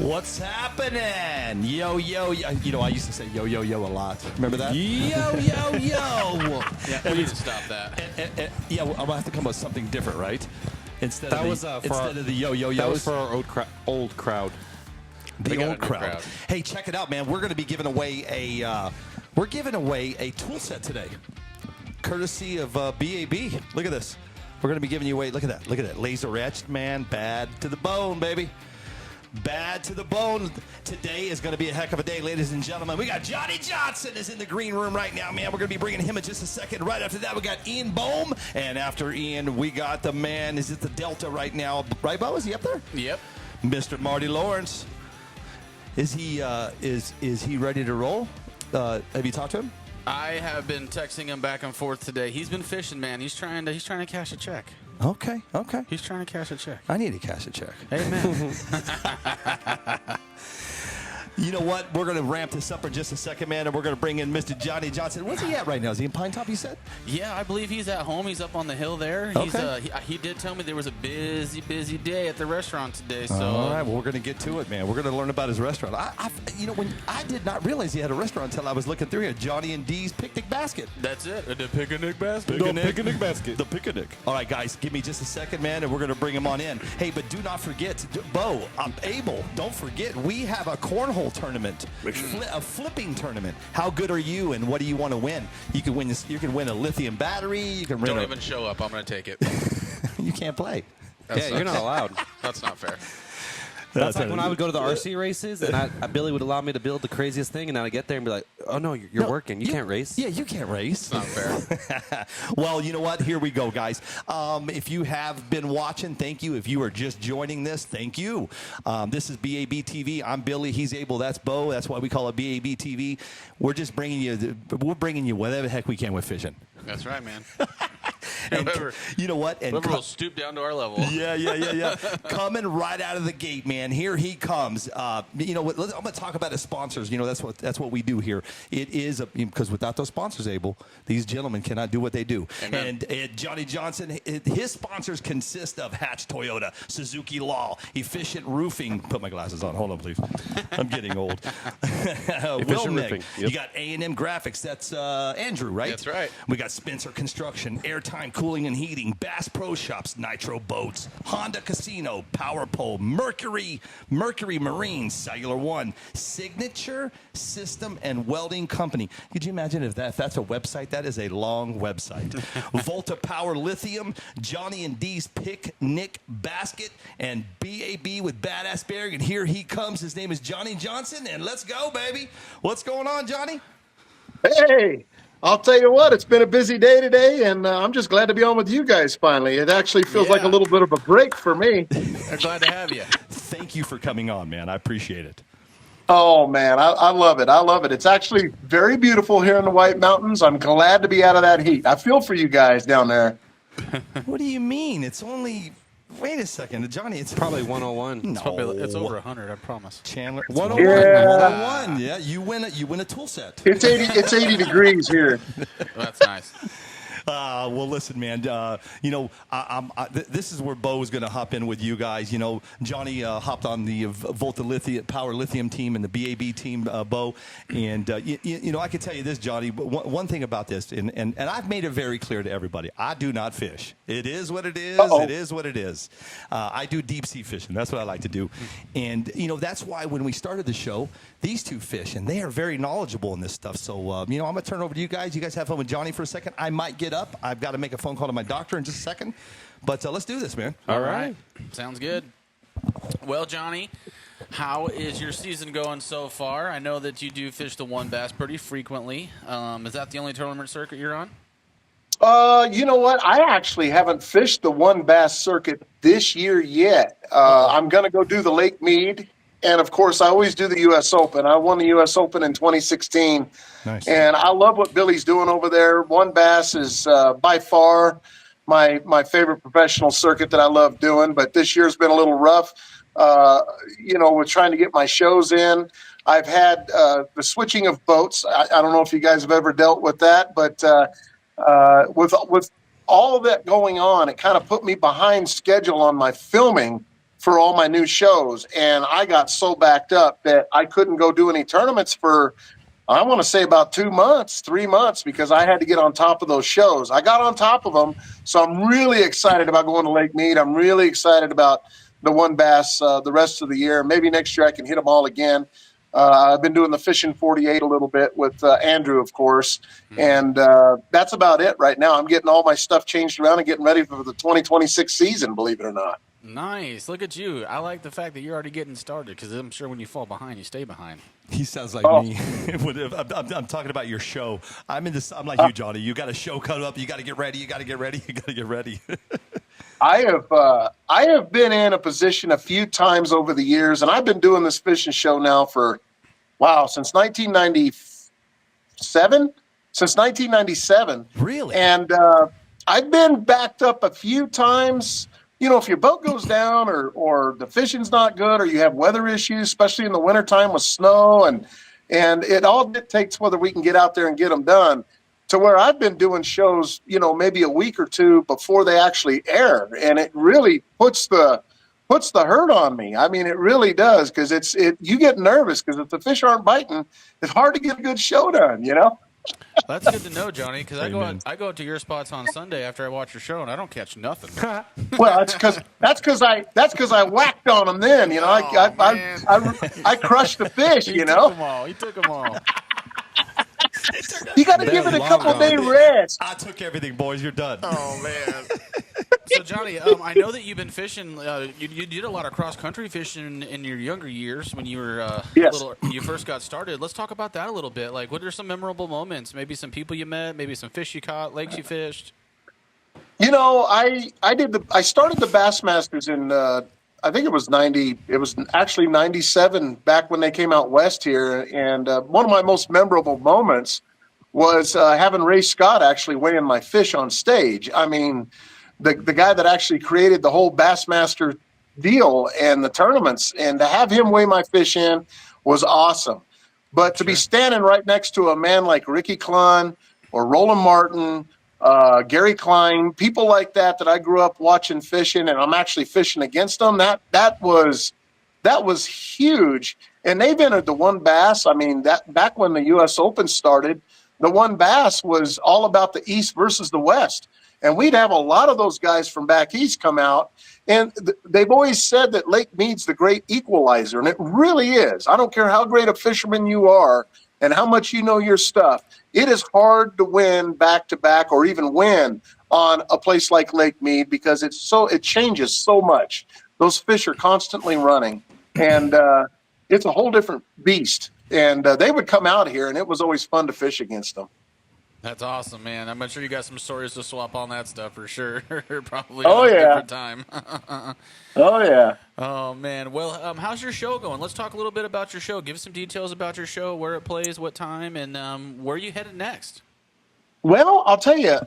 What's happening? Yo, yo, yo. You know, I used to say yo, yo, yo a lot. Remember that? Yo, yo, yo. Yeah, we need to stop that. Yeah, well, I'm going to have to come up with something different, right? Instead That of was, the yo, yo, yo. That was for our old crowd. The old crowd. Hey, check it out, man. We're going to be giving away a tool set today, courtesy of BAB. Look at this. We're going to be giving you away. Look at that. Look at that. Laser etched, man. Bad to the bone, baby. Bad to the bone. Today is going to be a heck of a day, ladies and gentlemen. We got Johnny Johnson is in the green room right now, man. We're going to be bringing him in just a second. Right after that, we got Ian Bohm. And after Ian, we got the man. Is it the Delta right now? Right, Bo? Is he up there? Yep. Mr. Marty Lawrence. Is he ready to roll? Have you talked to him? I have been texting him back and forth today. He's been fishing, man. He's trying to cash a check. Okay. He's trying to cash a check. I need to cash a check. Amen. You know what? We're going to ramp this up in just a second, man, and we're going to bring in Mr. Johnny Johnson. Where's he at right now? Is he in Pine Top, you said? Yeah, I believe he's at home. He's up on the hill there. Okay. He did tell me there was a busy day at the restaurant today. So all right, well, we're going to get to it, man. We're going to learn about his restaurant. When I did not realize he had a restaurant until I was looking through here, Johnny and D's Picnic Basket. That's it. The picnic basket. Picnic basket. The picnic. All right, guys, give me just a second, man, and we're going to bring him on in. Hey, but do not forget, Bo, Abel, don't forget, we have a cornhole tournament. A flipping tournament. How good are you, and what do you want to win? You can win this. You can win a lithium battery. You can Don't even show up. I'm going to take it. You can't play. You're not allowed. That's not fair. That's like when I would go to the RC races, and Billy would allow me to build the craziest thing, and I'd get there and be like, "Oh no, you're working. You can't race." Yeah, you can't race. It's not fair. Well, you know what? Here we go, guys. If you have been watching, thank you. If you are just joining this, thank you. This is BABTV. I'm Billy. He's Abel. That's Bo. That's why we call it BABTV. We're just bringing you. We're bringing you whatever the heck we can with fishing. That's right, man. And you know what? And whoever will stoop down to our level. Yeah. Coming right out of the gate, man. Here he comes. You know what? I'm going to talk about his sponsors. You know, that's what we do here. It is because without those sponsors, Abel, these gentlemen cannot do what they do. Amen. And Johnny Johnson, his sponsors consist of Hatch Toyota, Suzuki Law, Efficient Roofing. Put my glasses on. Hold on, please. I'm getting old. Wilmec. Yep. You got A&M Graphics. That's Andrew, right? That's right. We got Spencer Construction, Airtime Cooling and Heating, Bass Pro Shops, Nitro Boats, Honda Casino, Power Pole, Mercury Marine, Cellular One, Signature System and Welding Company. Could you imagine if that's a website? That is a long website. Volta Power Lithium, Johnny and D's Picnic Basket, and BAB with Badass Bear. And here he comes. His name is Johnny Johnson, and let's go, baby. What's going on, Johnny? Hey, I'll tell you what, it's been a busy day today, and I'm just glad to be on with you guys finally. It actually feels like a little bit of a break for me. We're glad to have you. Thank you for coming on, man. I appreciate it. Oh, man, I love it. I love it. It's actually very beautiful here in the White Mountains. I'm glad to be out of that heat. I feel for you guys down there. What do you mean? It's only... Wait a second, Johnny. It's Probably 101. No. It's over 100, I promise. Chandler. 101. Yeah. 101. Yeah, you win a tool set. It's 80 degrees here. That's nice. Well, listen, man. This is where Bo is going to hop in with you guys. You know, Johnny hopped on the Volta Power Lithium team and the BAB team, Bo. And I can tell you this, Johnny. One thing about this, and I've made it very clear to everybody: I do not fish. It is what it is. Uh-oh. It is what it is. I do deep sea fishing. That's what I like to do. And that's why when we started the show, these two fish, and they are very knowledgeable in this stuff. So I'm going to turn it over to you guys. You guys have fun with Johnny for a second. I might get up. I've got to make a phone call to my doctor in just a second. But let's do this, man. All right. Sounds good. Well, Johnny, how is your season going so far? I know that you do fish the one bass pretty frequently. Is that the only tournament circuit you're on? You know what? I actually haven't fished the one bass circuit this year yet. I'm going to go do the Lake Mead. And, of course, I always do the U.S. Open. I won the U.S. Open in 2016. Nice. And I love what Billy's doing over there. One bass is by far my favorite professional circuit that I love doing. But this year's been a little rough, with trying to get my shows in. I've had the switching of boats. I don't know if you guys have ever dealt with that. But with all of that going on, it kind of put me behind schedule on my filming for all my new shows. And I got so backed up that I couldn't go do any tournaments for, I want to say about 2 months, 3 months, because I had to get on top of those shows. I got on top of them. So I'm really excited about going to Lake Mead. I'm really excited about the one bass the rest of the year. Maybe next year I can hit them all again. I've been doing the Fishing 48 a little bit with Andrew, of course, and that's about it right now. I'm getting all my stuff changed around and getting ready for the 2026 season, believe it or not. Nice. Look at you. I like the fact that you're already getting started because I'm sure when you fall behind, you stay behind. He sounds like me. I'm talking about your show. I'm like you, Johnny. You got a show coming up. You got to get ready. You got to get ready. You got to get ready. I have been in a position a few times over the years, and I've been doing this fishing show now for, since 1997. Since 1997. Really? And I've been backed up a few times. You know, if your boat goes down or the fishing's not good or you have weather issues, especially in the wintertime with snow, and it all dictates whether we can get out there and get them done. To where I've been doing shows, you know, maybe a week or two before they actually air, and it really puts the hurt on me. I mean, it really does, because you get nervous because if the fish aren't biting, it's hard to get a good show done, you know. That's good to know, Johnny, because I go out to your spots on Sunday after I watch your show and I don't catch nothing. Well, that's because I whacked on them then, you know. I crushed the fish, you know. He took them all. You got to give it a couple day rest. I took everything, boys. You're done. Oh man. So Johnny, I know that you've been fishing. You did a lot of cross country fishing in your younger years when you were Yes. you first got started. Let's talk about that a little bit. Like, what are some memorable moments? Maybe some people you met, maybe some fish you caught, lakes you fished. You know, I started the Bassmasters in I think it was 90. It was actually 97 back when they came out west here, and one of my most memorable moments was having Ray Scott actually weighing my fish on stage. I mean, the guy that actually created the whole Bassmaster deal and the tournaments, and to have him weigh my fish in was awesome. But to be standing right next to a man like Ricky Klein or Roland Martin, Gary Klein, people like that I grew up watching fishing, and I'm actually fishing against them. That was huge. And they've entered the one bass. I mean, that back when the U.S. Open started, the one bass was all about the East versus the West. And we'd have a lot of those guys from back east come out, and they've always said that Lake Mead's the great equalizer, and it really is. I don't care how great a fisherman you are and how much you know your stuff. It is hard to win back-to-back or even win on a place like Lake Mead because it changes so much. Those fish are constantly running, and it's a whole different beast. And they would come out here, and it was always fun to fish against them. That's awesome, man. I'm sure you got some stories to swap on that stuff for sure. Probably Oh, a yeah. different time. Oh, yeah. Oh, man. Well, how's your show going? Let's talk a little bit about your show. Give us some details about your show, where it plays, what time, and where you headed next. Well, I'll tell you,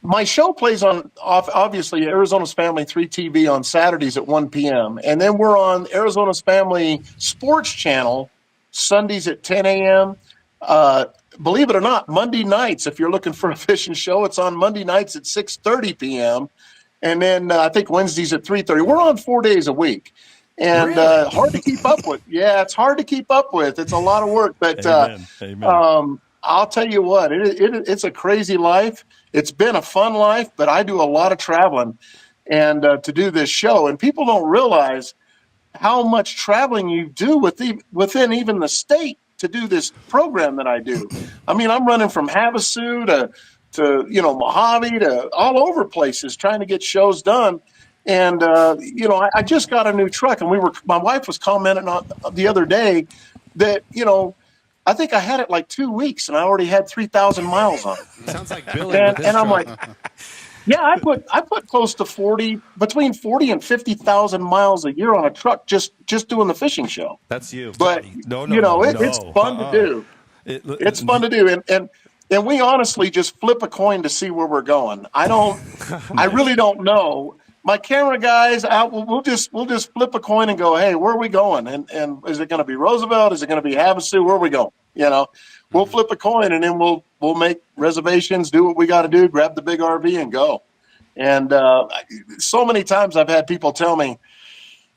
my show plays on, obviously, Arizona's Family 3 TV on Saturdays at 1 p.m. And then we're on Arizona's Family Sports Channel Sundays at 10 a.m. Believe it or not, Monday nights, if you're looking for a fishing show, it's on Monday nights at 6:30 p.m. And then I think Wednesdays at 3:30. We're on 4 days a week. And Really? hard to keep up with. Yeah, it's hard to keep up with. It's a lot of work. But Amen. I'll tell you what, it's a crazy life. It's been a fun life, but I do a lot of traveling and to do this show. And people don't realize how much traveling you do within even the state to do this program that I do. I mean, I'm running from Havasu to Mojave to all over places trying to get shows done. And, I just got a new truck, and my wife was commenting on the other day that, I think I had it like 2 weeks and I already had 3,000 miles on it. Sounds like Billy. And I'm like, yeah, I put close to between 40 and 50,000 miles a year on a truck just doing the fishing show. That's you. But it's fun to do. It's fun to do, and we honestly just flip a coin to see where we're going. I really don't know. My camera guys out. We'll just flip a coin and go, hey, where are we going? And is it going to be Roosevelt? Is it going to be Havasu? Where are we going? We'll flip a coin, and then we'll make reservations, do what we got to do, grab the big RV and go. And so many times I've had people tell me,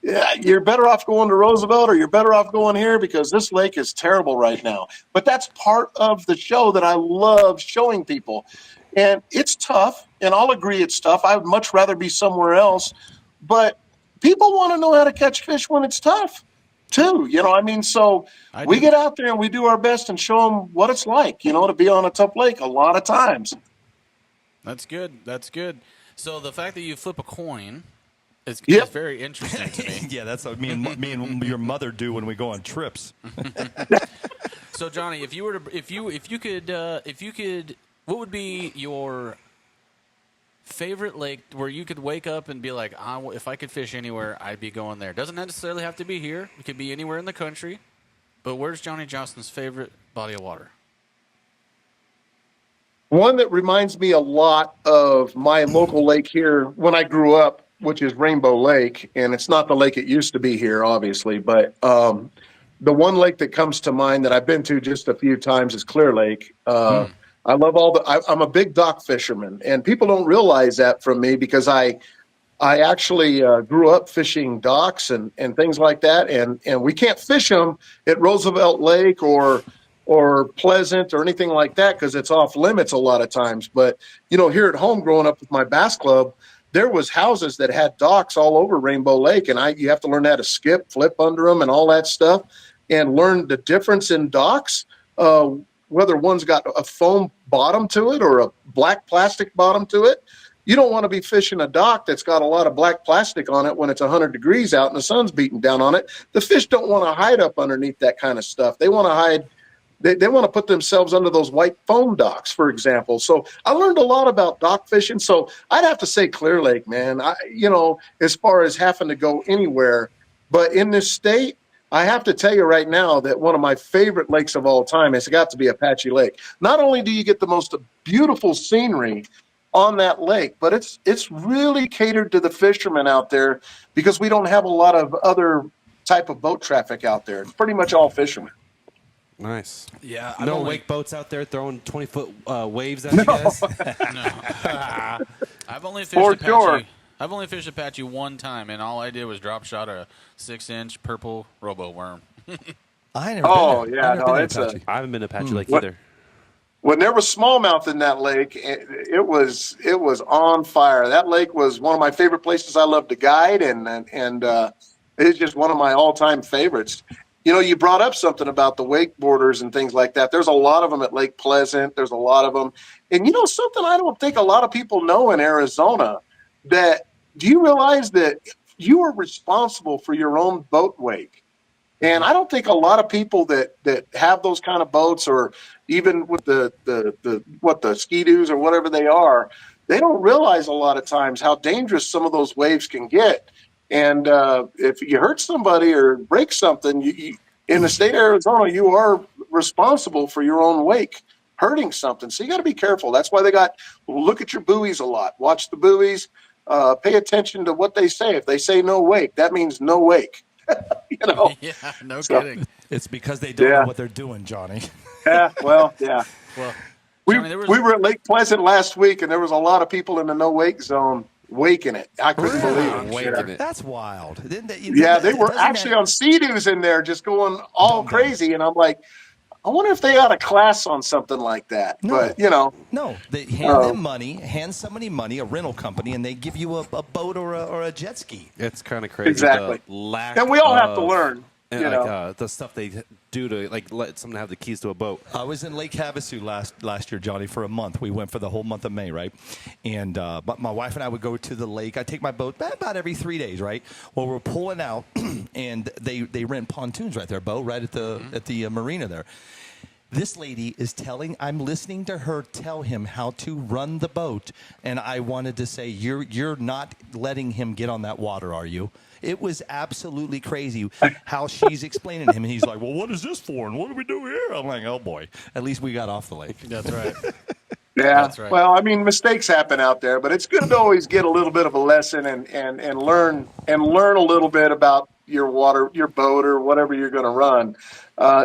yeah, you're better off going to Roosevelt or you're better off going here because this lake is terrible right now. But that's part of the show that I love showing people. And it's tough, and I'll agree it's tough. I would much rather be somewhere else. But people want to know how to catch fish when it's tough, too. So we get out there and we do our best and show them what it's like, to be on a tough lake a lot of times. That's good. That's good. So the fact that you flip a coin is very interesting to me. Yeah, that's what me and your mother do when we go on trips. So Johnny, if you could, what would be your favorite lake where you could wake up and be like, if I could fish anywhere, I'd be going there? Doesn't necessarily have to be here. It could be anywhere in the country. But where's Johnny Johnston's favorite body of water? One that reminds me a lot of my local lake here when I grew up, which is Rainbow Lake, and it's not the lake it used to be here, obviously, but the one lake that comes to mind that I've been to just a few times is Clear Lake. I love I'm a big dock fisherman, and people don't realize that from me because I actually grew up fishing docks and things like that, and we can't fish them at Roosevelt Lake or Pleasant or anything like that because it's off limits a lot of times. But, here at home growing up with my bass club, there was houses that had docks all over Rainbow Lake, and you have to learn how to skip, flip under them and all that stuff and learn the difference in docks, whether one's got a foam bottom to it or a black plastic bottom to it. You don't want to be fishing a dock that's got a lot of black plastic on it when it's 100 degrees out and the sun's beating down on it. The fish don't want to hide up underneath that kind of stuff. They want to hide. They want to put themselves under those white foam docks, for example. So I learned a lot about dock fishing. So I'd have to say Clear Lake, man, as far as having to go anywhere. But in this state, I have to tell you right now that one of my favorite lakes of all time has got to be Apache Lake. Not only do you get the most beautiful scenery on that lake, but it's really catered to the fishermen out there because we don't have a lot of other type of boat traffic out there. It's pretty much all fishermen. Nice. Yeah. No wake boats out there throwing 20-foot waves at you guys? No. I've only fished Apache. Sure. I've only fished Apache one time, and all I did was drop shot a 6-inch purple robo worm. I never been there. I haven't been to Apache Lake either. When there was smallmouth in that lake, it was on fire. That lake was one of my favorite places I love to guide, and it's just one of my all-time favorites. You brought up something about the wakeboarders and things like that. There's a lot of them at Lake Pleasant. There's a lot of them. And something I don't think a lot of people know in Arizona, do you realize that you are responsible for your own boat wake? And I don't think a lot of people that have those kind of boats or even with the ski-doos or whatever they are, they don't realize a lot of times how dangerous some of those waves can get. And if you hurt somebody or break something, you, in the state of Arizona, you are responsible for your own wake hurting something. So you got to be careful. That's why look at your buoys a lot. Watch the buoys. Pay attention to what they say. If they say no wake, that means no wake. Yeah, no kidding. It's because they don't know what they're doing, Johnny. Yeah, well, yeah. Well, Johnny, we were at Lake Pleasant last week, and there was a lot of people in the no wake zone waking it. I couldn't believe it. That's wild. They were actually on Sea-Doos in there just going all crazy, and I'm like, I wonder if they got a class on something like that. No. But, No, they hand somebody money, a rental company, and they give you a boat or a jet ski. It's kind of crazy. Exactly. And we all have to learn. And the stuff they do to let someone have the keys to a boat. I was in Lake Havasu last year, Johnny, for a month. We went for the whole month of May, right? And but my wife and I would go to the lake. I take my boat about every 3 days, right? Well, we're pulling out, and they rent pontoons right there, Bo, right at the marina there. This lady is I'm listening to her tell him how to run the boat, and I wanted to say, you're not letting him get on that water, are you? It was absolutely crazy how she's explaining to him, and he's like, well, what is this for, and what do we do here? I'm like, oh, boy. At least we got off the lake. That's right. Yeah. That's right. Well, I mean, mistakes happen out there, but it's good to always get a little bit of a lesson and learn a little bit about, your boat or whatever you're going to run,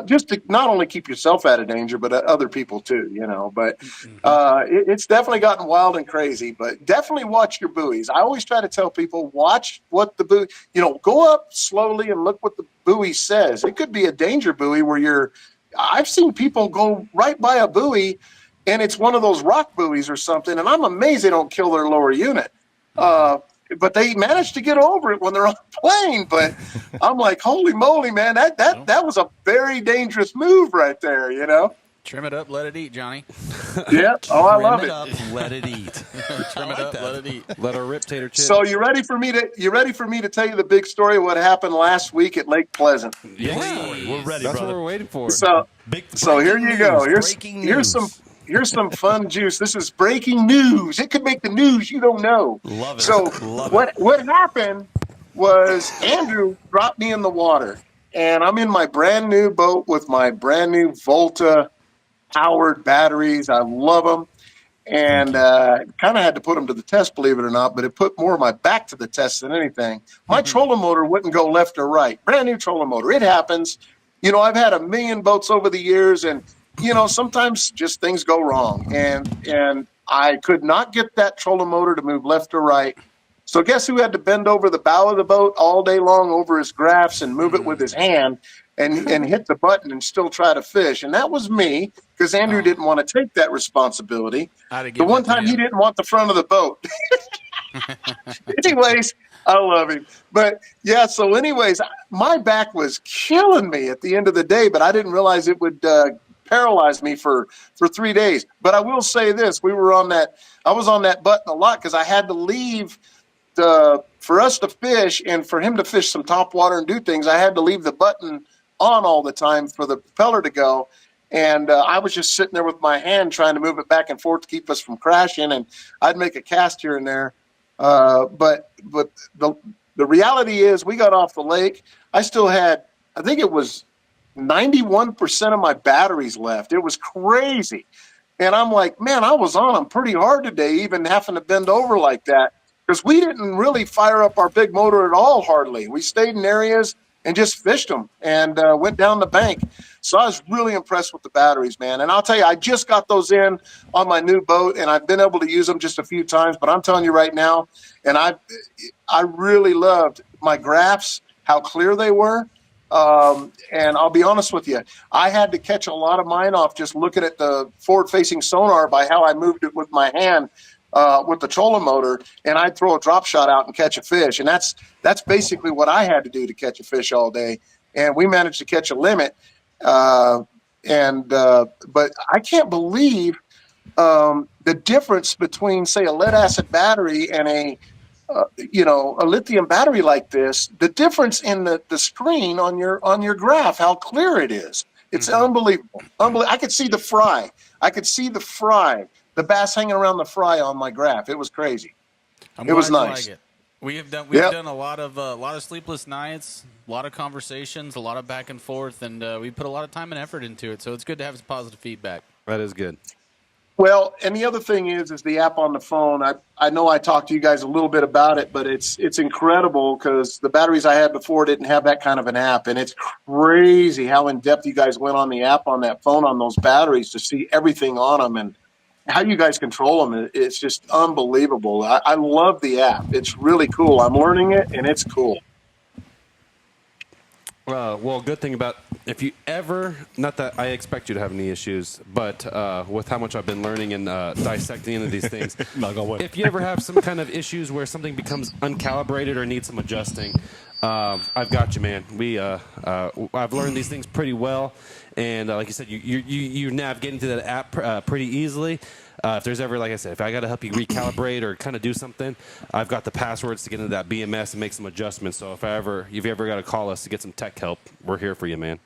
just to not only keep yourself out of danger, but other people too, But it's definitely gotten wild and crazy, but definitely watch your buoys. I always try to tell people, watch what the buoy, go up slowly and look what the buoy says. It could be a danger buoy where I've seen people go right by a buoy and it's one of those rock buoys or something, and I'm amazed they don't kill their lower unit. But they managed to get over it when they're on the plane. But I'm like, holy moly, man, that was a very dangerous move right there, Trim it up, let it eat, Johnny. Yeah. Oh, I love Trim it. up, let it eat. Trim it up, let it eat. Let her rip tater chips. So you ready for me to tell you the big story of what happened last week at Lake Pleasant? Yeah, we're ready, That's brother. what we're waiting for. So here you go. Breaking news. Here's some fun juice. This is breaking news. It could make the news you don't know. Love it. So Love what happened was Andrew dropped me in the water, and I'm in my brand new boat with my brand new Volta powered batteries. I love them, and kind of had to put them to the test, believe it or not. But it put more of my back to the test than anything. My trolling motor wouldn't go left or right. Brand new trolling motor. It happens. I've had a million boats over the years, and sometimes just things go wrong, and I could not get that trolling motor to move left or right. So guess who had to bend over the bow of the boat all day long over his graphs and move it with his hand and hit the button and still try to fish? And that was me, because Andrew didn't want to take that responsibility. The one time he didn't want the front of the boat. Anyways, I love him. But yeah, so anyways, my back was killing me at the end of the day, but I didn't realize it would paralyzed me for 3 days. But I will say this, I was on that button a lot because I had to leave for us to fish and for him to fish some top water and do things. I had to leave the button on all the time for the propeller to go. And I was just sitting there with my hand trying to move it back and forth to keep us from crashing. And I'd make a cast here and there. But the reality is we got off the lake. I still had, I think it was 91% of my batteries left. It was crazy. And I'm like, man, I was on them pretty hard today, even having to bend over like that, because we didn't really fire up our big motor at all, hardly. We stayed in areas and just fished them and went down the bank. So I was really impressed with the batteries, man. And I'll tell you, I just got those in on my new boat, and I've been able to use them just a few times. But I'm telling you right now, and I really loved my graphs, how clear they were. And I'll be honest with you, I had to catch a lot of mine off just looking at the forward-facing sonar by how I moved it with my hand with the trolling motor, and I'd throw a drop shot out and catch a fish. And that's basically what I had to do to catch a fish all day. And we managed to catch a limit. But I can't believe the difference between, say, a lead-acid battery and a lithium battery like this, the difference in the screen on your graph, how clear it is. It's unbelievable. I could see the fry. The bass hanging around the fry on my graph. It was crazy. It was nice. Like it. We've done a lot of sleepless nights, a lot of conversations, a lot of back and forth, and we put a lot of time and effort into it. So it's good to have some positive feedback. That is good. Well, and the other thing is the app on the phone. I know I talked to you guys a little bit about it, but it's incredible because the batteries I had before didn't have that kind of an app, and it's crazy how in depth you guys went on the app on that phone on those batteries to see everything on them and how you guys control them. It's just unbelievable. I love the app. It's really cool. I'm learning it, and it's cool. Well, good thing about if you ever, not that I expect you to have any issues, but with how much I've been learning and dissecting into these things, if you ever have some kind of issues where something becomes uncalibrated or needs some adjusting, I've got you, man. I've learned these things pretty well, and like you said, you navigate into that app pretty easily. If there's ever, like I said, if I got to help you recalibrate or kind of do something, I've got the passwords to get into that BMS and make some adjustments. So if you ever got to call us to get some tech help, we're here for you, man.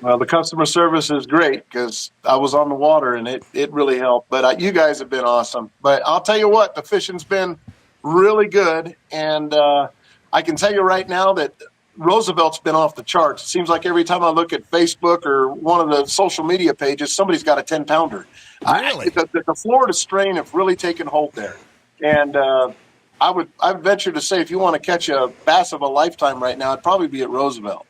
Well, the customer service is great because I was on the water and it really helped. But you guys have been awesome. But I'll tell you what, the fishing's been really good. And I can tell you right now that Roosevelt's been off the charts. It seems like every time I look at Facebook or one of the social media pages, somebody's got a 10-pounder. Really? The Florida strain have really taken hold there. And I'd venture to say if you want to catch a bass of a lifetime right now, it'd probably be at Roosevelt.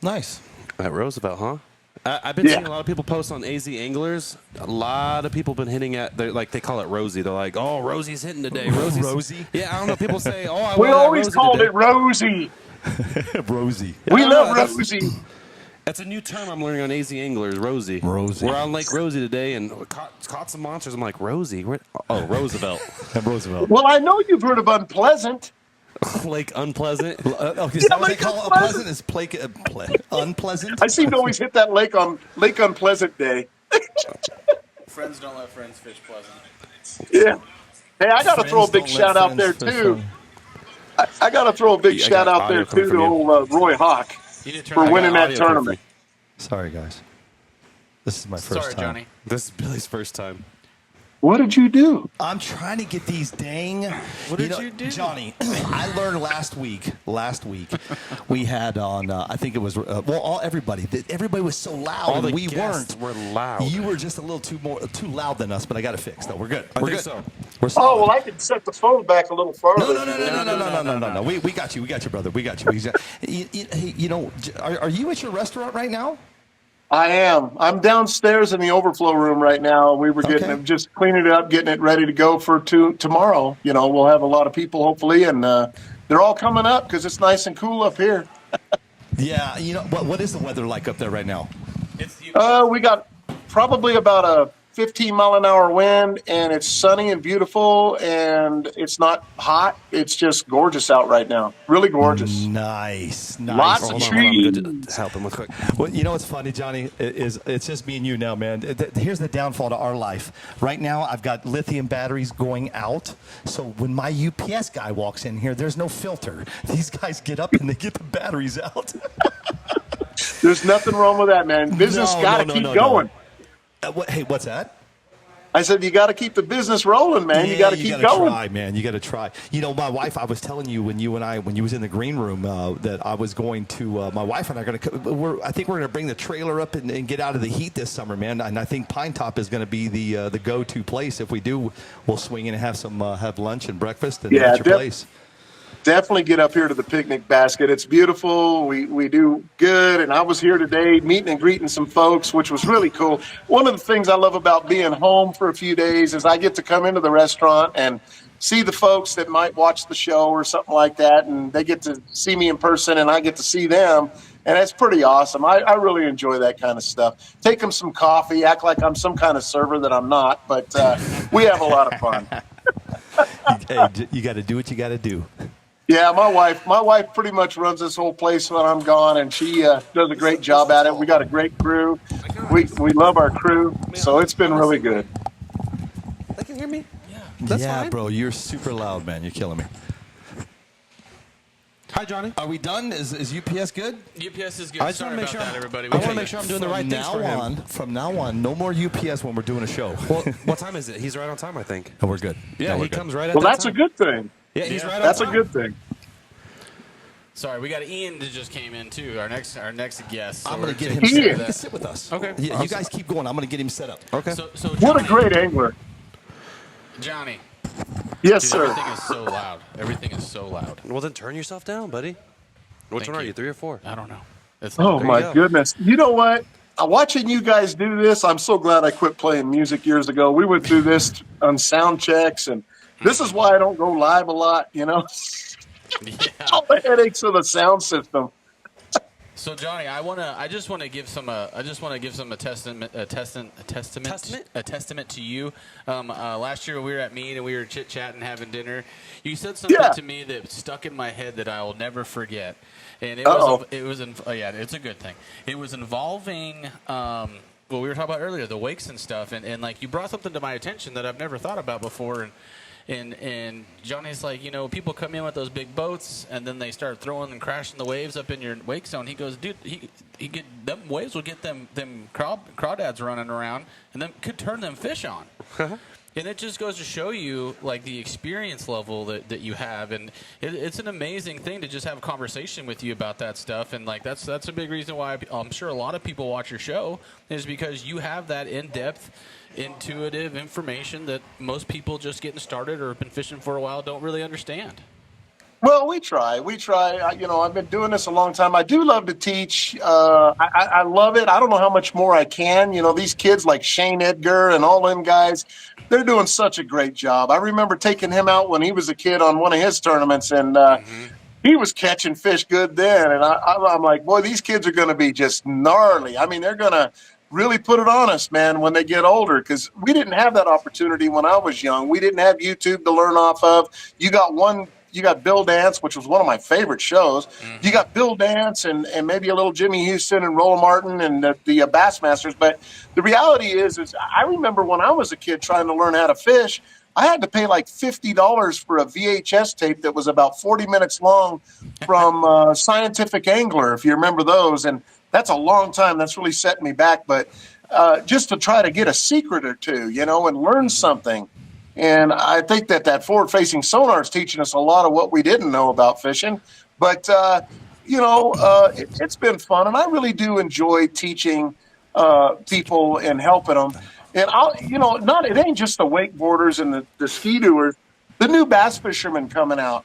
Nice. At Roosevelt, huh? I've been seeing a lot of people post on AZ Anglers. A lot of people been hitting at, like they call it Rosie. They're like, oh, Rosie's hitting today. Rosie? Yeah, I don't know. People say, oh, I We won at always Rosie called today. it Rosie. Rosie. We love that's- Rosie. That's a new term I'm learning on AZ Anglers, Rosie. Rosie. We're on Lake Rosie today and caught some monsters. I'm like, Rosie? Oh, Roosevelt. Roosevelt. Well, I know you've heard of Unpleasant. Lake Unpleasant. Okay, is that what they Lake call Unpleasant. Unpleasant? Is unpleasant? I seem to always hit that lake on Lake Unpleasant Day. Friends don't let friends fish pleasant. Yeah. Hey, I got to Friends throw a big don't let shout out friends there, fish too. I got to throw a big I shout got out there, audio coming too, from to you. old Roy Hawk You need to turn for that winning guy that audio coming tournament. Sorry, guys. This is my first Sorry, time. Johnny. This is Billy's first time. What did you do? I'm trying to get these dang. What did you do? Johnny? I learned last week. We had on. I think it was. Everybody. Everybody was so loud, All and the we guests weren't. were loud. You were just a little too loud than us, but I got it fixed. No, we're good. I We're think good. so. We're Oh, solid. well, I can set the phone back a little farther. No. We got you. We got you, brother. We got you. Are you at your restaurant right now? I am. I'm downstairs in the overflow room right now. We were getting Okay. just cleaning it up, getting it ready to go for tomorrow. We'll have a lot of people hopefully, and they're all coming up because it's nice and cool up here. Yeah. What is the weather like up there right now? We got probably about a 15-mile-an-hour wind, and it's sunny and beautiful, and it's not hot. It's just gorgeous out right now. Really gorgeous. Nice. Lots of Hold on, I'm trees. going to help him real quick. Well, you know what's funny, Johnny, is it's just me and you now, man. Here's the downfall to our life. Right now, I've got lithium batteries going out. So when my UPS guy walks in here, there's no filter. These guys get up and they get the batteries out. There's nothing wrong with that, man. Business got to keep going. Hey, what's that? I said, you got to keep the business rolling, man. You got to keep gotta going. try, man. You got to try. My wife, I was telling you when you was in the green room that I was going to, my wife and I are going to, I think we're going to bring the trailer up and get out of the heat this summer, man. And I think Pine Top is going to be the go-to place. If we do, we'll swing in and have lunch and breakfast, and that's your place. Definitely get up here to the picnic basket. It's beautiful. We do good. And I was here today meeting and greeting some folks, which was really cool. One of the things I love about being home for a few days is I get to come into the restaurant and see the folks that might watch the show or something like that. And they get to see me in person and I get to see them. And it's pretty awesome. I really enjoy that kind of stuff. Take them some coffee, act like I'm some kind of server that I'm not. But we have a lot of fun. Hey, you got to do what you got to do. Yeah, my wife pretty much runs this whole place when I'm gone, and she does a great job at it. We got a great crew. We love our crew, so it's been really good. They can hear me? Yeah. That's fine. bro. You're super loud, man. You're killing me. Hi, Johnny. Are we done? Is UPS good? UPS is good. I just Sorry want to make about sure. that, everybody. I want to make sure I'm doing the right things for him. From now on, no more UPS when we're doing a show. Well, what time is it? He's right on time, I think. And we're good. Yeah, we're he good. comes right at Well, that that's a time. good thing. Yeah, he's right on That's a time. good thing. Sorry, we got Ian that just came in too. Our next guest. So I'm going we're to get him taking set care up. of He can that. sit with us. Okay. Yeah, you guys keep going. I'm going to get him set up. Okay. So What a Johnny- great angler. Johnny. Yes, Dude, sir. everything is so loud. Everything is so loud. Well, then turn yourself down, buddy. Which Thank one are you. you, 3 or 4? I don't know. It's Oh, There my you go. goodness. You know what? Watching you guys do this, I'm so glad I quit playing music years ago. We went through this on sound checks, and this is why I don't go live a lot, Yeah. All the headaches of the sound system. So Johnny, I just want to give some a testament to you. Last year we were at Mead and we were chit chatting, having dinner. You said something Yeah. to me that stuck in my head that I will never forget, and Uh-oh. it's a good thing. It was involving what we were talking about earlier, the wakes and stuff, and like you brought something to my attention that I've never thought about before. And Johnny's like, people come in with those big boats, and then they start throwing and crashing the waves up in your wake zone. He goes, dude, them waves will get them crawdads running around, and then could turn them fish on. And it just goes to show you, like, the experience level that you have, and it's an amazing thing to just have a conversation with you about that stuff. And like that's a big reason why I'm sure a lot of people watch your show, is because you have that in-depth, intuitive information that most people just getting started or have been fishing for a while don't really understand. Well, we try. I've been doing this a long time. I do love to teach. I love it. I don't know how much more I can. These kids like Shane Edgar and all them guys, they're doing such a great job. I remember taking him out when he was a kid on one of his tournaments, and he was catching fish good then. And I'm like, boy, these kids are going to be just gnarly. I mean, they're going to really put it on us, man, when they get older, because we didn't have that opportunity when I was young. We didn't have YouTube to learn off of. You got Bill Dance, which was one of my favorite shows. You got Bill Dance and maybe a little Jimmy Houston and Roland Martin and the Bassmasters. But the reality is I remember when I was a kid trying to learn how to fish, I had to pay like $50 for a VHS tape that was about 40 minutes long from Scientific Angler, if you remember those. And that's a long time. That's really setting me back. But just to try to get a secret or two, and learn something. And I think that forward-facing sonar is teaching us a lot of what we didn't know about fishing. But, it's been fun. And I really do enjoy teaching people and helping them. And it ain't just the wakeboarders and the ski-doers. The new bass fishermen coming out.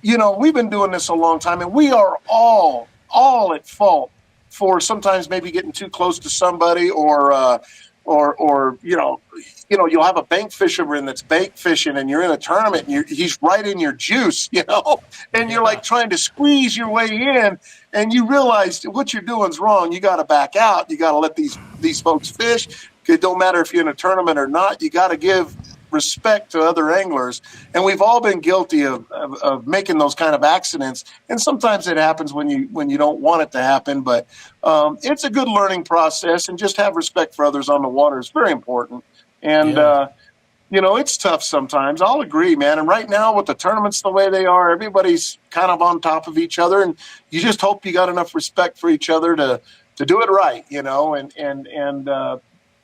We've been doing this a long time, and we are all at fault for sometimes maybe getting too close to somebody or you'll have a bank fisherman that's bait fishing and you're in a tournament and he's right in your juice, and you're like trying to squeeze your way in, and you realize what you're doing is wrong. You got to back out. You got to let these folks fish. It don't matter if you're in a tournament or not. You got to give respect to other anglers. And we've all been guilty of making those kind of accidents. And sometimes it happens when you don't want it to happen. But it's a good learning process, and just have respect for others on the water is very important. And, it's tough sometimes. I'll agree, man. And right now with the tournaments the way they are, everybody's kind of on top of each other. And you just hope you got enough respect for each other to do it right, and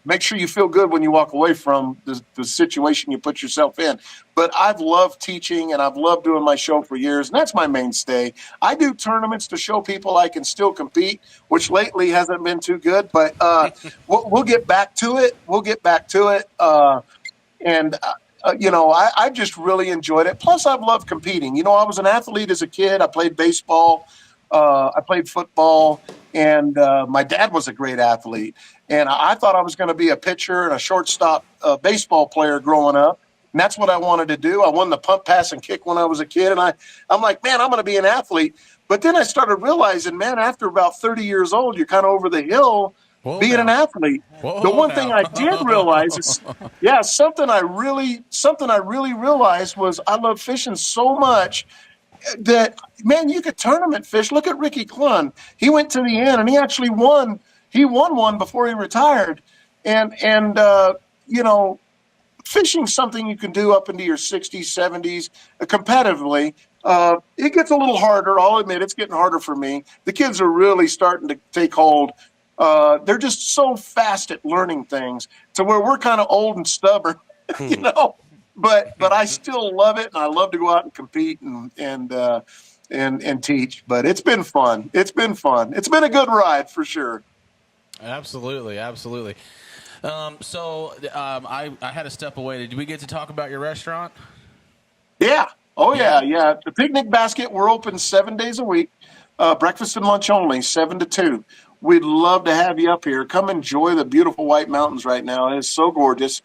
make sure you feel good when you walk away from the situation you put yourself in. But I've loved teaching, and I've loved doing my show for years, and that's my mainstay. I do tournaments to show people I can still compete, which lately hasn't been too good, but we'll get back to it. I've just really enjoyed it. Plus, I've loved competing. I was an athlete as a kid. I played baseball. I played football, and my dad was a great athlete. And I thought I was going to be a pitcher and a shortstop baseball player growing up. And that's what I wanted to do. I won the punt, pass, and kick when I was a kid. And I'm like, man, I'm going to be an athlete. But then I started realizing, man, after about 30 years old, you're kind of over the hill being an athlete. The one thing I did realize is, something I really realized was I love fishing so much that, man, you could tournament fish. Look at Ricky Clunn. He went to the end, and he actually won. He won one before he retired. And fishing's something you can do up into your 60s, 70s competitively. It gets a little harder. I'll admit it's getting harder for me. The kids are really starting to take hold. They're just so fast at learning things to where we're kind of old and stubborn, But I still love it, and I love to go out and compete and teach. But it's been fun. It's been a good ride for sure. Absolutely. I had to step away. Did we get to talk about your restaurant? Yeah. Oh, yeah. The Picnic Basket, we're open 7 days a week, breakfast and lunch only, 7 to 2. We'd love to have you up here. Come enjoy the beautiful White Mountains right now. It is so gorgeous.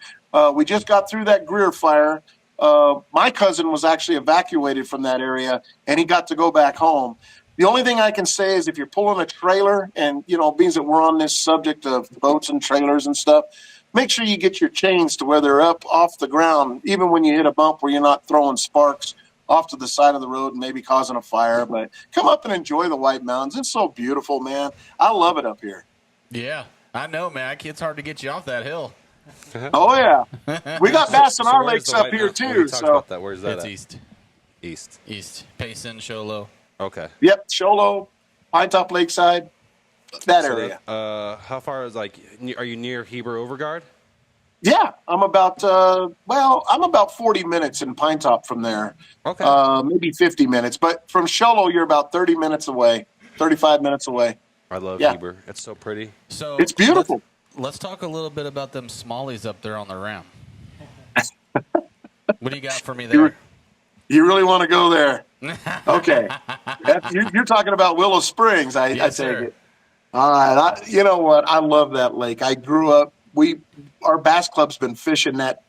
We just got through that Greer fire. My cousin was actually evacuated from that area, and he got to go back home. The only thing I can say is if you're pulling a trailer, and, being that we're on this subject of boats and trailers and stuff, make sure you get your chains to where they're up off the ground, even when you hit a bump where you're not throwing sparks off to the side of the road and maybe causing a fire. But come up and enjoy the White Mountains. It's so beautiful, man. I love it up here. Yeah, I know, man. It's hard to get you off that hill. Oh, yeah. We got bass in our lakes up here, too. About that. Where's that It's at? East. Payson, Sholo. Okay. Yep, Sholo, Pine Top Lakeside, that area. How far is, are you near Heber Overguard? Yeah, I'm about I'm about 40 minutes in Pine Top from there. Okay. Maybe 50 minutes, but from Shoalo you're about 30 minutes away, 35 minutes away. I love Yeah. Heber. It's so pretty. So It's beautiful. Let's talk a little bit about them smallies up there on the rim. What do you got for me there? You really want to go there? Okay. You're talking about Willow Springs, I Yes, take sir. it. All right. You know what? I love that lake. I grew up. Our bass club's been fishing that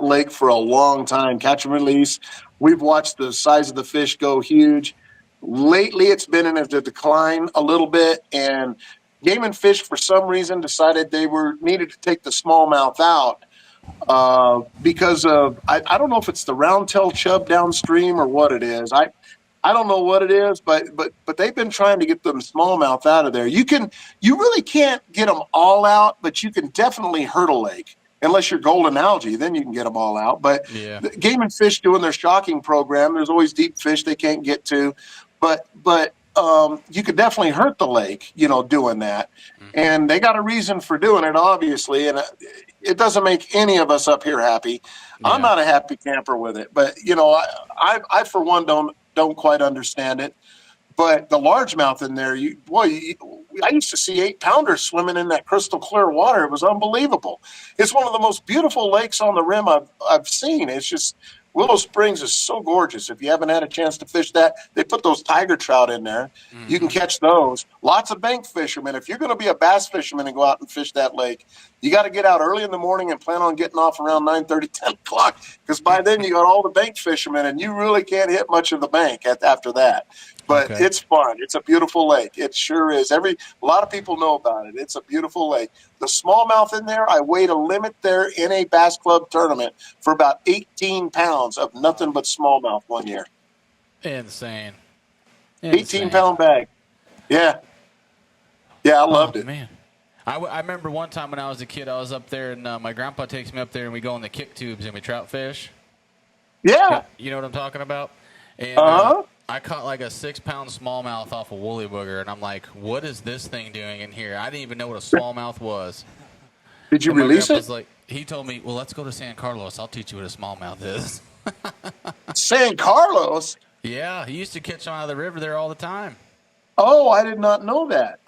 lake for a long time. Catch and release. We've watched the size of the fish go huge. Lately, it's been in a decline a little bit, and Game and Fish, for some reason, decided they needed to take the smallmouth out because of I don't know if it's the round-tail chub downstream or what it is. I don't know what it is, but they've been trying to get them smallmouth out of there. You really can't get them all out, but you can definitely hurt a lake unless you're golden algae. Then you can get them all out. But the Game and Fish doing their shocking program, there's always deep fish they can't get to, but you could definitely hurt the lake, doing that. And they got a reason for doing it, obviously, and it doesn't make any of us up here happy. Yeah. I'm not a happy camper with it, but I for one don't quite understand it. But the largemouth in there, I used to see 8-pounders swimming in that crystal clear water. It was unbelievable. It's one of the most beautiful lakes on the rim I've seen. It's just Willow Springs is so gorgeous. If you haven't had a chance to fish that, they put those tiger trout in there. Mm-hmm. You can catch those. Lots of bank fishermen. If you're going to be a bass fisherman and go out and fish that lake, you got to get out early in the morning and plan on getting off around 9:30, 10 o'clock, because by then you got all the bank fishermen, and you really can't hit much of the bank after that. But It's fun. It's a beautiful lake. It sure is. A lot of people know about it. It's a beautiful lake. The smallmouth in there, I weighed a limit there in a bass club tournament for about 18 pounds of nothing but smallmouth one year. Insane. 18-pound bag. Yeah. Yeah, I loved it. Man. I remember one time when I was a kid, I was up there, and my grandpa takes me up there, and we go in the kick tubes, and we trout fish. Yeah. You know what I'm talking about? And I caught like a 6-pound smallmouth off a woolly booger, and I'm like, what is this thing doing in here? I didn't even know what a smallmouth was. Did you release it? He told me, well, let's go to San Carlos. I'll teach you what a smallmouth is. San Carlos? Yeah, he used to catch them out of the river there all the time. Oh, I did not know that.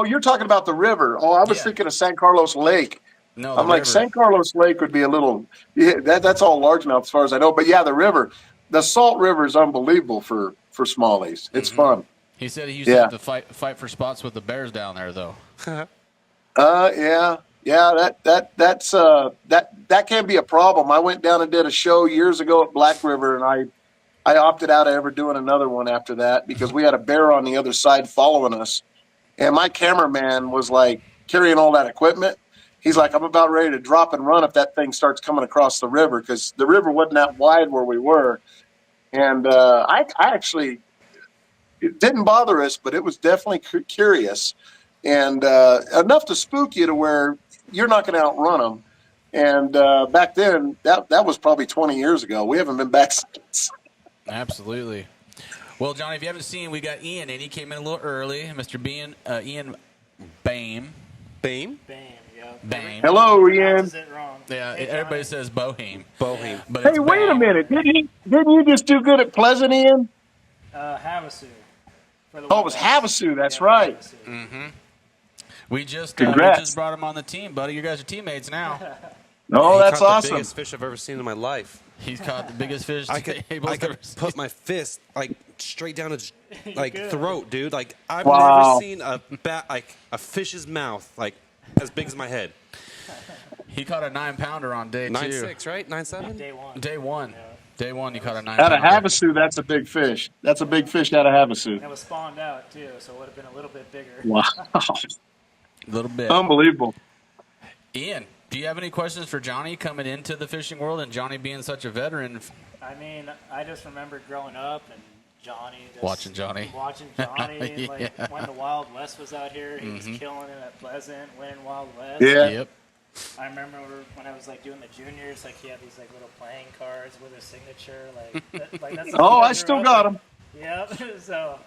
You're talking about the river. Oh, I was thinking of San Carlos Lake. No, I'm like, river. San Carlos Lake would be a little, that's all largemouth as far as I know. But yeah, the river, the Salt River is unbelievable for smallies. It's fun. He said he used to have to fight for spots with the bears down there, though. Yeah, that can be a problem. I went down and did a show years ago at Black River, and I opted out of ever doing another one after that because we had a bear on the other side following us. And my cameraman was like carrying all that equipment. He's like, I'm about ready to drop and run if that thing starts coming across the river, because the river wasn't that wide where we were. And I actually, it didn't bother us, but it was definitely curious. And enough to spook you to where you're not going to outrun them. And back then, that was probably 20 years ago. We haven't been back since. Absolutely. Well, Johnny, if you haven't seen, we got Ian, and he came in a little early. Mr. Ian Bame. Bame? Yeah. Bame. Hello, Ian. It wrong. Yeah, everybody says Boheme. Boheme. But Hey, it's wait a Bame. minute. Didn't you just do good at Pleasant, Ian? Havasu. It was Havasu. That's right. Havasu. We just brought him on the team, buddy. You guys are teammates now. Oh, that's caught awesome. The biggest fish I've ever seen in my life. He's caught the biggest fish I could put my fist straight down his throat, dude. Like I've never seen a fish's mouth as big as my head. He caught a 9-pounder on day 9.6, right? 9.7? Day one. Yeah. Day one, you caught a 9-pounder. Out of Havasu, that's a big fish. That's a big fish out of Havasu. And it was spawned out, too, so it would have been a little bit bigger. Wow. A little bit. Unbelievable. Ian, do you have any questions for Johnny coming into the fishing world and Johnny being such a veteran? I mean, I just remember growing up and Johnny. Watching Johnny. Like when the Wild West was out here, he was killing it at Pleasant, winning Wild West. Yeah. Yep. I remember when I was doing the juniors, he had these little playing cards with his signature, that's. Oh, I still got them. Yep. So,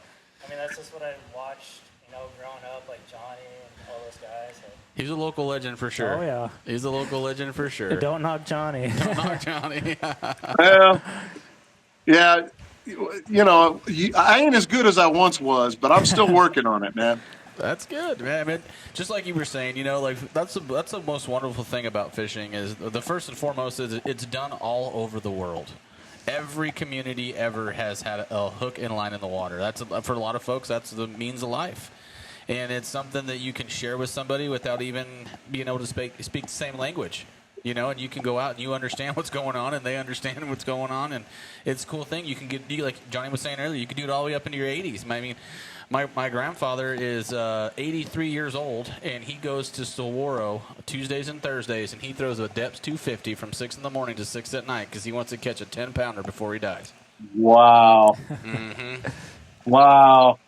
I mean, that's just what I watched, growing up, Johnny. And all those guys. He's a local legend for sure. Oh, yeah. He's a local legend for sure. Don't knock Johnny. Don't knock Johnny. Well, yeah, I ain't as good as I once was, but I'm still working on it, man. That's good, man. I mean, just like you were saying, like that's the most wonderful thing about fishing is the first and foremost is it's done all over the world. Every community ever has had a hook and line in the water. That's for a lot of folks. That's the means of life, and it's something that you can share with somebody without even being able to speak the same language. And you can go out and you understand what's going on, and they understand what's going on, and it's a cool thing. You can get, like Johnny was saying earlier, you can do it all the way up into your 80s. I mean, my grandfather is 83 years old, and he goes to Saguaro Tuesdays and Thursdays, and he throws a depths 250 from 6 in the morning to 6 at night because he wants to catch a 10-pounder before he dies. Wow. Mm-hmm. Wow.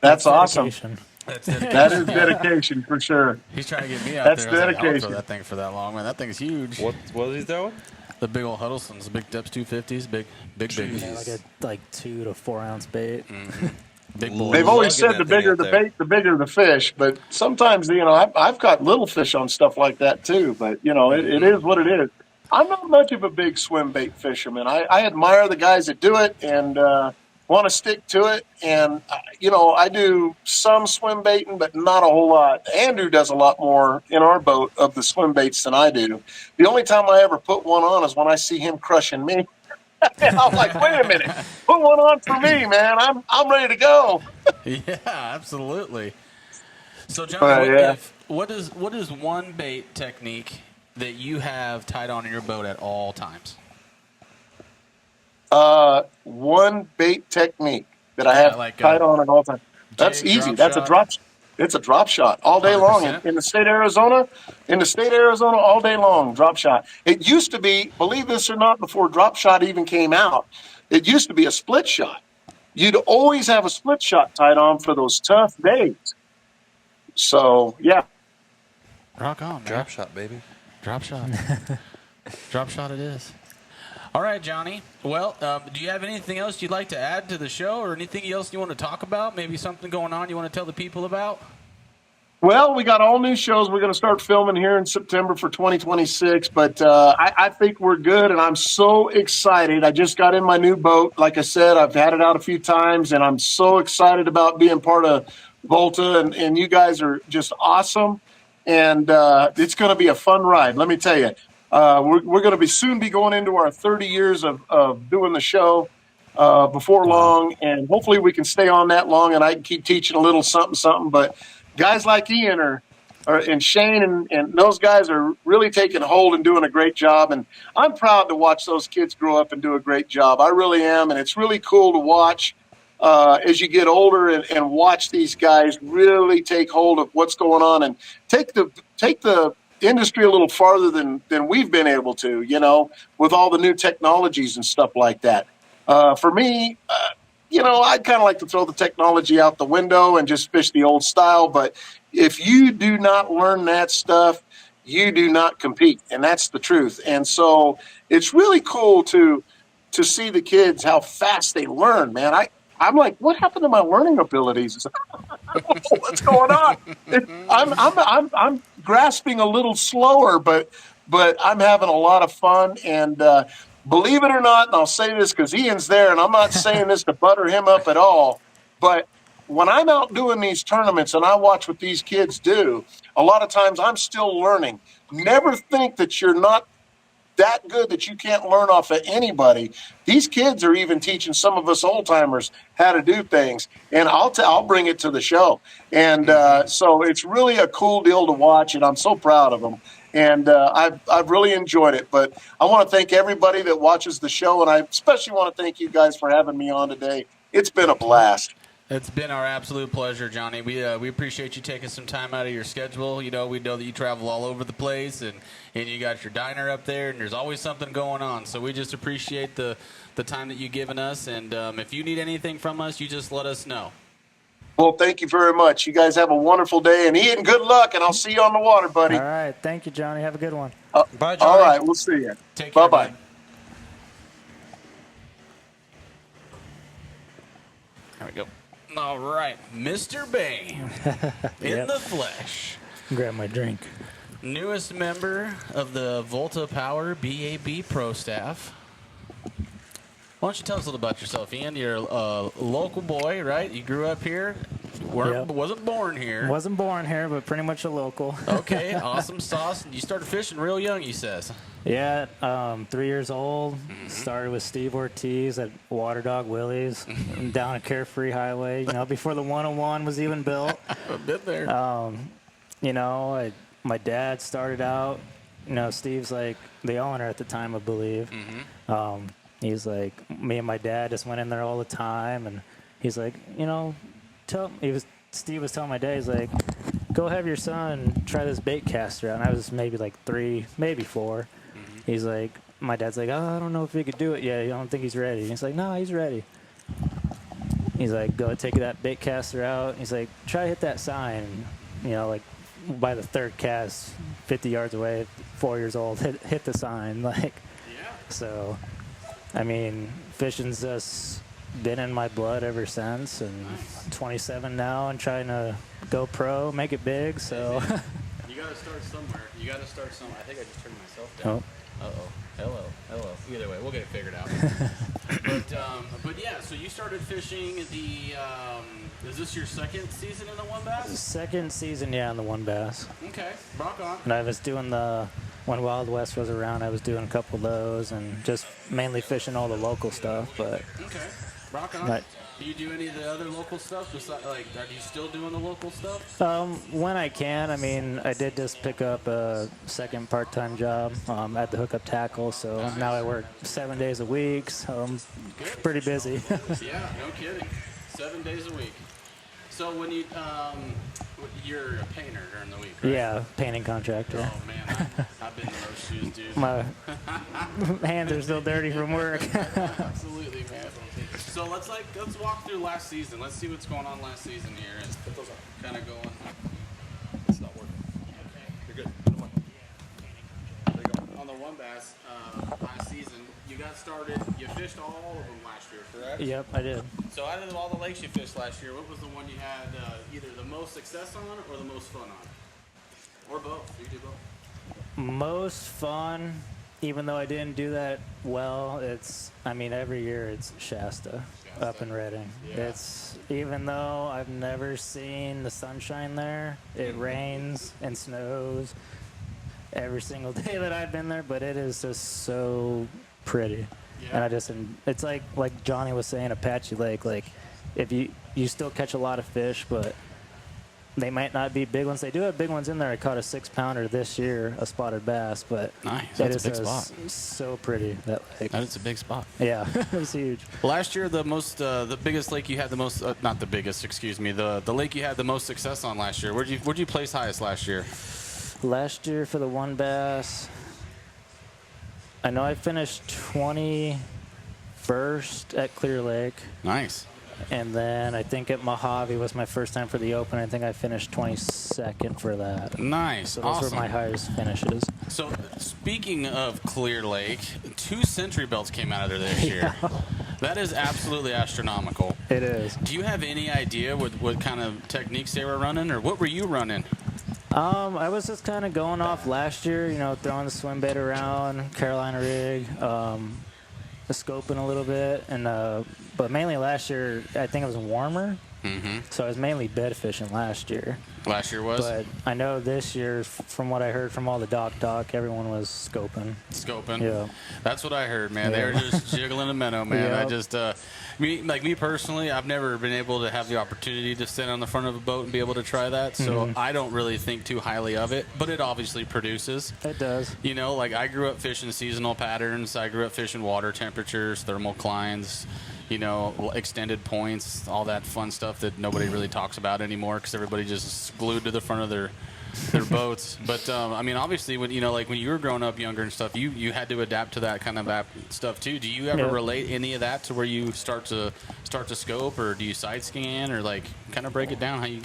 That's awesome. Dedication. That is dedication for sure. He's trying to get me out That's there. I was like, I don't dedication. throw that thing for that long, man. That thing's huge. What is he throwing? The big old Huddleston's, the big depths 250s, big. Yeah, like a 2 to 4 ounce bait. Mm-hmm. Big boy. They've always Lugging said the that thing bigger out the there. bait, the bigger the fish. But sometimes, I've caught little fish on stuff like that too. But it is what it is. I'm not much of a big swim bait fisherman. I admire the guys that do it and want to stick to it. And I do some swim baiting, but not a whole lot. Andrew does a lot more in our boat of the swim baits than I do. The only time I ever put one on is when I see him crushing me. I'm like, wait a minute, put one on for me, man. I'm ready to go. Yeah, absolutely. So, John, Yeah. what is one bait technique that you have tied on in your boat at all times? One bait technique that I have like, tied on at all times. That's jig, easy. drop That's shot? a drop. It's a drop shot all day long 100%. in the state of Arizona. In the state of Arizona, all day long, drop shot. It used to be, believe this or not, before drop shot even came out, it used to be a split shot. You'd always have a split shot tied on for those tough days. So yeah, Rock on, man. Drop shot, baby. Drop shot. Drop shot it is. All right, Johnny. Well, do you have anything else you'd like to add to the show or anything else you want to talk about? Maybe something going on you want to tell the people about? well, we got all new shows we're going to start filming here in September for 2026, but I think we're good, and I'm so excited. I just got in my new boat. Like I said, I've had it out a few times, and I'm so excited about being part of Volta, and you guys are just awesome, and it's going to be a fun ride. Let me tell you, we're going to soon be going into our 30 years of doing the show before long, and hopefully we can stay on that long, and I can keep teaching a little something, but guys like Ian and Shane and those guys are really taking hold and doing a great job. And I'm proud to watch those kids grow up and do a great job. I really am. And it's really cool to watch as you get older and watch these guys really take hold of what's going on and take the industry a little farther than we've been able to, with all the new technologies and stuff like that. For me, I'd kind of like to throw the technology out the window and just fish the old style. But if you do not learn that stuff, you do not compete. And that's the truth. And so it's really cool to see the kids, how fast they learn, man. I'm like, what happened to my learning abilities? I don't know what's going on. I'm grasping a little slower, but I'm having a lot of fun. And believe it or not, and I'll say this because Ian's there, and I'm not saying this to butter him up at all, but when I'm out doing these tournaments and I watch what these kids do, a lot of times I'm still learning. Never think that you're not that good that you can't learn off of anybody. These kids are even teaching some of us old timers how to do things, and I'll bring it to the show. And so it's really a cool deal to watch, and I'm so proud of them. And I've really enjoyed it. But I want to thank everybody that watches the show, and I especially want to thank you guys for having me on today. It's been a blast. It's been our absolute pleasure, Johnny. We appreciate you taking some time out of your schedule. We know that you travel all over the place, and you got your diner up there, and there's always something going on. So we just appreciate the time that you've given us. And if you need anything from us, you just let us know. Well, thank you very much. You guys have a wonderful day. And Ian, good luck, and I'll see you on the water, buddy. All right. Thank you, Johnny. Have a good one. Bye, Johnny. All right. We'll see you. Take care. Bye-bye. Bud. There we go. All right, Mr. Bane in the flesh. Grab my drink. Newest member of the Volta Power BAB Pro staff. Why don't you tell us a little about yourself, Ian? You're a local boy, right? You grew up here. Wasn't born here. Wasn't born here, but pretty much a local. Okay, awesome sauce. You started fishing real young, he says. Yeah, 3 years old. Started with Steve Ortiz at Water Dog Willie's down at Carefree Highway. Before the 101 was even built. I've been there. My dad started out. Steve's like the owner at the time, I believe. He's like, me and my dad just went in there all the time, and he's like, Steve was telling my dad, he's like, go have your son try this bait caster out. And I was maybe like 3, maybe 4. He's like, my dad's like, I don't know if he could do it yet. I don't think he's ready. And he's like, no, he's ready. He's like, go take that bait caster out. He's like, try to hit that sign. Like by the third cast, 50 yards away, 4 years old, hit the sign. So, fishing's just been in my blood ever since, and 27 now and trying to go pro, make it big. So you got to start somewhere. I think I just turned myself down. Hello. Either way, we'll get it figured out. but yeah, so you started fishing is this your second season in the one bass? Second season, yeah, in the one bass. Okay, rock on. And I was doing when Wild West was around, I was doing a couple of those and just mainly fishing all the local stuff. But okay, rock on. Do you do any of the other local stuff? Besides, are you still doing the local stuff? When I can. I did just pick up a second part-time job at the Hookup Tackle, so now I work 7 days a week, so I'm pretty busy. Yeah, no kidding. 7 days a week. So when you're a painter during the week, right? Yeah, painting contractor. Oh man, I've been in those shoes, dude. My hands are still dirty from work. Absolutely, man. So let's walk through last season. Let's see what's going on last season here and kind of going. It's not working. Okay. You're good. There you go. On the one bass last season, you got started. You fished all of them last year, correct? Yep, I did. So out of all the lakes you fished last year, what was the one you had either the most success on or the most fun on? Or both? You do both? Most fun, even though I didn't do that well, every year it's Shasta up in Redding. Yeah. Even though I've never seen the sunshine there, it rains and snows every single day that I've been there, but it is just so pretty. Yeah. And it's like Johnny was saying, Apache Lake, like if you still catch a lot of fish, but they might not be big ones. They do have big ones in there. I caught a 6-pounder this year, a spotted bass, but nice. That's a big spot. So pretty, that lake. That is a big spot. Yeah, it was huge. Last year, the biggest lake you had the most, not the biggest, excuse me, the lake you had the most success on last year. Where'd you place highest last year? Last year for the one bass, I know I finished 21st at Clear Lake. Nice. And then I think at Mojave was my first time for the Open. I think I finished 22nd for that. Nice. So those were my highest finishes. So speaking of Clear Lake, 2 Century Belts came out of there this year. That is absolutely astronomical. It is. Do you have any idea what kind of techniques they were running, or what were you running? I was just kind of going off last year, throwing the swim bait around, Carolina rig, scoping a little bit, and but mainly last year I think it was warmer, so I was mainly bed fishing last year. Last year was? But I know this year, from what I heard from all the dock, everyone was scoping. Scoping? Yeah. That's what I heard, man. Yeah. They were just jiggling a minnow, man. Yep. I just, me personally, I've never been able to have the opportunity to stand on the front of a boat and be able to try that, so I don't really think too highly of it, but it obviously produces. It does. I grew up fishing seasonal patterns. I grew up fishing water temperatures, thermal climbs, extended points, all that fun stuff that nobody really talks about anymore because everybody just is glued to the front of their boats. But obviously, when when you were growing up younger and stuff, you had to adapt to that kind of stuff too. Do you ever relate any of that to where you start to scope, or do you side scan, or kind of break it down how you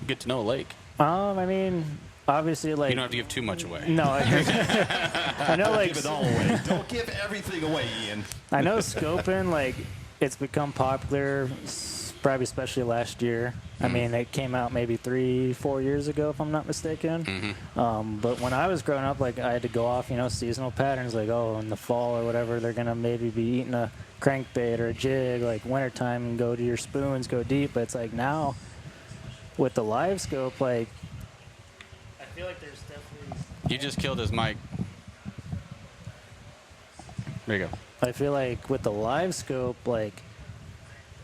get to know a lake? Obviously, you don't have to give too much away. No, I know, Don't give it all away. Don't give everything away, Ian. I know scoping, it's become popular, probably especially last year. I mean, it came out maybe 3-4 years ago, if I'm not mistaken. But when I was growing up, like, I had to go off, seasonal patterns, like, oh, in the fall or whatever, they're going to maybe be eating a crankbait or a jig, like wintertime, and go to your spoons, go deep. But it's like now with the live scope, like, I feel like there's definitely... You just killed his mic. There you go. I feel like with the live scope, like,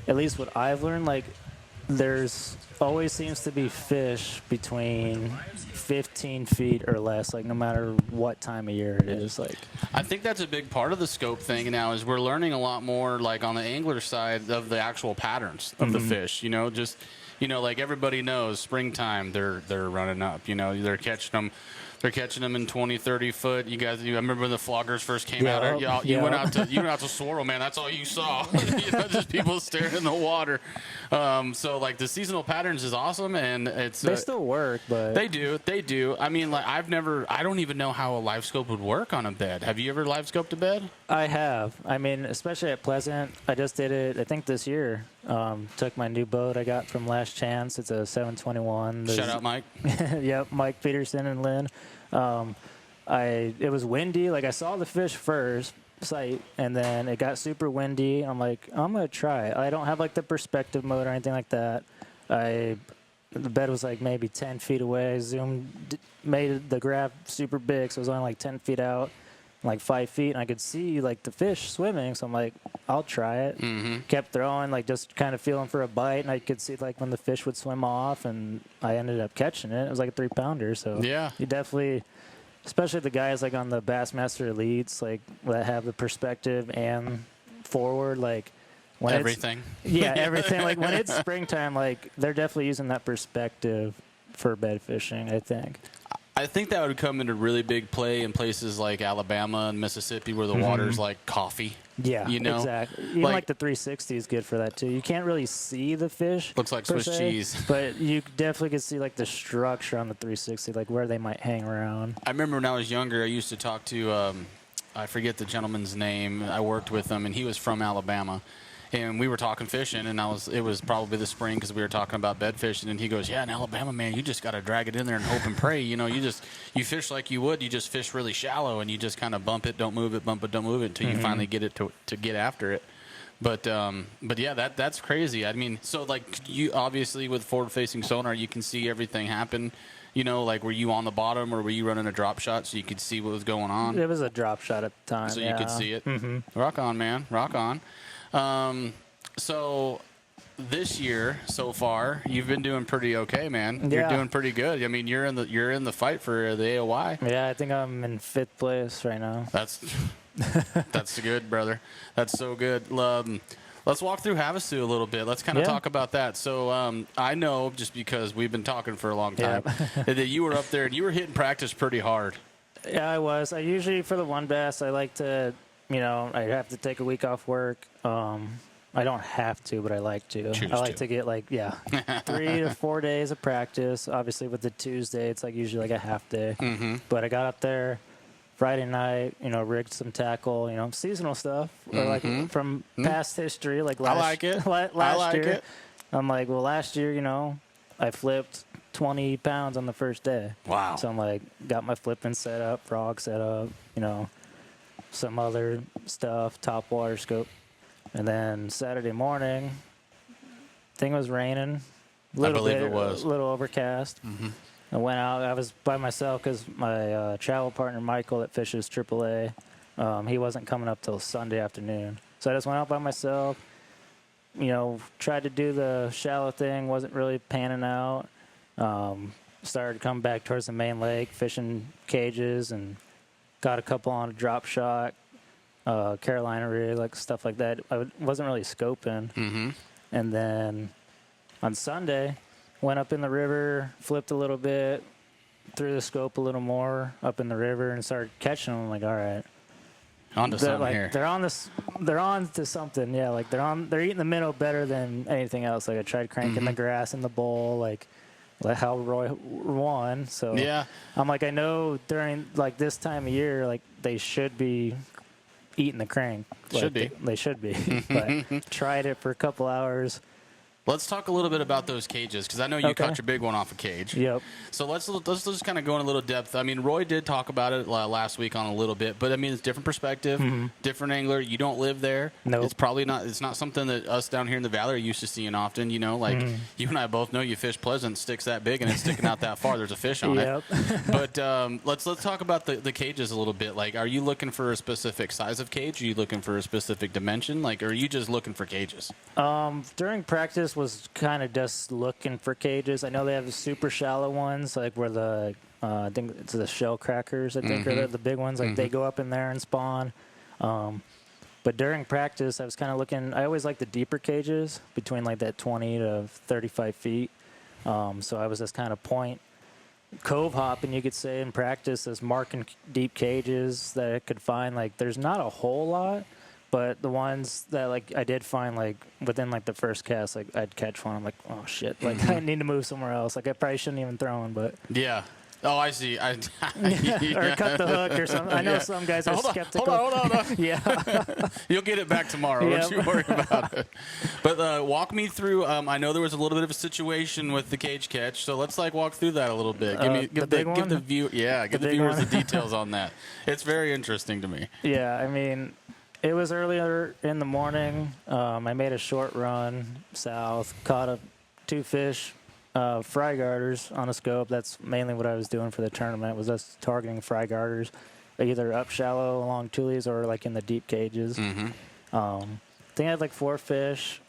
at least what I've learned, like, there's always seems to be fish between 15 feet or less, like, no matter what time of year it is. Like, I think that's a big part of the scope thing now is we're learning a lot more, like, on the angler side of the actual patterns of the fish. Like everybody knows springtime, they're running up. They're catching them. They're catching them in 20, 30 foot. I remember when the floggers first came out. You went out to Swirl, man. That's all you saw. Just people staring in the water. So like the seasonal patterns is awesome, and they still work, but they do. I mean, like I don't even know how a live scope would work on a bed. Have you ever live scoped a bed? I have. I mean, especially at Pleasant. I just did it, I think, this year. Took my new boat I got from Last Chance. It's a 721. Shout out, Mike. Yep, Mike Peterson and Lynn. It was windy. Like, I saw the fish first sight, and then it got super windy. I'm like, I'm gonna try it. I don't have like the perspective mode or anything like that. The bed was like maybe 10 feet away. I made the grab super big, so it was only like 10 feet out, like 5 feet, and I could see like the fish swimming. So I'm like, I'll try it. Kept throwing, like just kind of feeling for a bite, and I could see like when the fish would swim off, and I ended up catching it. It was like a 3-pounder. So yeah, you definitely, especially the guys like on the Bassmaster Elites, like that have the perspective and forward, like when everything. Everything. Like when it's springtime, like they're definitely using that perspective for bed fishing, I think. I think that would come into really big play in places like Alabama and Mississippi where the water's like coffee. Yeah, exactly. Even like the 360 is good for that too. You can't really see the fish. Looks like Swiss cheese. But you definitely can see like the structure on the 360, like where they might hang around. I remember when I was younger, I used to talk to, I forget the gentleman's name. I worked with him, and he was from Alabama. And we were talking fishing, and it was probably the spring because we were talking about bed fishing. And he goes, "Yeah, in Alabama, man, you just got to drag it in there and hope and pray. You fish like you would. You just fish really shallow, and you just kind of bump it, don't move it, bump it, don't move it until you finally get it to get after it." But yeah, that's crazy. I mean, so like you obviously with forward-facing sonar, you can see everything happen. Like were you on the bottom or were you running a drop shot so you could see what was going on? It was a drop shot at the time. So you could see it. Rock on, man. Rock on. So this year so far, you've been doing pretty okay, man. Yeah. You're doing pretty good. I mean, you're in the fight for the AOY. Yeah, I think I'm in 5th place right now. That's good, brother. That's so good. Let's walk through Havasu a little bit. Let's kind of talk about that. So I know, just because we've been talking for a long time, that you were up there and you were hitting practice pretty hard. Yeah, I was. I usually, for the one bass, I like to, I have to take a week off work. I don't have to, but I like to. I like to get 3 to 4 days of practice. Obviously, with the Tuesday, it's like usually like a half day. But I got up there Friday night, rigged some tackle, seasonal stuff, or like from past history, like last. I like it. Last year, I'm like, well, last year, I flipped 20 pounds on the first day. Wow. So I'm like, got my flipping set up, frog set up, some other stuff, top water scope. And then Saturday morning, thing was raining. I believe it was. A little overcast. I went out. I was by myself because my travel partner, Michael, that fishes AAA, he wasn't coming up till Sunday afternoon. So I just went out by myself, tried to do the shallow thing, wasn't really panning out. Started to come back towards the main lake, fishing cages, and got a couple on a drop shot, Carolina rig, like stuff like that. I wasn't really scoping. And then on Sunday, went up in the river, flipped a little bit, threw the scope a little more up in the river, and started catching them. I'm like, all right, on to something here. They're on to something. Yeah, like they're eating the minnow better than anything else. Like I tried cranking the grass in the bowl, like how Roy won. So yeah, I'm like, I know during like this time of year, like they should be eating the crank. Should be. They should be. But tried it for a couple hours. Let's talk a little bit about those cages, because I know you caught your big one off a cage. Yep. So let's just kind of go in a little depth. I mean, Roy did talk about it last week on a little bit, but I mean, it's different perspective, different angler. You don't live there. Nope. It's probably not. It's not something that us down here in the valley are used to seeing often. You know, like you and I both know, you fish Pleasant, sticks that big, and it's sticking out that far. There's a fish on it. But let's talk about the cages a little bit. Like, are you looking for a specific size of cage? Are you looking for a specific dimension? Like, or are you just looking for cages? During practice was kind of just looking for cages. I know they have the super shallow ones, like where the I think it's the shell crackers. I think are the big ones. Like they go up in there and spawn. But during practice, I was kind of looking. I always like the deeper cages between like that 20 to 35 feet. So I was just kind of cove hopping, you could say, in practice, as marking deep cages that I could find. Like there's not a whole lot. But the ones that, like, I did find, like, within, like, the first cast, like, I'd catch one. I'm like, oh, shit. Like, I need to move somewhere else. Like, I probably shouldn't even throw one, but. Yeah. Oh, I see. Or cut the hook or something. I know some guys are skeptical. Hold on. Yeah. You'll get it back tomorrow. Yep. Don't you worry about it. But walk me through. I know there was a little bit of a situation with the cage catch, so let's, like, walk through that a little bit. Give the viewers the details on that. It's very interesting to me. Yeah, I mean, it was earlier in the morning. I made a short run south, caught two fish, fry garters on a scope. That's mainly what I was doing for the tournament, was just targeting fry garters, either up shallow along tulies or like in the deep cages. I think I had like 4 fish.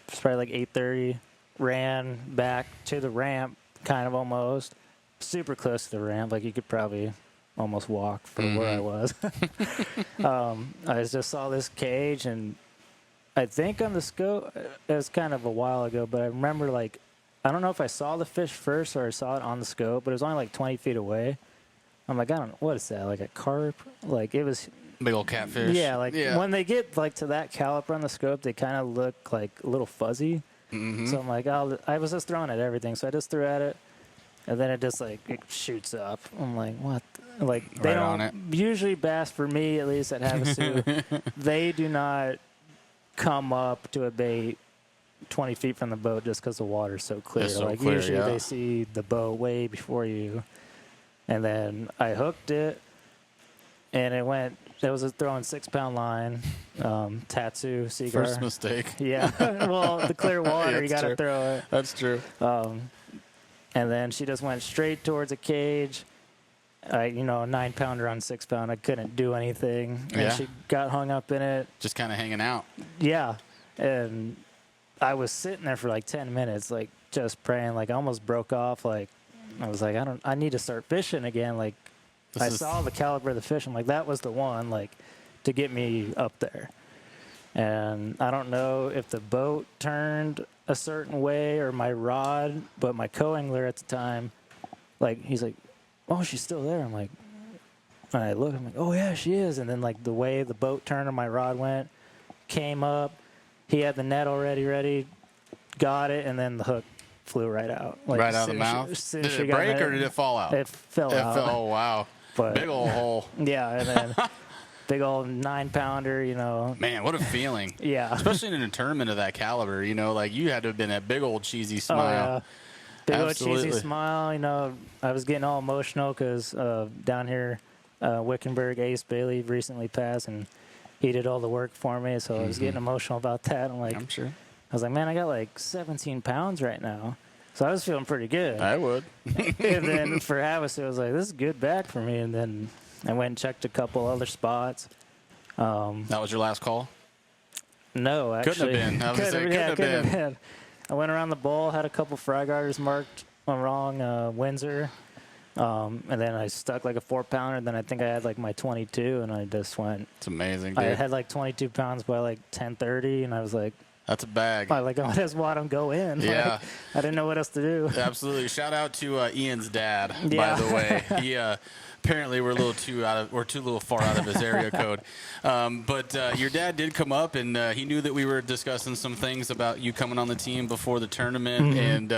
It was probably like 8:30. Ran back to the ramp, kind of almost. Super close to the ramp. Like you could probably almost walk from where I was. I just saw this cage, and I think on the scope, it was kind of a while ago, but I remember, like, I don't know if I saw the fish first or I saw it on the scope, but it was only like 20 feet away. I'm like, I don't know, what is that, like a carp? Like, it was big old catfish. Yeah, like when they get like to that caliper on the scope, they kind of look like a little fuzzy. So I'm like, I was just throwing at everything, so I just threw at it. And then it just, like, it shoots up. I'm like, what? Like, they don't, usually bass, for me at least, at Havasu, they do not come up to a bait 20 feet from the boat just because the water's so clear. It's so like, clear, usually they see the boat way before you. And then I hooked it, and it was a throwing 6-pound line, Tatsu, Seagar. First mistake. Yeah. Well, the clear water, you got to throw it. That's true. And then she just went straight towards a cage. A 9-pounder on 6-pound. I couldn't do anything. And she got hung up in it. Just kind of hanging out. Yeah. And I was sitting there for like 10 minutes, like just praying. Like I almost broke off. Like I was like, I need to start fishing again. Like I saw the caliber of the fish. I'm like, that was the one, like, to get me up there. And I don't know if the boat turned a certain way or my rod, but my co-angler at the time, like, he's like, oh, she's still there. I'm like, and I look, I'm like, oh yeah, she is. And then, like, the way the boat turned and my rod went, came up, he had the net already ready, got it, and then the hook flew right out. Like, right out of the mouth? Did it break or did it fall out? It fell out. Oh, wow. But, big old hole. Yeah, and then big old 9-pounder, Man, what a feeling. Yeah. Especially in a tournament of that caliber, like you had to have been a big old cheesy smile. Oh, yeah. Big old cheesy smile. I was getting all emotional because down here, Wickenburg, Ace Bailey recently passed, and he did all the work for me, so I was getting emotional about that. I'm sure. I was like, man, I got like 17 pounds right now. So I was feeling pretty good. I would. And then for Havasu, I was like, this is good back for me. And then I went and checked a couple other spots. That was your last call? No, actually. Couldn't have been. I was going to say, couldn't have been. I went around the bowl, had a couple fry garters marked wrong, Windsor. And then I stuck like a 4-pounder. And then I think I had like my 22, and I just went. It's amazing, dude. I had like 22 pounds by like 10:30, and I was like, that's a bag. I just want him go in. Yeah. Like, I didn't know what else to do. Absolutely. Shout out to Ian's dad, by the way. He Apparently, we're too little far out of his area code. But your dad did come up, and he knew that we were discussing some things about you coming on the team before the tournament. And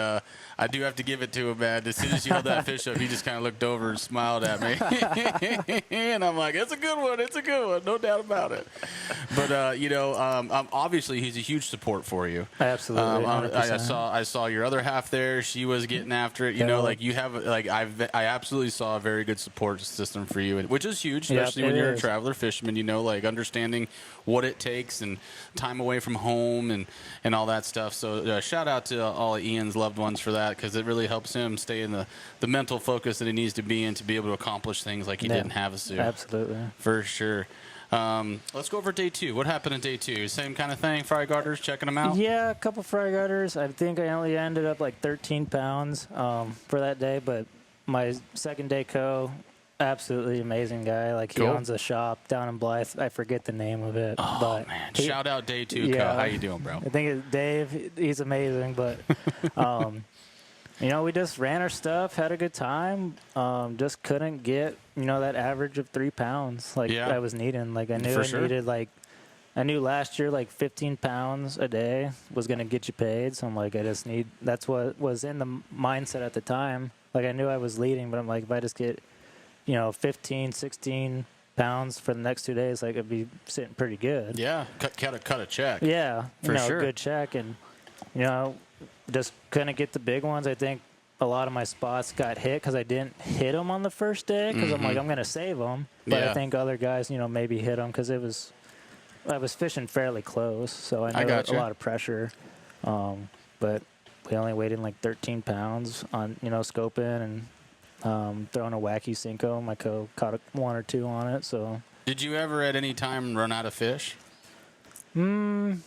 I do have to give it to him, man. As soon as you held that fish up, he just kind of looked over and smiled at me. And I'm like, it's a good one. It's a good one. No doubt about it. But, obviously, he's a huge support for you. Absolutely. I saw your other half there. She was getting after it. You have I absolutely saw a very good support system for you, which is huge, especially when you're a traveler fisherman. Understanding what it takes and time away from home and all that stuff. So shout out to all of Ian's loved ones for that, because it really helps him stay in the mental focus that he needs to be in to be able to accomplish things like he didn't have us do. Absolutely. For sure. Let's go over day 2. What happened in day 2? Same kind of thing, fry garters, checking them out? Yeah, a couple fry garters. I think I only ended up like 13 pounds for that day, but my second day absolutely amazing guy. Like, he owns a shop down in Blythe. I forget the name of it. Oh, but man. Shout out day 2, How you doing, bro? I think it's Dave. He's amazing, but... we just ran our stuff, had a good time. Just couldn't get, that average of 3 pounds I was needing. Like, I knew needed, I knew last year, 15 pounds a day was going to get you paid. So I'm like, that's what was in the mindset at the time. Like, I knew I was leading, but I'm like, if I just get, 15, 16 pounds for the next 2 days, I'd be sitting pretty good. Yeah, cut a check. Yeah, for sure. Good check. And, just couldn't get the big ones. I think a lot of my spots got hit because I didn't hit them on the first day because I'm like, I'm going to save them. But I think other guys, maybe hit them because I was fishing fairly close, so I know a lot of pressure. But we only weighed in 13 pounds on, scoping and throwing a wacky Cinco. My caught 1 or 2 on it. So. Did you ever at any time run out of fish? No,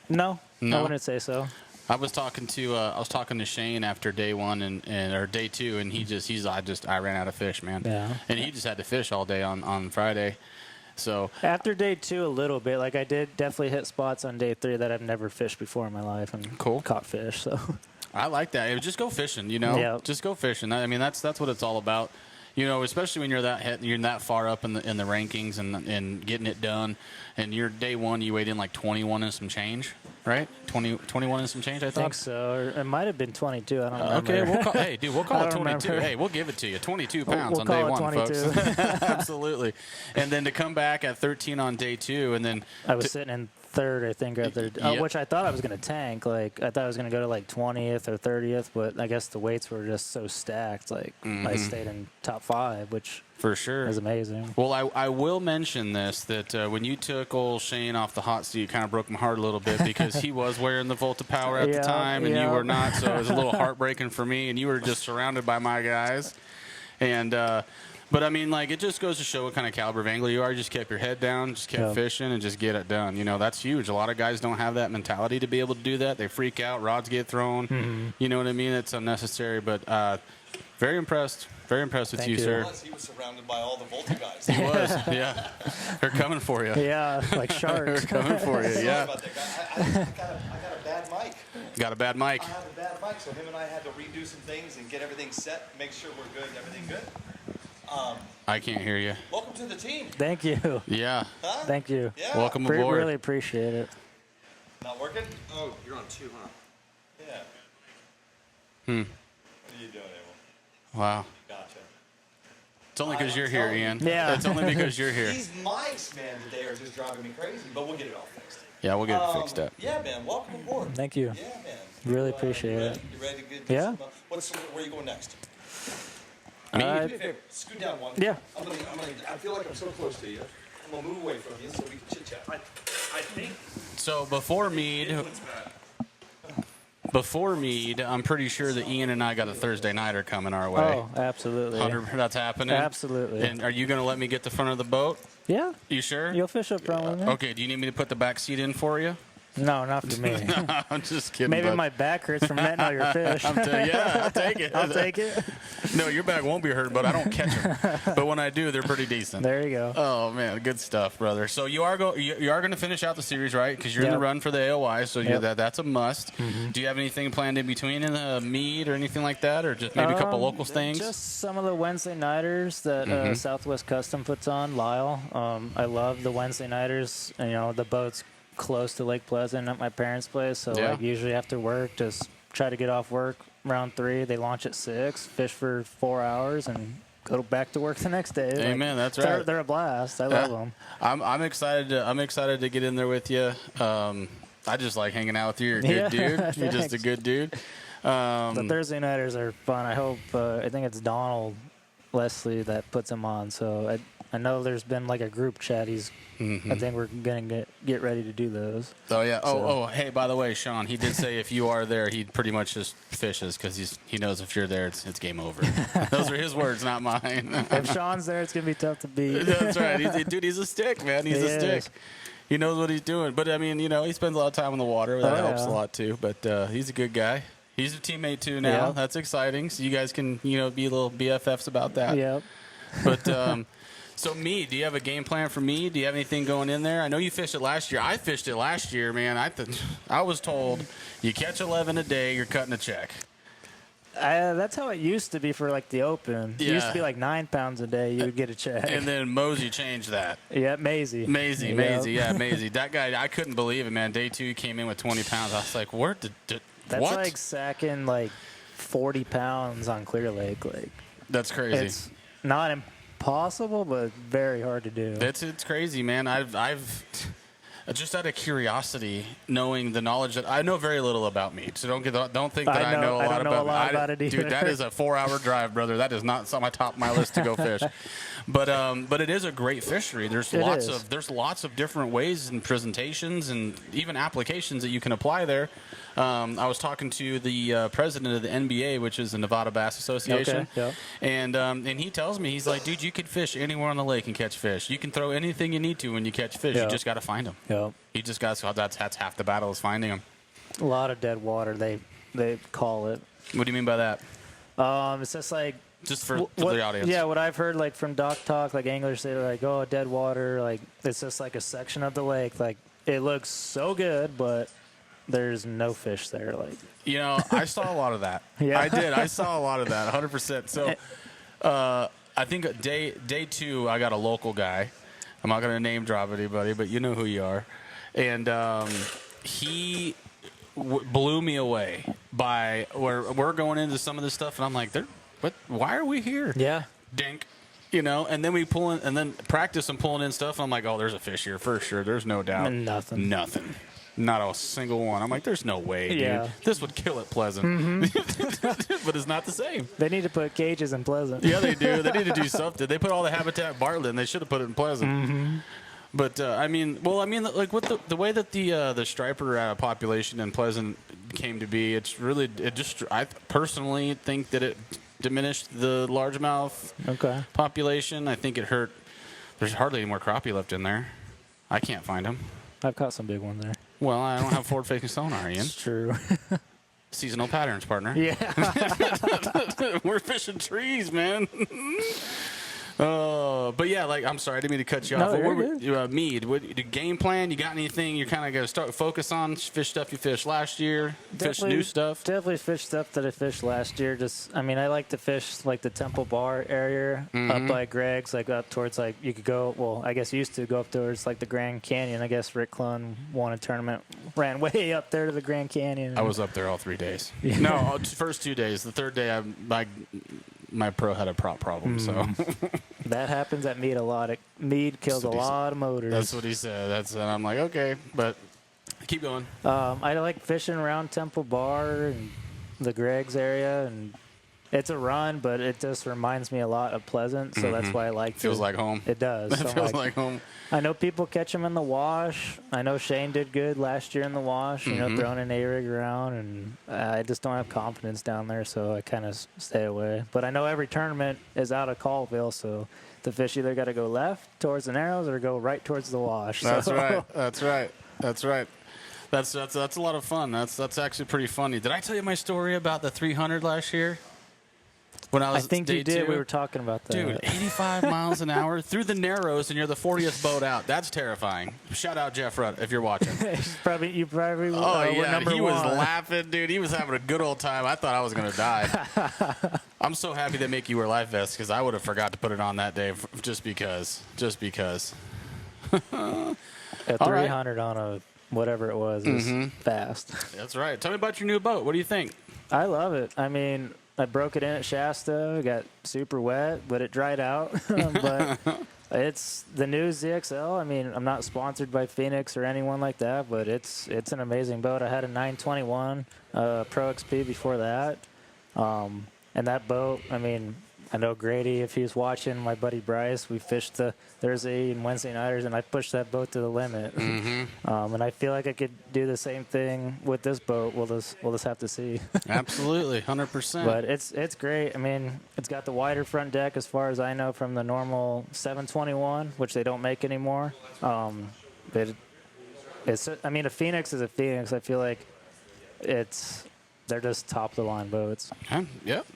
I wouldn't say so. I was talking to Shane after day 1 or day 2, and I ran out of fish, man. Yeah. And he just had to fish all day on Friday. So after day 2, a little bit. I did definitely hit spots on day 3 that I've never fished before in my life and caught fish. So I like that. Just go fishing, Yeah. Just go fishing. I mean, that's what it's all about. Especially when you're that far up in the rankings and getting it done. And your day 1, you weighed in 21 and some change, right? 21 and some change, I thought. I think so. Or it might have been 22. I don't remember. Okay, we'll call it 22. Remember. Hey, we'll give it to you. 22 pounds we'll on day 1, 22. folks. Absolutely. And then to come back at 13 on day 2, and then I was sitting in third, I think, which I thought I was going to tank. I thought I was going to go to 20th or 30th, but I guess the weights were just so stacked. I stayed in top 5, which for sure is amazing. Well, I will mention this, that when you took old Shane off the hot seat, it kind of broke my heart a little bit because he was wearing the Volta Power at the time, and you were not, so it was a little heartbreaking for me, and you were just surrounded by my guys. And but I mean, it just goes to show what kind of caliber of angler you are. You just kept your head down, just kept fishing, and just get it done. That's huge. A lot of guys don't have that mentality to be able to do that. They freak out, rods get thrown. Mm-hmm. You know what I mean? It's unnecessary, but very impressed. Very impressed with you, sir. He was surrounded by all the Volta guys. He was, yeah. They're coming for you. Yeah, like sharks. They're coming for you, yeah. I got a bad mic. Got a bad mic. I have a bad mic, so him and I had to redo some things and get everything set, make sure we're good, everything good. I can't hear you. Welcome to the team. Thank you. Yeah. Huh? Thank you. Yeah. Welcome aboard. Really appreciate it. Not working? Oh, you're on 2, huh? Yeah. Hmm. What are you doing, Abel? Wow. Gotcha. It's only because you're here, Ian. Yeah. It's only because you're here. These mics, man, today are just driving me crazy, but we'll get it all fixed. Yeah, we'll get it fixed up. Yeah, man. Welcome aboard. Thank you. Yeah, man. Really appreciate it. You ready to get Yeah. where are you going next? Me? Do me a favor. Scoot down one. Yeah. I feel like I'm so close to you. I'm going to move away from you so we can chit-chat. I think. So before Mead, I'm pretty sure that Ian and I got a Thursday nighter coming our way. Oh, absolutely. That's happening? Absolutely. And are you going to let me get the front of the boat? Yeah. You sure? You'll fish up front with me. Okay, do you need me to put the back seat in for you? No, not for me. I'm just kidding. Maybe bud. my back hurts from netting all your fish. Yeah, I'll take it. I'll take it. No, your back won't be hurt, but I don't catch them. But when I do, they're pretty decent. There you go. Oh man, good stuff, brother. So you are going to finish out the series, right? Because you're in the run for the AOY, so that's a must. Do you have anything planned in between in the meet or anything like that, or just maybe a couple local things? Just some of the Wednesday nighters that Southwest Custom puts on. Lyle, I love the Wednesday nighters. You know, the boat's close to Lake Pleasant at my parents' place, so like usually after work, just try to get off work around 3. They launch at 6, fish for 4 hours, and go back to work the next day. Amen. That's right. They're a blast. I love them. I'm excited. I'm excited to get in there with you. I just like hanging out with you. You're a good dude. You're just a good dude. The Thursday nighters are fun. I hope. I think it's Donald Leslie that puts them on. So I know there's been like a group chat. I think we're gonna get ready to do those. Oh yeah. Oh hey, by the way, Sean, he did say if you are there, he pretty much just fishes because he knows if you're there, it's game over. Those are his words, not mine. If Sean's there, it's gonna be tough to beat. That's right. Dude, he's a stick, man. He's a stick. He knows what he's doing. But I mean, you know, he spends a lot of time in the water. That helps a lot too. But he's a good guy. He's a teammate too now. That's exciting. So you guys can, be little BFFs about that. Yep. But so me, do you have a game plan for me? Do you have anything going in there? I know you fished it last year. I fished it last year, man. I was told you catch 11 a day, you're cutting a check. That's how it used to be for like the Open. It used to be like 9 pounds a day. You would get a check. And then Mosey changed that. Yeah, Maisie. Maisie. Yeah, Maisie. That guy, I couldn't believe it, man. Day 2, he came in with 20 pounds. I was like, where did That's what? like sacking like 40 pounds on Clear Lake. Like that's crazy. It's not impossible, but very hard to do. It's crazy, man. I've just out of curiosity, knowing the knowledge that I know very little about meat, so don't think that I know a lot about it. Either. Dude, that is a 4-hour drive, brother. That is not on my top of my list to go fish. But it is a great fishery. There's lots of different ways and presentations and even applications that you can apply there. I was talking to the president of the NBA, which is the Nevada Bass Association, and he tells me, he's like, dude, you can fish anywhere on the lake and catch fish. You can throw anything you need to when you catch fish. You just got to find them. You just got to. That's half the battle is finding them. A lot of dead water, they call it. What do you mean by that? It's just like. Just for the audience. Yeah, what I've heard like from Doc Talk, like anglers say like, oh, dead water, like it's just like a section of the lake. Like it looks so good, but there's no fish there. Like I saw a lot of that. Yeah. I did. I saw a lot of that, 100%. So I think day 2, I got a local guy. I'm not going to name drop anybody, but you know who you are. And he blew me away by where we're going into some of this stuff, and I'm like, why are we here? Yeah. Dink. And then we pull in, and then practice and pulling in stuff, and I'm like, oh, there's a fish here for sure. There's no doubt. Nothing. Not a single one. I'm like, there's no way, dude. This would kill it Pleasant. But it's not the same. They need to put cages in Pleasant. Yeah, they do. They need to do something. They put all the habitat in Bartlett, and they should have put it in Pleasant. But, like with the way that the striper population in Pleasant came to be, I personally think that it diminished the largemouth population. I think it hurt. There's hardly any more crappie left in there. I can't find them. I've caught some big ones there. Well, I don't have forward-facing sonar, Ian. It's true. Seasonal patterns, partner. Yeah. We're fishing trees, man. But yeah, like, I'm sorry, I didn't mean to cut you off. Mead, the game plan, you got anything you're kind of going to start focus on? Fish stuff you fished last year? Fish new stuff? Definitely fish stuff that I fished last year. I like to fish like the Temple Bar area up by Greg's, like up towards like you could go, well, I guess you used to go up towards like the Grand Canyon. I guess Rick Clun won a tournament, ran way up there to the Grand Canyon. I was up there all 3 days. No, first 2 days. The third day, my pro had a prop problem, so. That happens at Mead a lot. Mead kills a lot of motors. That's what he said. And I'm like, okay, but keep going. I like fishing around Temple Bar and the Greg's area, and it's a run, but it just reminds me a lot of Pleasant, so that's why I like it. Feels like home. It does. It feels like home. I know people catch them in the wash. I know Shane did good last year in the wash, throwing an A-rig around, and I just don't have confidence down there, so I kind of stay away. But I know every tournament is out of Colville, so the fish either got to go left towards the narrows or go right towards the wash. That's right. That's right. That's a lot of fun. That's actually pretty funny. Did I tell you my story about the 300 last year? When I was think day you did. two? We were talking about that. Dude, 85 miles an hour through the Narrows, and you're the 40th boat out. That's terrifying. Shout out Jeff Rutt if you're watching. you probably Oh, were yeah. number He one. was laughing, dude. He was having a good old time. I thought I was going to die. I'm so happy they make you wear life vests because I would have forgot to put it on that day just because. Just because. At All right. 300 on a whatever it was is fast. That's right. Tell me about your new boat. What do you think? I love it. I mean, I broke it in at Shasta. It got super wet, but it dried out. But it's the new ZXL. I mean, I'm not sponsored by Phoenix or anyone like that, but it's an amazing boat. I had a 921 Pro XP before that. And that boat, I mean, I know Grady, if he's watching, my buddy Bryce, we fished the Thursday and Wednesday nighters, and I pushed that boat to the limit. And I feel like I could do the same thing with this boat. We'll just have to see. Absolutely, 100%. But it's great. I mean, it's got the wider front deck as far as I know from the normal 721, which they don't make anymore. It's I mean, a Phoenix is a Phoenix. I feel like they're just top of the line boats. Yep.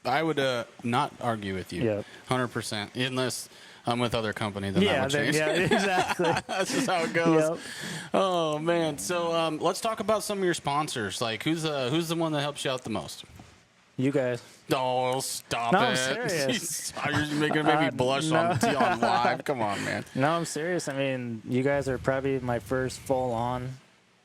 I would not argue with you. Yep. 100%. Unless I'm with other company, then that would change. Yeah, exactly. That's just how it goes. Yep. Oh, man. So let's talk about some of your sponsors. Like, who's the one that helps you out the most? You guys. Oh, stop No, it. I'm serious. You're going to make me blush on live. Come on, man. No, I'm serious. I mean, you guys are probably my first full-on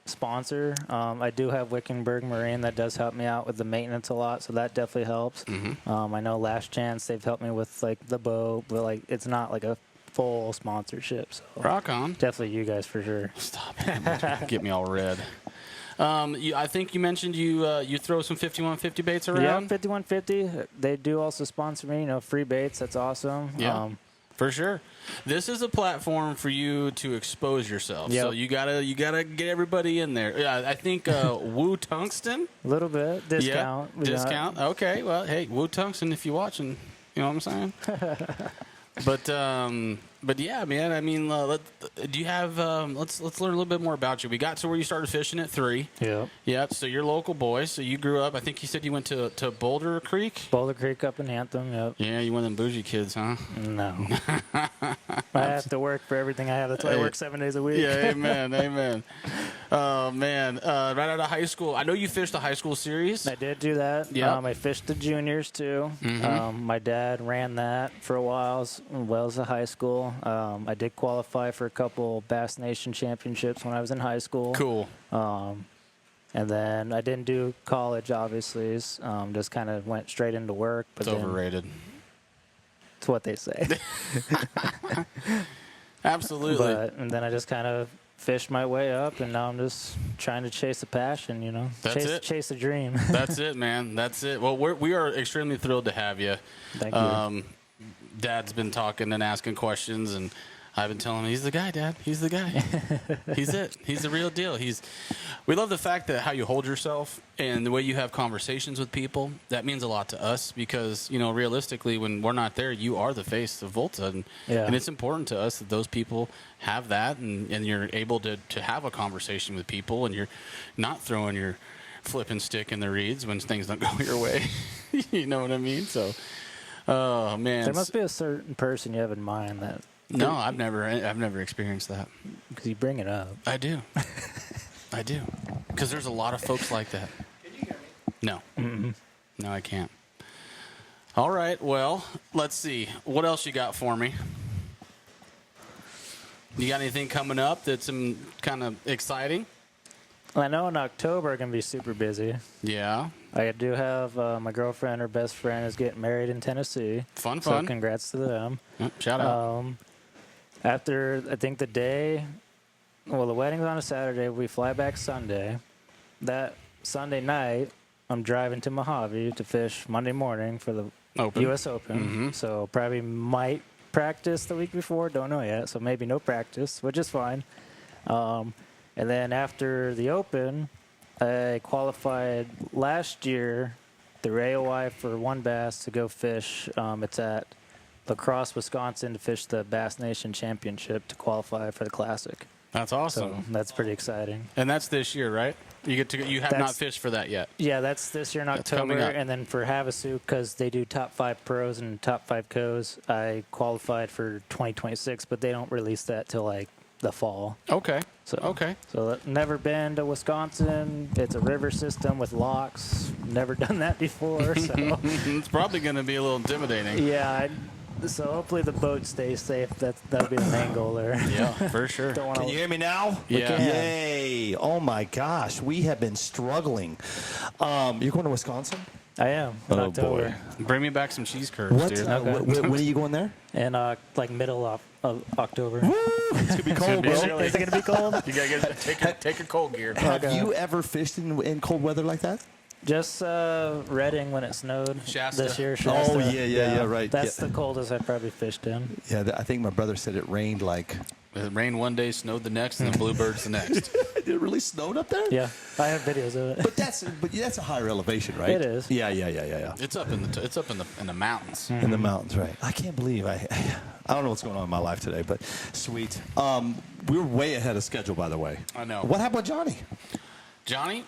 sponsor. I do have Wickenburg Marine that does help me out with the maintenance a lot, so that definitely helps. I know Last Chance, they've helped me with like the boat, but like it's not like a full sponsorship. So Rock on. definitely you guys for sure. Stop it. Get me all red. I think you mentioned you throw some 5150 baits around. Yeah, 5150. They do also sponsor me. Free baits. That's awesome. Yeah. For sure. This is a platform for you to expose yourself. Yep. So you gotta get everybody in there. Yeah, I think Woo Tungsten. A little bit discount. Yeah, discount. Okay. Well, hey, Woo Tungsten, if you're watching, you know what I'm saying. But yeah, man. I mean, do you have? Let's learn a little bit more about you. We got to where you started fishing at 3. Yeah. Yeah. So you're local boy. So you grew up. I think you said you went to Boulder Creek. Boulder Creek up in Anthem. Yep. Yeah, you one of them bougie kids, huh? No. I have to work for everything I have. That's why I work 7 days a week. Yeah, amen, amen. Oh, man. Right out of high school. I know you fished the high school series. I did do that. Yep. I fished the juniors, too. My dad ran that for a while as well as the high school. I did qualify for a couple Bass Nation championships when I was in high school. Cool. And then I didn't do college, obviously. Just kind of went straight into work. But It's overrated. It's what they say. Absolutely. And then I just kind of fished my way up, and now I'm just trying to chase a passion, That's chase a dream. That's it, man. That's it. Well, we are extremely thrilled to have you. Thank you. Dad's been talking and asking questions, and I've been telling him, he's the guy, Dad. He's the guy. He's it. He's the real deal. We love the fact that how you hold yourself and the way you have conversations with people. That means a lot to us because, realistically, when we're not there, you are the face of Volta. And it's important to us that those people have that and you're able to have a conversation with people and you're not throwing your flipping stick in the reeds when things don't go your way. You know what I mean? So, oh, man. There must be a certain person you have in mind that... No, I've never experienced that. Because you bring it up. I do. I do. Because there's a lot of folks like that. Can you hear me? No. Mm-hmm. No, I can't. All right. Well, let's see. What else you got for me? You got anything coming up that's kind of exciting? I know in October I'm going to be super busy. Yeah. I do have my girlfriend, her best friend, is getting married in Tennessee. Fun. So congrats to them. Yep, shout out. After, I think the wedding's on a Saturday. We fly back Sunday. That Sunday night, I'm driving to Mojave to fish Monday morning for the Open. U.S. Open. So probably might practice the week before. Don't know yet. So maybe no practice, which is fine. And then after the Open, I qualified last year through AOI for one bass to go fish. It's at La Crosse, Wisconsin, to fish the Bass Nation Championship to qualify for the Classic. That's So awesome. that's pretty exciting. And that's this year, right? You have not fished for that yet. Yeah, that's this year in That's coming October. up. And then for Havasu, because they do top 5 pros and top 5 co's, I qualified for 2026, but they don't release that till like the fall. Okay. So never been to Wisconsin. It's a river system with locks. Never done that before. So It's probably going to be a little intimidating. yeah. So hopefully the boat stays safe. That'll be the main goal there. Yeah, for sure. Don't wanna- Can you hear me now? Yeah. can. Yay. Oh, my gosh. We have been struggling. You're going to Wisconsin? I am. In Oh, October. boy. Bring me back some cheese curds, What? dude. Okay. When are you going there? And like middle of October. It's going to be cold, be bro. chilly. Is it gonna be cold? You got to take a cold gear. Have Okay. you ever fished in cold weather like that? Just Reading when it snowed Shasta. this year. Oh, Shasta. yeah, right. That's Yeah. the coldest I've probably fished in. Yeah, I think my brother said it rained like. It rained one day, snowed the next, and then bluebirds the next. Did it really snowed up there? Yeah, I have videos of it. But that's a higher elevation, right? It is. Yeah. It's up in the mountains. In the mountains, right? I can't believe I don't know what's going on in my life today, but sweet. We're way ahead of schedule, by the way. I know. What happened with Johnny? Johnny,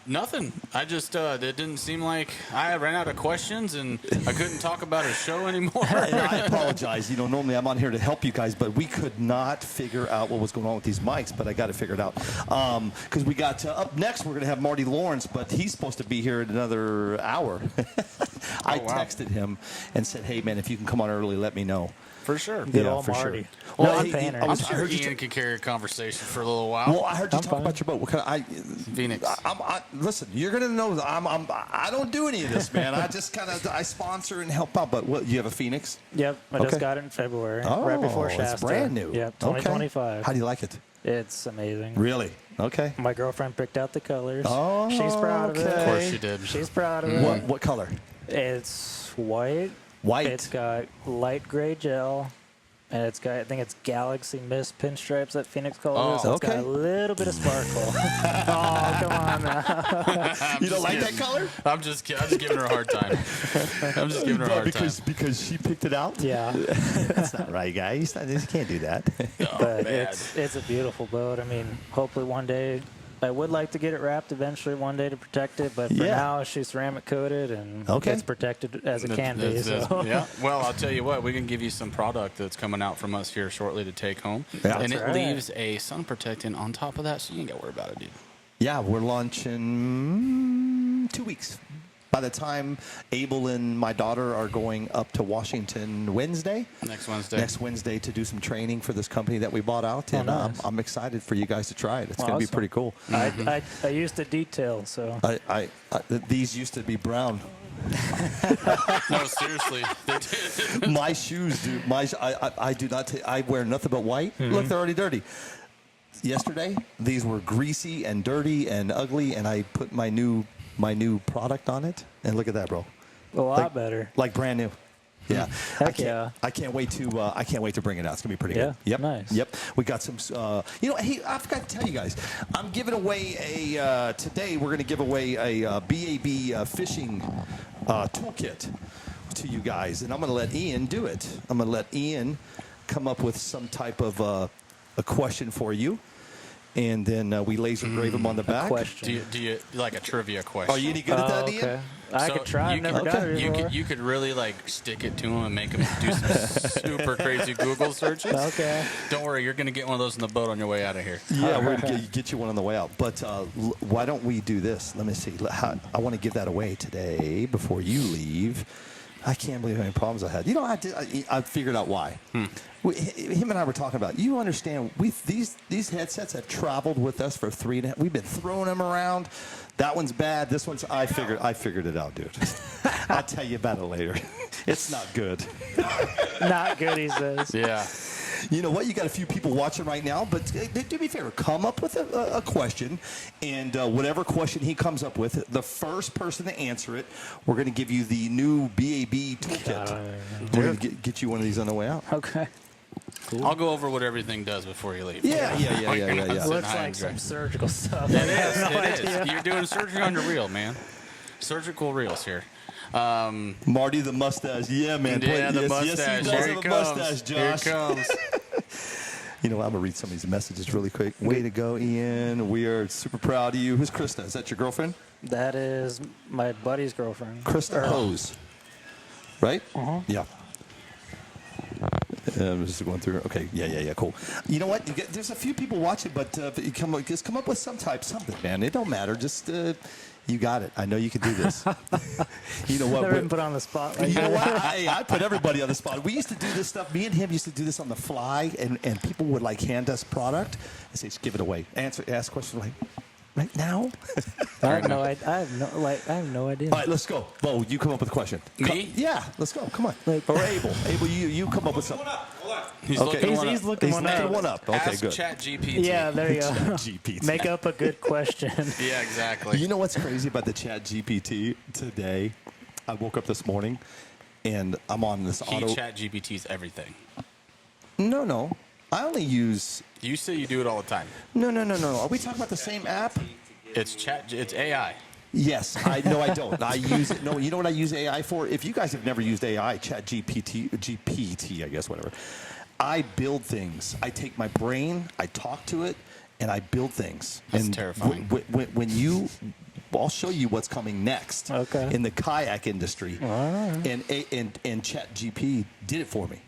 nothing. I just it didn't seem like I ran out of questions and I couldn't talk about his show anymore. And I apologize. You know, normally I'm on here to help you guys, but we could not figure out what was going on with these mics, but I got it figured out. Because we got up next, we're going to have Marty Lawrance, but he's supposed to be here in another hour. I texted him and said, hey, man, if you can come on early, let me know. For sure. Good Yeah, old for sure. Marty. Well, No, I'm hey, paying her. I I'm was- I sure heard you Ian could carry a conversation for a little while. Well, I heard you I'm talk fine. about your boat. What kind of, Phoenix. listen, you're gonna know that I don't do any of this, man. I just I sponsor and help out. But what? You have a Phoenix? Yep, I Okay. just got it in February, Oh, right before Shasta. it's brand new. Yep, Okay. 2025. How do you like it? It's amazing. Really? Okay. My girlfriend picked out the colors. Oh, she's proud of okay. it. Of course she did. She's proud of it. What color? It's white. White. It's got light gray gel. And it's got, I think it's Galaxy Mist pinstripes that Phoenix colors. Oh, It's got okay. a little bit of sparkle. Oh, come on now. You don't like that color? I'm just giving her a hard time. I'm just giving her a hard time. Because she picked it out. Yeah, That's not right, guys. You can't do that. Oh, but man. it's a beautiful boat. I mean, hopefully one day, I would like to get it wrapped eventually one day to protect it. But for Yeah. now, she's ceramic coated and Okay. it's protected as it can be. So. Yeah. Well, I'll tell you what. We can give you some product that's coming out from us here shortly to take home, Yeah. and That's it right. leaves a sun protectant on top of that, so you ain't got to worry about it, dude. Yeah, we're launching 2 weeks. By the time Abel and my daughter are going up to Washington Wednesday. Next Wednesday. Next Wednesday to do some training for this company that we bought out, and nice. I'm excied for you guys to try it. It's going to be Awesome. pretty cool. I used to detail, so These used to be brown. No, seriously. They did. My shoes, dude. I do not. I wear nothing but white. Look, they're already dirty. Yesterday, these were greasy and dirty and ugly, and I put my new product on it, and look at that, bro. a lot better. Like brand new. Yeah. Heck yeah. I can't wait to bring it out. It's gonna be pretty Yeah, good. Yep. nice. Yep. We got some. Hey, I forgot to tell you guys. I'm giving away today. We're gonna give away a BAB fishing toolkit to you guys, and I'm gonna let Ian do it. I'm gonna let Ian come up with some type of a question for you, and then we laser grave them on the back. Question. Do you like a trivia question? Are you any good at that, Ian? Okay. I could try. I've never done it before. You could really like stick it to him and make him do some super crazy Google searches. Okay. Don't worry, you're gonna get one of those in the boat on your way out of here. Yeah, we're going to get you one on the way out. But why don't we do this? Let me see. I want to give that away today before you leave. I can't believe how many problems I had. You know, I figured out why. Him and I were talking about. You understand? These headsets have traveled with us for 3.5. We've been throwing them around. That one's bad. This one's. I figured it out, dude. I'll tell you about it later. It's not good. Not good, he says. Yeah. You know what? You got a few people watching right now, but do me a favor. Come up with a question, and whatever question he comes up with, the first person to answer it, we're going to give you the new BAB toolkit. We're going to get you one of these on the way out. Okay. I'll go over what everything does before you leave. Yeah. Looks like some surgical stuff. It is. You're doing surgery on your reel, man. Surgical reels here. Marty the mustache. Yeah, man. Yeah, the Yes, mustache. he does Here have he a comes. mustache, Here Josh. it comes. You know, I'm gonna read some of these messages really quick. Way to go, Ian. We are super proud of you. Who's Krista? Is that your girlfriend? That is my buddy's girlfriend. Krista Hose. Right? Uh-huh. Yeah. I'm just going through. Okay, yeah, cool. You know what? There's a few people watching, but just come up with something, man. It don't matter. Just you got it. I know you can do this. You know what? Never been put on the spot. Like You know that. what? I put everybody on the spot. We used to do this stuff. Me and him used to do this on the fly, and people would like hand us product and say, "Just give it away." Ask questions like, "Right now?" I have no idea. All right, let's go. Bo, you come up with a question. Me? Yeah, let's go. Come on. Like- Or Abel. Abel, you come up with something. He's Okay. looking one He's up. looking He's one looking up. one up. Okay, Ask good. ChatGPT. Yeah, there you go. GPT. Make up a good question. Yeah, exactly. You know what's crazy about the Chat GPT today? I woke up this morning, and I'm on this auto. ChatGPT's everything. No. I only use. You say you do it all the time. No. Are we talking about the same app? It's AI. Yes, I don't. I use it. No, you know what I use AI for? If you guys have never used AI, Chat GPT, I guess, whatever. I build things. I take my brain, I talk to it, and I build things. That's and terrifying. I'll show you what's coming next Okay. in the kayak industry. And Chat GP did it for me.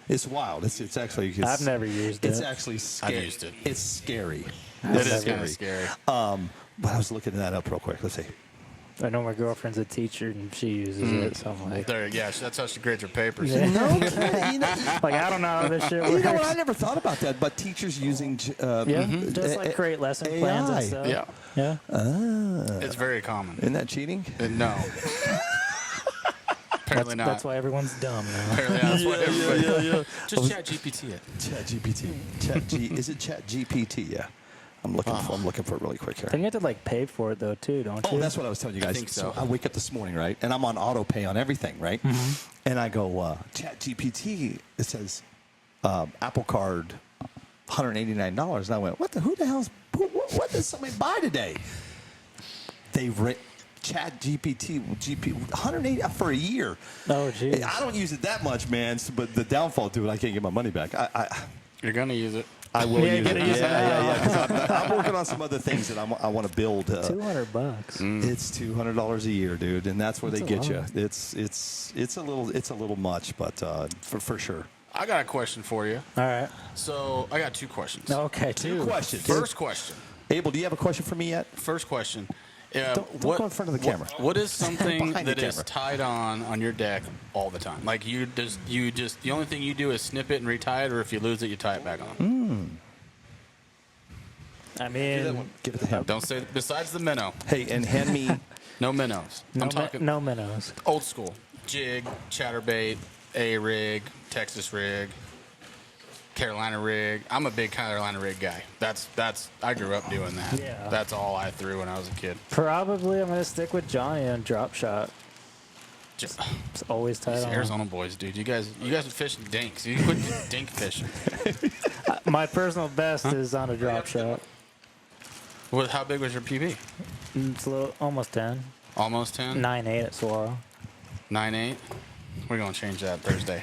It's wild. It's actually. I've never used It's it. actually scary. I've used it. It's scary. It is kind of scary. But I was looking that up real quick. Let's see. I know my girlfriend's a teacher and she uses it, so I'm like, That's how she grades her papers. Yeah. No, you know, like, I don't know how this shit you works. know what? I never thought about that. But teachers using Just like create lesson plans AI. and stuff. Yeah. Yeah. It's very common. Isn't that cheating? No. Apparently not. That's why everyone's dumb now. Apparently that's why everybody. Just ChatGPT it. Chat GPT. Is it Chat GPT? Yeah. I'm looking for it really quick here. I think you have to like pay for it though too, don't you? Oh, that's what I was telling you guys. think so. I wake up this morning, right, and I'm on auto pay on everything, right? Mm-hmm. And I go, Chat GPT. It says Apple Card, $189, and I went, what the hell's what does somebody buy today? They've written Chat GPT, 180 for a year. Oh, geez. I don't use it that much, man. But the downfall to it, I can't get my money back. You're gonna use it. I will Yeah, use you're it. gonna use it. Yeah. 'Cause I'm working on some other things that I want to build. $200. It's $200 a year, dude, and that's where That's they a get you. lot. It's a little much, but for sure. I got a question for you. All right. So I got two questions. Okay, Two questions. First question. Abel, do you have a question for me yet? First question. Don't go in front of the camera. What is something Behind the that is camera. tied on your deck all the time? Like you just the only thing you do is snip it and retie it, or if you lose it, you tie it back on. I mean, Give it to him. Don't say besides the minnow. Hey, and hand me. No minnows. I'm talking no minnows. old school. Jig, chatterbait, A rig, Texas rig, Carolina rig. I'm a big Carolina rig guy. That's I grew up doing that. Yeah. That's all I threw when I was a kid. Probably I'm gonna stick with Johnny on drop shot. Just It's always tied these on. Arizona boys, dude. You guys are fishing dinks. You quit dink fishing. My personal best is on a drop shot. How big was your PB? It's a little, almost 10. Almost 10? 9.8 at Saguaro. 9.8? We're going to change that Thursday.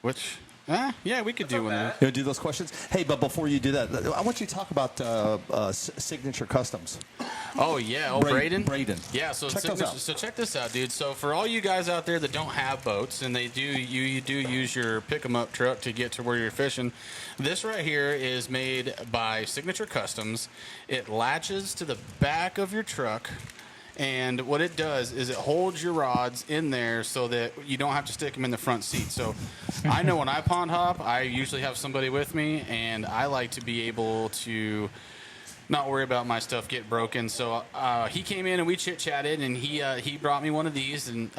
Which, yeah, we could do one of those. You want to do those questions? Hey, but before you do that, I want you to talk about Signature Customs. Oh, yeah. Oh, Braden? Braden? Yeah, so Check those out. So check this out, dude. So for all you guys out there that don't have boats and you do use your pick-em-up truck to get to where you're fishing, this right here is made by Signature Customs. It latches to the back of your truck. And what it does is it holds your rods in there so that you don't have to stick them in the front seat. So I know when I pond hop, I usually have somebody with me, and I like to be able to not worry about my stuff get broken. So he came in and we chit-chatted, and he brought me one of these. And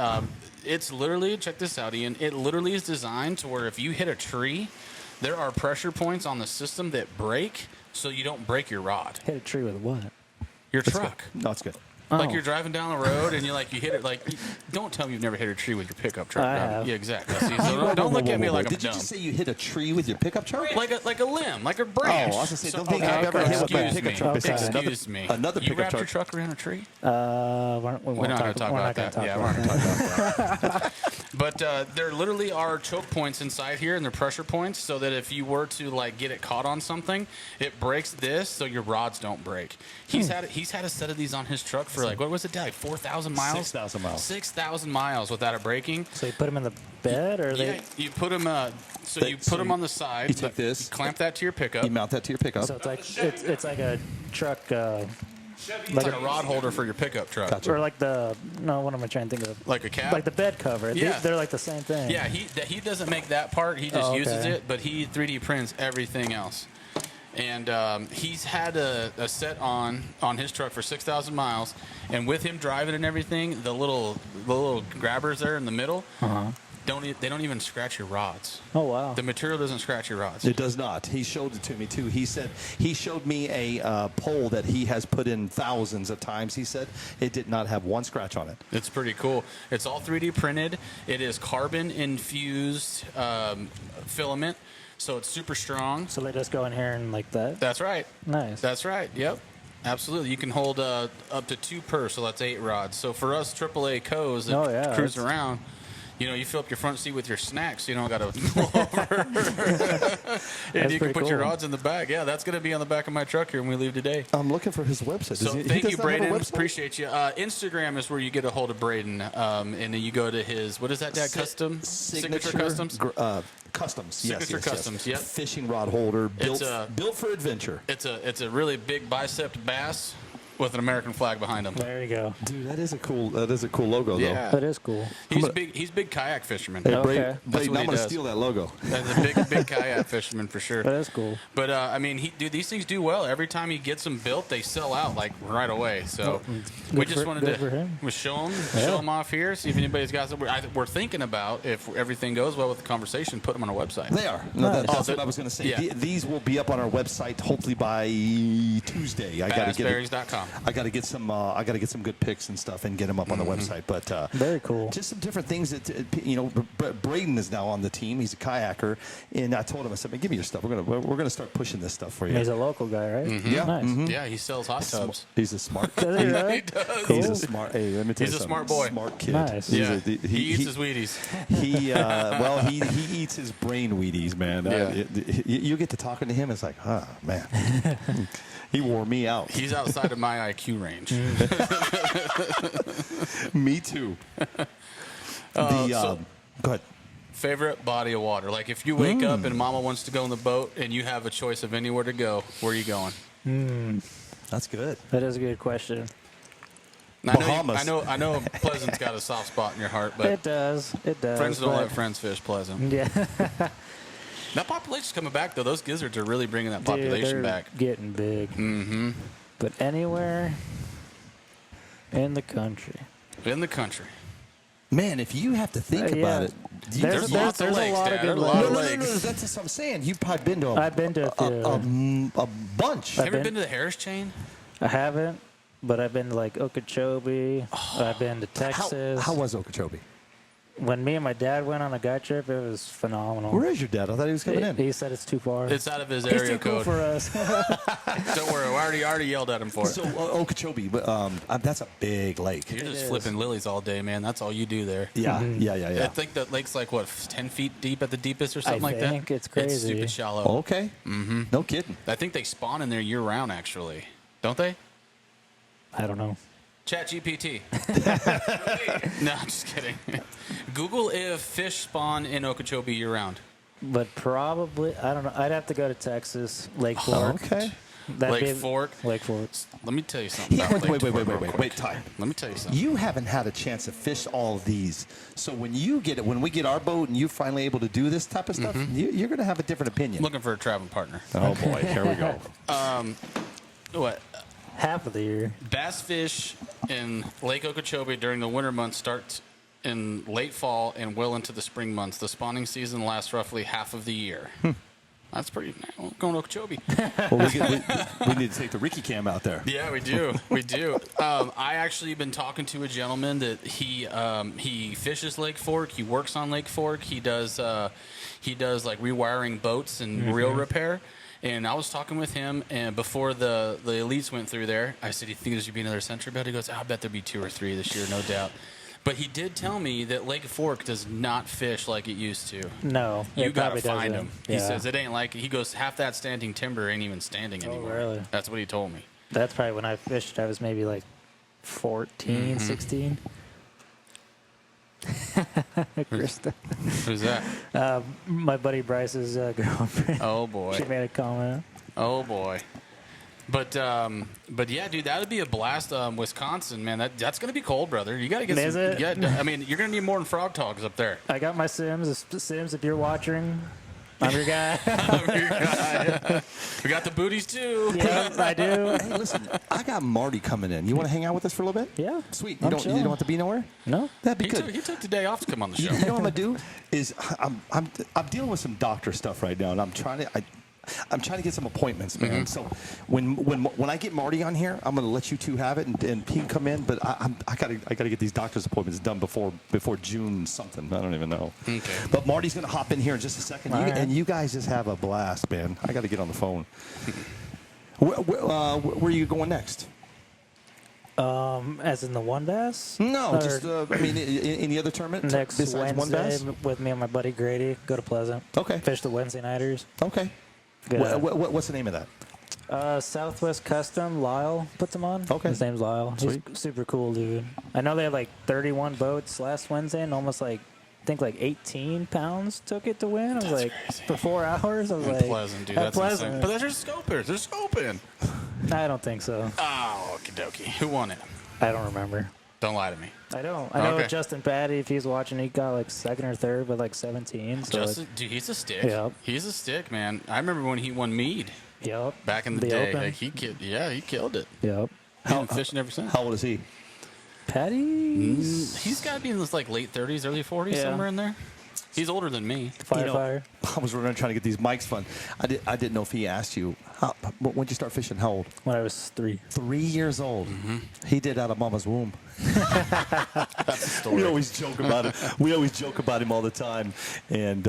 it's literally, check this out, Ian, it literally is designed to where if you hit a tree, there are pressure points on the system that break so you don't break your rod. Hit a tree with what? Your truck. No, it's good. Like Oh. you're driving down the road and you hit it don't tell me you've never hit a tree with your pickup truck. I Rob. have. Yeah, exactly. See, so don't look at me like I'm Did you dumb. just say you hit a tree with your pickup truck? Like a limb, like a branch. Oh, I was gonna say, don't okay, think I've ever hit with my excuse pickup me. truck besides Excuse me. another You pickup wrapped your truck. truck around a tree? We're not We're not going to talk about that. Yeah, we're not going to talk about that. But there literally are choke points inside here, and they're pressure points, so that if you were to like get it caught on something, it breaks this, so your rods don't break. He's had a set of these on his truck for like, what was it, Dad? Like 4,000 miles. 6,000 miles. 6,000 miles without it breaking. So you put them in the bed, or Yeah, you put them. You put them on the side. You take this, you clamp that to your pickup. you mount that to your pickup. so it's like a truck, It's like a rod holder for your pickup truck. Gotcha. or like what am I trying to think of? Like a cab? Like the bed cover. Yeah. They're like the same thing. Yeah, he doesn't make that part. He just Oh, okay. uses it, but he 3D prints everything else. And he's had a set on his truck for 6,000 miles, and with him driving and everything, the little grabbers there in the middle they don't even scratch your rods. Oh wow. The material doesn't scratch your rods. It does not. He showed it to me too. He said he showed me a pole that he has put in thousands of times. He said it did not have one scratch on it. It's pretty cool. It's all 3D printed. It is carbon infused filament, so it's super strong. So they just go in here and like that. That's right. Nice. That's right. Yep. Absolutely. You can hold up to 2 per, so that's 8 rods. So for us AAA co's that cruise around, you fill up your front seat with your snacks, so you don't got to pull over. And you can put your rods in the back. Yeah, that's going to be on the back of my truck here when we leave today. I'm looking for his website. So he thank does you, not have a Braden. website? Appreciate you. Instagram is where you get a hold of Braden, and then you go to his, what is that, Dad? Custom? Signature Customs? Customs. Signature yes, Customs, yep. Fishing rod holder built for adventure. It's a really big bicep bass with an American flag behind him. There you go. Dude, that is a cool logo Yeah. That is cool. He's a big kayak fisherman. though. Okay. Braden, That's what I'm he going to does. steal that logo. That's a big kayak fisherman for sure. That is cool. But I mean, these things do well. Every time he gets them built, they sell out like right away. So we just wanted good for to him. show them off here. See if anybody's got some. We're thinking about, if everything goes well with the conversation, put them on our website. They are. No, that's Oh, what I was going to say. yeah. These will be up on our website hopefully by Tuesday. I got to get Bassberries.com. I got to get some. I got to get some good pics and stuff and get them up on the website. But Very cool. just some different things that Braden is now on the team. He's a kayaker, and I told him, I said, "Man, give me your stuff. We're gonna start pushing this stuff for you." He's a local guy, right? Yeah. Nice. Yeah, he sells hot tubs. He's a smart. Does he really? does. He's Cool. a smart. Hey, let me tell He's you a something. smart boy. Smart kid. Nice. He's Yeah, a- he eats his Wheaties. He eats his brain Wheaties, man. Yeah. You get to talking to him, it's like, man, he wore me out. He's outside of my IQ range. Me too. So- Go ahead. Favorite body of water? Like if you wake up and Mama wants to go on the boat and you have a choice of anywhere to go, where are you going? That's good. That is a good question. And Bahamas. I know Pleasant's got a soft spot in your heart, but It does. It does. friends don't but- let friends fish Pleasant. Yeah. That population's coming back though. Those gizzards are really bringing that Dude, population they're back. getting big. Mm-hmm. But anywhere in the country. In the country. Man, if you have to think Yeah. about it, There's lots of there's lakes, a lot Dad. of good There's a lot lakes. of no, lakes. that's just what I'm saying. You've probably been to I've been to a few. a bunch. Have you been- been to the Harris chain? I haven't, but I've been to like Okeechobee. I've been to Texas. How was Okeechobee? When me and my dad went on a guy trip, it was phenomenal. Where is your dad? I thought he was coming in. He said it's too far. It's out of his He's area too cool code. for us. Don't worry, I already yelled at him for it. So Okeechobee, that's a big lake. You're just is. flipping lilies all day, man. That's all you do there. Yeah, Mm-hmm. yeah. I think that lake's like, what, 10 feet deep at the deepest or something like that? think it's It's crazy. stupid shallow. Okay. Mm-hmm. No kidding. I think they spawn in there year-round, actually. Don't they? I don't know. Chat GPT. No, I'm just kidding. Google if fish spawn in Okeechobee year-round. But probably, I don't know. I'd have to go to Texas, Lake Fork. Okay. That'd Lake be- Fork? Lake Fork. Let me tell you something about Lake Fork real quick. Wait, time. Let me tell you something. You haven't had a chance to fish all of these. So when we get our boat and you're finally able to do this type of stuff, you're going to have a different opinion. Looking for a traveling partner. Oh boy, here we go. What? Half of the year. Bass fish in Lake Okeechobee during the winter months starts in late fall and well into the spring months. The spawning season lasts roughly half of the year. That's pretty. Well, going to Okeechobee. Well, we need to take the Ricky cam out there. Yeah, we do. We do. I actually been talking to a gentleman that he fishes Lake Fork. He works on Lake Fork. He does like rewiring boats and reel repair. And I was talking with him, and before the elites went through there, I said, "You think there should be another century belt?" He goes, "I bet there'll be 2 or 3 this year, no doubt." But he did tell me that Lake Fork does not fish like it used to. No, You it gotta probably find doesn't. him. He Yeah. says it ain't like he goes half that standing timber ain't even standing anymore. really? That's what he told me. That's probably when I fished. I was maybe like 14, 16. Krista. Who's that? My buddy Bryce's girlfriend. Oh boy. She made a comment. Oh boy. But yeah, dude, that would be a blast. Wisconsin, man, that's gonna be cold, brother. You gotta get Is some. it? Yeah, I mean, you're gonna need more than frog togs up there. I got my Sims. Sims, if you're watching, I'm your guy. We got the booties too. Yeah, I do. Hey, listen, I got Marty coming in. You want to hang out with us for a little bit? Yeah. Sweet. I'm You chilling. don't have to be nowhere? No. That'd be He good. took, he took the day off to come on the show. You know what I'm gonna do is I'm dealing with some doctor stuff right now, and I'm trying to get some appointments, man. So when I get Marty on here, I'm gonna let you two have it, and he can come in. But I gotta get these doctor's appointments done before June something. I don't even know. Okay. But Marty's gonna hop in here in just a second, All right. and you guys just have a blast, man. I gotta get on the phone. Where are you going next? As in the one bass? No, Or just I mean, any other tournament next besides one Wednesday bass? with me and my buddy Grady. Go to Pleasant. Okay. Fish the Wednesday nighters. Okay. Good. What's the name of that? Southwest Custom. Lyle puts them on. Okay. His name's Lyle. Sweet. He's super cool, dude. I know they had like 31 boats last Wednesday, and almost like I think like 18 pounds took it to win. I was like, for 4 hours. I was like, Pleasant, dude. at That's Pleasant. insane. But there's just scopers. They're scoping. I don't think so. Oh, okie dokie. Who won it? I don't remember. Don't lie to me. I don't. I know Okay. Justin Patty, if he's watching, he got like second or third with like 17. So Justin, dude, he's a stick. Yep. He's a stick, man. I remember when he won Mead yep. back in the, The day. Open. Like he killed it. Yep. He's been fishing ever since. How old is he? Patty? He's got to be in his like late 30s, early 40s, Yeah. somewhere in there. He's older than me. Fire. I was running trying to get these mics fun. I didn't know if he asked you. When'd you start fishing? How old? When I was 3. 3 years old. He did out of mama's womb. That's the story. We always joke about it. We always joke about him all the time, and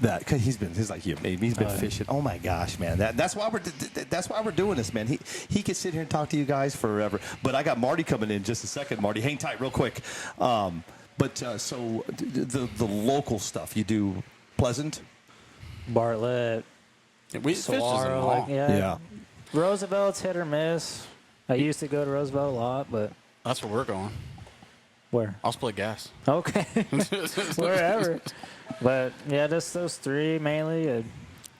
that cause he's been fishing. Oh my gosh, man! That's why we're doing this, man. He could sit here and talk to you guys forever. But I got Marty coming in just a second. Marty, hang tight, real quick. So the local stuff you do, Pleasant, Bartlett. We fished as a Saguaro. mall. Like, yeah. Roosevelt's hit or miss. I used to go to Roosevelt a lot, but That's where we're going. where? I'll split gas. Okay. Wherever. But yeah, just those 3 mainly.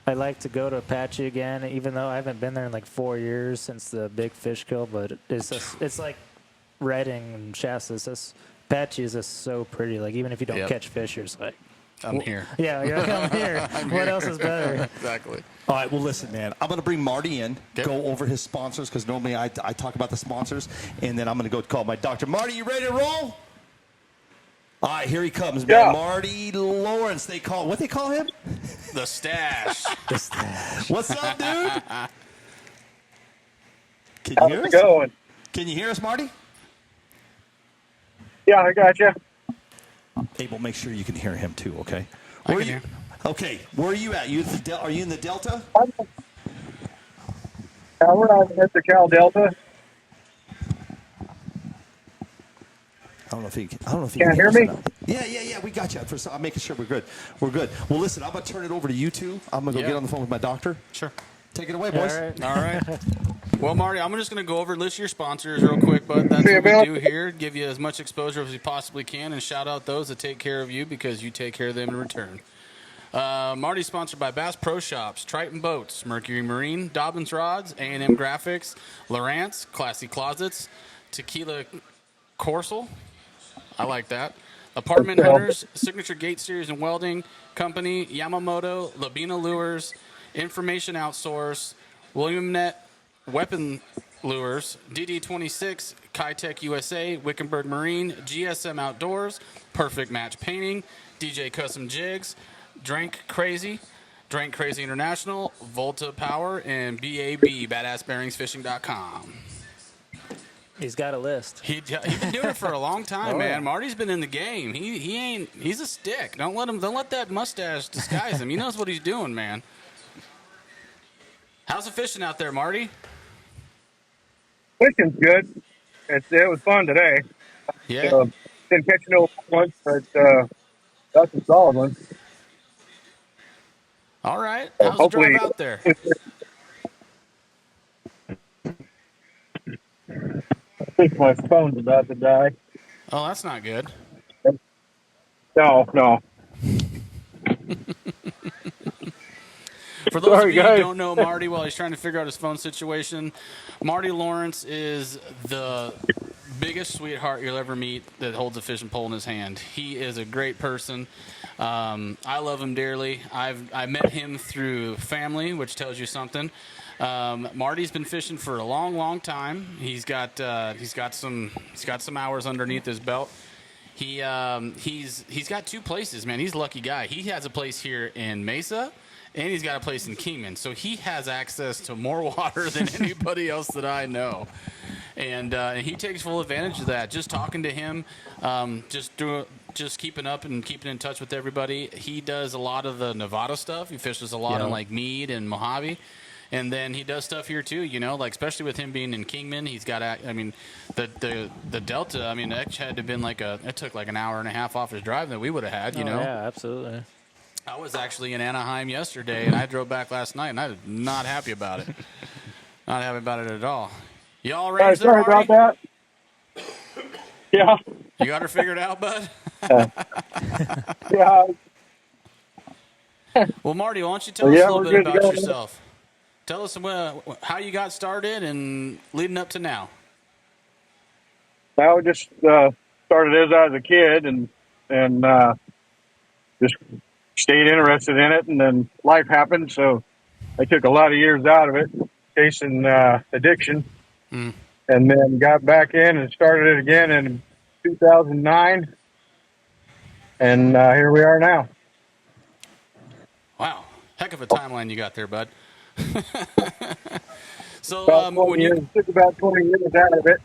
I'd like to go to Apache again, even though I haven't been there in like 4 years since the big fish kill. But it's like Redding and Shasta. Apache is just so pretty. Like even if you don't Yep. catch fish, you're just like, I'm here. yeah, you're like, I'm here. What else is better? Exactly. All right, well, listen, man. I'm going to bring Marty in, Okay. go over his sponsors, because normally I talk about the sponsors, and then I'm going to go call my doctor. Marty, you ready to roll? All right, here he comes, man. Yeah. Marty Lawrence. What they call him? The stash. What's up, dude? Can you How's hear it us? going? Can you hear us, Marty? Yeah, I got you. Abel, make sure you can hear him too, okay? I Where can are you? hear. Okay, where are you at? Are you in the Delta? We're on Mr. Cal Delta. I don't know if you Can't hear me? us or not. Yeah. We got you. I'm making sure we're good. We're good. Well, listen, I'm gonna turn it over to you two. I'm gonna go Yeah. get on the phone with my doctor. Sure. Take it away, boys. All right. All right. Well, Marty, I'm just going to go over list your sponsors real quick, but that's See you, what we Bill. do here. Give you as much exposure as we possibly can and shout out those that take care of you because you take care of them in return. Marty's sponsored by Bass Pro Shops, Triton Boats, Mercury Marine, Dobbins Rods, A&M Graphics, Lawrance, Classy Closets, Tequila Corsel. I like that. Apartment Hunters, Signature Gate Series and Welding Company, Yamamoto, Labina Lures, Information Outsource, William Net Weapon Lures, DD26, Kitech USA, Wickenburg Marine, GSM Outdoors, Perfect Match Painting, DJ Custom Jigs, Drank Crazy International, Volta Power, and BAB, BadassBearingsFishing.com. He's got a list. He's been doing it for a long time, Oh, man. yeah. Marty's been in the game. He's a stick. Don't let that mustache disguise him. He knows what he's doing, man. How's the fishing out there, Marty? Fishing's good. It was fun today. Yeah. Didn't catch no once, but that's a solid one. All right. So How's the drive hopefully, out there? I think my phone's about to die. Oh, that's not good. No. For those Sorry, of you who guys. don't know Marty, while he's trying to figure out his phone situation, Marty Lawrence is the biggest sweetheart you'll ever meet that holds a fishing pole in his hand. He is a great person. I love him dearly. I met him through family, which tells you something. Marty's been fishing for a long, long time. He's got some hours underneath his belt. He's got 2 places, man. He's a lucky guy. He has a place here in Mesa, and he's got a place in Kingman. So he has access to more water than anybody else that I know. And he takes full advantage of that. Just talking to him, just keeping up and keeping in touch with everybody. He does a lot of the Nevada stuff. He fishes a lot in like Meade and Mojave. And then he does stuff here too, like especially with him being in Kingman, he's got, the Delta. I mean, that had to have been it took like an hour and a half off his drive that we would have had, you know. Yeah, absolutely. I was actually in Anaheim yesterday, and I drove back last night, and I was not happy about it. Not happy about it at all. Y'all arranged there, Sorry Marty? about that. Yeah. You got her figured out, bud? Yeah. Well, Marty, why don't you tell us Yeah, a little we're bit good to about go. yourself? Tell us how you got started and leading up to now. I just started as I was a kid and just stayed interested in it, and then life happened, so I took a lot of years out of it, chasing addiction, and then got back in and started it again in 2009, and here we are now. Wow. Heck of a timeline you got there, bud. So About 20 when years, you took about 20 years out of it,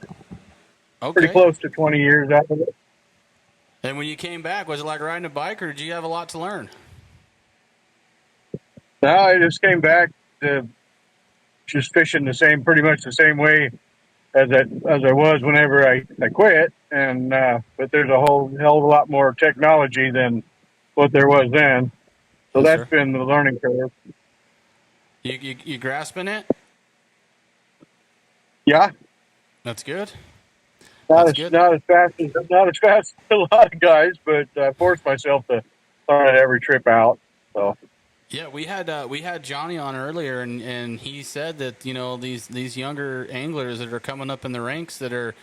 pretty okay, close to 20 years out of it. and when you came back, was it like riding a bike, or did you have a lot to learn? No, I just came back to just fishing pretty much the same way as I was whenever I quit, and but there's a whole hell of a lot more technology than what there was then. So Yes, that's sir. been the learning curve. You grasping it? Yeah, That's good. not That's as good. not as fast as a lot of guys, but I forced myself to learn it every trip out. So Yeah, we had Johnny on earlier, and he said that these younger anglers that are coming up in the ranks that are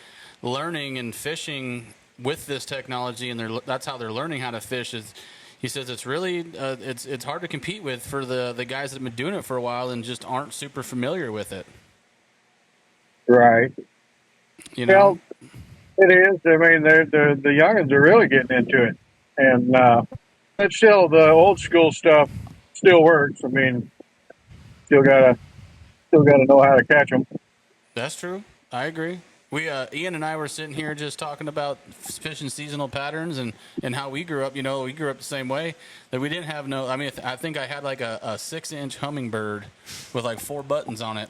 learning and fishing with this technology, and that's how they're learning how to fish. He says it's really it's hard to compete with for the guys that have been doing it for a while and just aren't super familiar with it. right. You know, Well, it is. I mean, the youngins are really getting into it, and but still, the old school stuff still works. I mean, still gotta know how to catch them. that's true. I agree. We Ian and I were sitting here just talking about fishing seasonal patterns and how we grew up. We grew up the same way, that we didn't have no. I mean, I think I had like a 6-inch hummingbird with like 4 buttons on it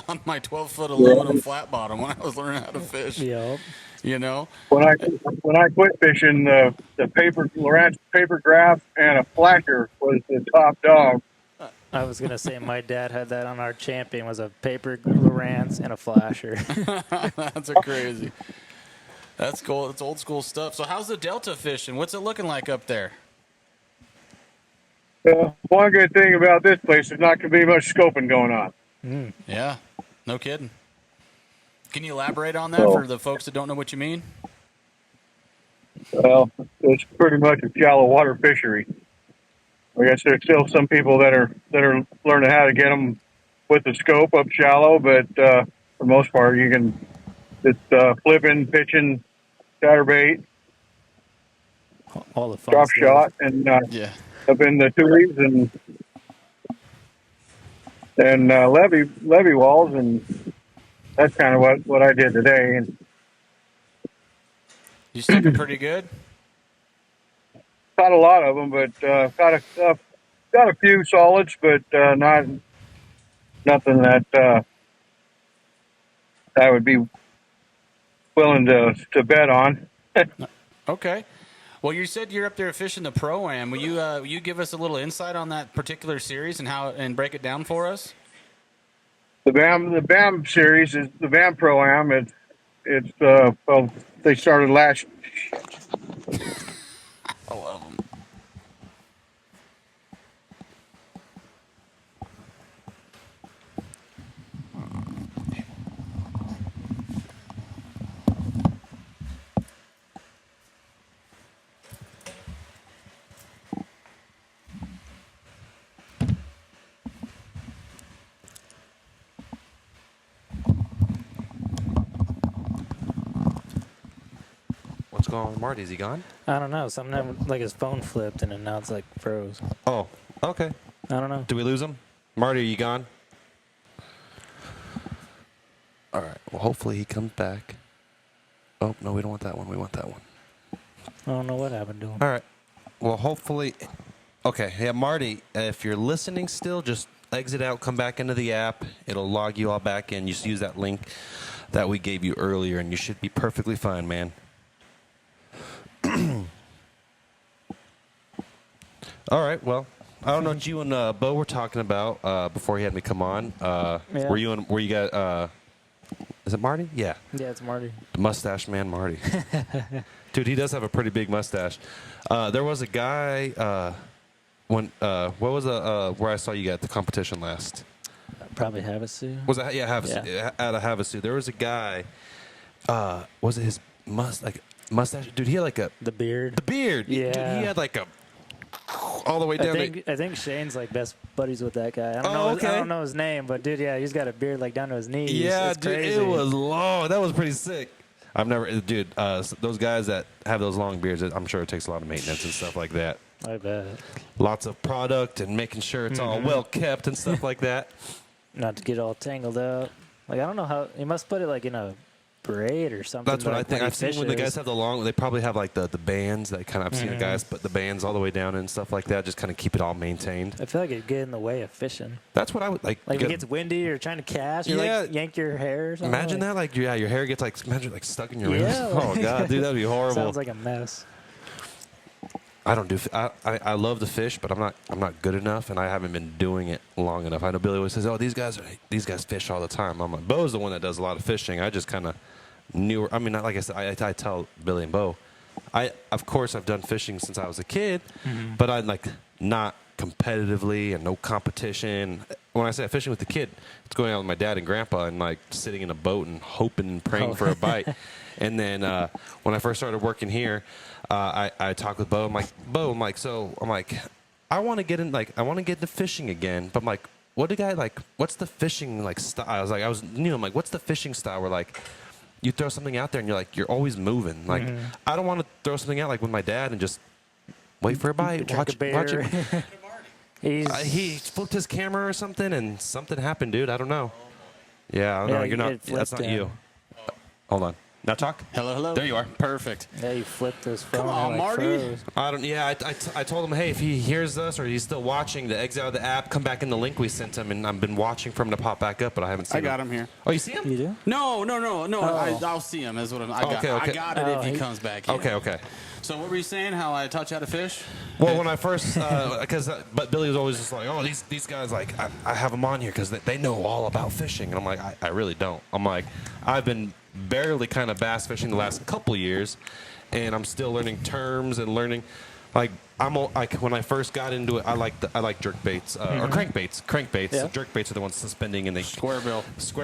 on my 12-foot aluminum flat bottom when I was learning how to fish. Yep. When I quit fishing, the Lawrance paper graph and a flasher was the top dog. I was gonna say my dad had that on our champion, was a paper Lawrance and a flasher. That's crazy. That's cool. It's old school stuff. So how's the Delta fishing? What's it looking like up there? One good thing about this place is not going to be much scoping going on. Yeah, no kidding. Can you elaborate on that for the folks that don't know what you mean? Well, it's pretty much a shallow water fishery. I guess there's still some people that are learning how to get them with the scope up shallow, but for the most part, you can just flipping, pitching, chatterbait, All the fun drop stuff. shot, and Yeah. up in the tulies and levee walls, and that's kind of what I did today. And You sticking pretty good? caught a lot of them, but got a few solids, but nothing that I would be willing to bet on. Okay. Well, you said you're up there fishing the Pro-Am. Will you give us a little insight on that particular series and break it down for us? The BAM series is the BAM Pro-Am. It's well, they started last. I love them. What's going on with Marty? Is he gone? I don't know. Something like his phone flipped and then now it's like froze. Oh, okay. I don't know. Do we lose him? Marty, are you gone? All right. Well, hopefully he comes back. Oh, no, we don't want that one. We want that one. I don't know what happened to him. All right. Well, hopefully. Okay. Yeah, Marty, if you're listening still, just exit out, come back into the app. It'll log you all back in. Just use that link that we gave you earlier, and you should be perfectly fine, man. All right. Well, I don't know what you and Bo were talking about before he had me come on. Yeah. Were you guys? Is it Marty? Yeah. Yeah, it's Marty. The mustache man, Marty. Dude, he does have a pretty big mustache. There was a guy when what was where I saw you at the competition last? Probably Havasu. Was it Havasu? Yeah. At a Havasu, there was a guy. Was it his mustache? Dude, he had like The beard. the beard. Yeah. Dude, he had like a all the way down. I think Shane's like best buddies with that guy. I don't Oh, know. okay. I don't know his name, but dude, yeah, he's got a beard like down to his knees. Yeah, It's dude, crazy. it was long. That was pretty sick. I've never, dude. Those guys that have those long beards, I'm sure it takes a lot of maintenance and stuff like that. I bet. Lots of product and making sure it's all well kept and stuff like that. Not to get all tangled up. Like I don't know how. You must put it like in a braid or something. That's what I like think. he I've seen when the fishes. guys have the long. They probably have like the bands. That kind of. I've seen the guys put the bands all the way down and stuff like that. Just kind of keep it all maintained. I feel like it'd get in the way of fishing. That's what I would like. Like if it gets windy or trying to cast, you Yeah. like yank your hair or something. Imagine that, like your hair gets like stuck in your ribs. Yeah. Oh god, dude, that'd be horrible. Sounds like a mess. I don't do. I love to fish, but I'm not good enough, and I haven't been doing it long enough. I know Billy always says, "Oh, these guys fish all the time." I'm like, Bo's the one that does a lot of fishing. I just kind of knew. I mean, like I said, I tell Billy and Bo, of course I've done fishing since I was a kid, but I like not competitively and no competition. When I say fishing with the kid, it's going out with my dad and grandpa and like sitting in a boat and hoping and praying for a bite. And then when I first started working here, I talked with Bo. I'm like, I want to get into fishing again. But I'm like, what's the fishing like style? I'm like, what's the fishing style where like you throw something out there and you're always moving. Like I don't want to throw something out like with my dad and just wait for a bite. Track a bear. Watch it. He He's flipped his camera or something and something happened, dude. I don't know. Yeah, I don't know. Yeah, You're not. it That's not flipped you. Hold on. Now talk. Hello. There you are. Perfect. yeah, he flipped his phone. Come on, and, like, Marty. froze. I don't. Yeah, I told him, hey, if he hears us or he's still watching, to exit out of the app, come back in the link we sent him, and I've been watching for him to pop back up, but I haven't seen I got him here. Oh, you see him? You do? No. Oh. I'll see him. Is what I got. Okay. I got it if he he- comes back. In. Okay. So what were you saying? How I touch how to fish? Well, when I first, but Billy was always just like, oh, these guys, like, I have them on here because they know all about fishing. And I'm like, I really don't. I'm like, I've been barely kind of bass fishing the last couple years, and I'm still learning terms and learning. Like, when I first got into it, I like jerk baits or crankbaits. Crankbaits. Yeah. Jerk baits are the ones suspending and they Square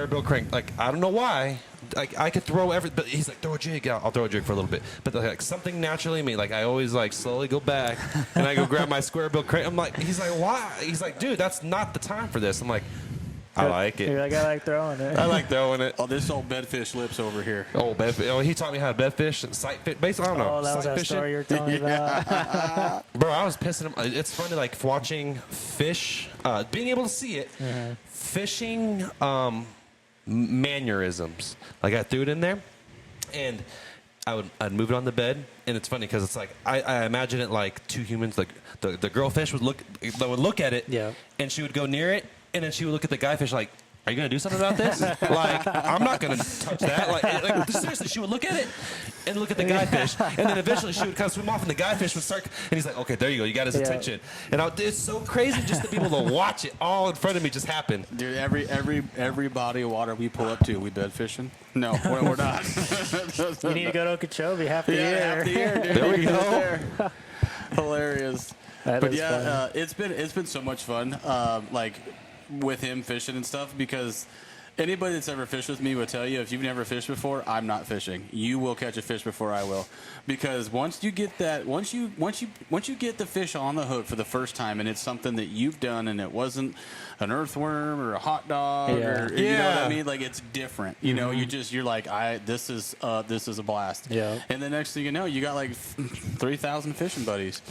bill crank. Like, I don't know why. Like, I could throw but he's like, throw a jig. I'll throw a jig for a little bit. But like something naturally in me, like I always like slowly go back and I go grab my square bill crank. I'm like, he's like, why? He's like, dude, that's not the time for this. I'm like, I like You're it. like, I like throwing it. I like throwing it. Oh, this old bedfish lips over here. Oh, he taught me how to bed fish and sight fish. Basically, I don't know. Oh, that was sight that story you were telling me about. Bro, I was pissing him. It's funny, like watching fish, being able to see it, fishing mannerisms. Like I threw it in there, and I'd move it on the bed, and it's funny because it's like I imagine it like two humans. Like the girl fish would look at it, Yeah. and she would go near it, and then she would look at the guy fish like are you going to do something about this? Like, I'm not going to touch that. Like, seriously, she would look at it and look at the guy fish. And then eventually she would kind of swim off and the guy fish would start. And he's like, okay, there you go. You got his attention. And it's so crazy just to be able to watch it all in front of me just happen. Dude, every body of water we pull up to, we bed fishing. No, we're not. You need to go to Okeechobee half the year. Half the year, dude. There we go. Hilarious. That But is yeah, funny. it's been so much fun, like with him fishing and stuff, because anybody that's ever fished with me will tell you, if you've never fished before, I'm not fishing. You will catch a fish before I will, because once you get the fish on the hook for the first time, and it's something that you've done, and it wasn't an earthworm or a hot dog, or you know what I mean, like it's different. You know, you're like, this is a blast. Yeah. And the next thing you know, you got like 3,000 fishing buddies.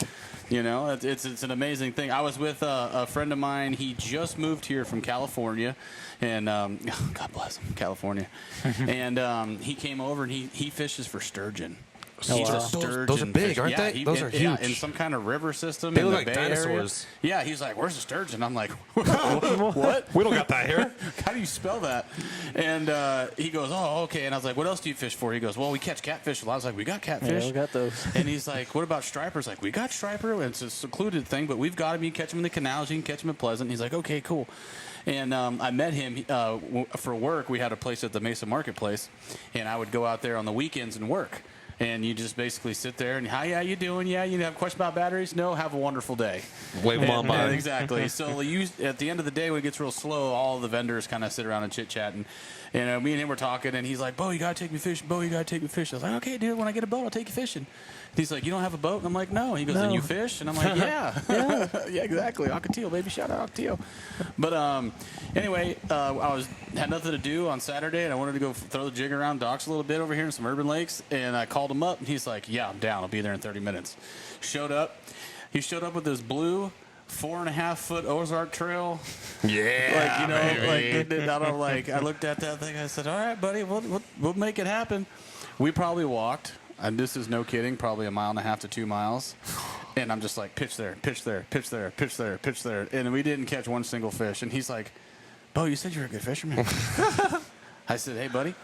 You know, it's an amazing thing. I was with a friend of mine. He just moved here from California, and God bless him, California. And he came over and he fishes for sturgeon. Oh, He's wow. a sturgeon Those are big, fisher. aren't they? Those are Yeah, huge. in some kind of river system. They in look the like Bay dinosaurs. Area. Yeah, he's like, "Where's the sturgeon?" I'm like, "What? We don't got that here. How do you spell that?" And he goes, "Oh, okay." And I was like, "What else do you fish for?" He goes, "Well, we catch catfish a lot." I was like, "We got catfish." Yeah, we got those. And he's like, "What about stripers?" Like, "We got striper. It's a secluded thing, but we've got them. You can catch them in the canals. You can catch them at Pleasant." And he's like, "Okay, cool." And I met him for work. We had a place at the Mesa Marketplace, and I would go out there on the weekends and work. And you just basically sit there and, "How you doing? Yeah, you have a question about batteries? No, have a wonderful day." Wave them on by. Exactly. So at the end of the day, when it gets real slow, all the vendors kind of sit around and chit chat, and me and him were talking, and he's like, "Bo, you gotta take me fishing. Bo, you gotta take me fishing." I was like, "Okay, dude. When I get a boat, I'll take you fishing." He's like, "You don't have a boat?" And I'm like, "No." He goes, "Then you fish?" And I'm like, "Yeah, yeah, exactly. Ocotillo, baby, shout out Ocotillo." But anyway, I had nothing to do on Saturday, and I wanted to go throw the jig around docks a little bit over here in some urban lakes, and I called him up, and he's like, "Yeah, I'm down. I'll be there in 30 minutes." Showed up. He showed up with this blue 4.5-foot Ozark trail. Yeah, I looked at that thing. I said, "All right, buddy, we'll make it happen." We probably walked, and this is no kidding, probably 1.5 to 2 miles. And I'm just like, pitch there, pitch there, pitch there, pitch there, pitch there. And we didn't catch one single fish. And he's like, "Bo, you said you were a good fisherman." I said, "Hey, buddy,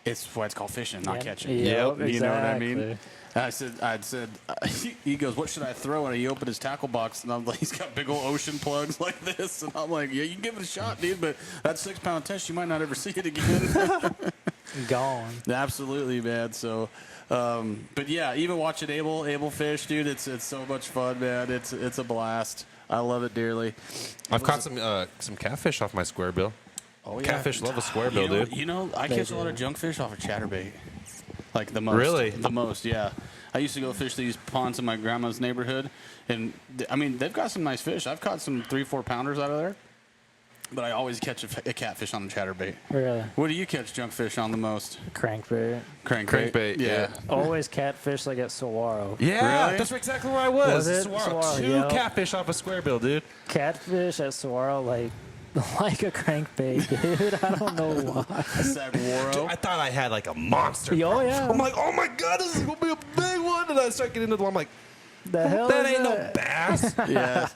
it's why it's called fishing, not catching." Yep, You know what I mean? exactly. I said, he goes, "What should I throw?" And he opened his tackle box, and I'm like, he's got big old ocean plugs like this. And I'm like, "Yeah, you can give it a shot, dude, but that 6-pound test, you might not ever see it again." Gone. Absolutely, man. So, but yeah, even watching Abel fish, dude, it's so much fun, man. It's a blast. I love it dearly. I've caught some catfish off my square bill. Oh yeah, Catfish love a square bill, dude. You know, I catch a lot of junkfish off of chatterbait. Like the most. Really? The most, yeah. I used to go fish these ponds in my grandma's neighborhood, and I mean, they've got some nice fish. I've caught some 3-4 pounders out of there, but I always catch a catfish on the chatterbait. Really? What do you catch junkfish on the most? Crankbait. Crankbait, yeah. Always catfish like at Saguaro. Yeah, Really? that's exactly where I was. Was it? Saguaro. Saguaro, 2 yep. catfish off a square bill, dude. Catfish at Saguaro like a crankbait, dude. I don't know why. Saguaro. I thought I had like a monster. Oh, yeah. I'm like, "Oh my god, this is gonna be a big one!" And I start getting into the one. I'm like, The hell "That is ain't no that? bass." Yeah.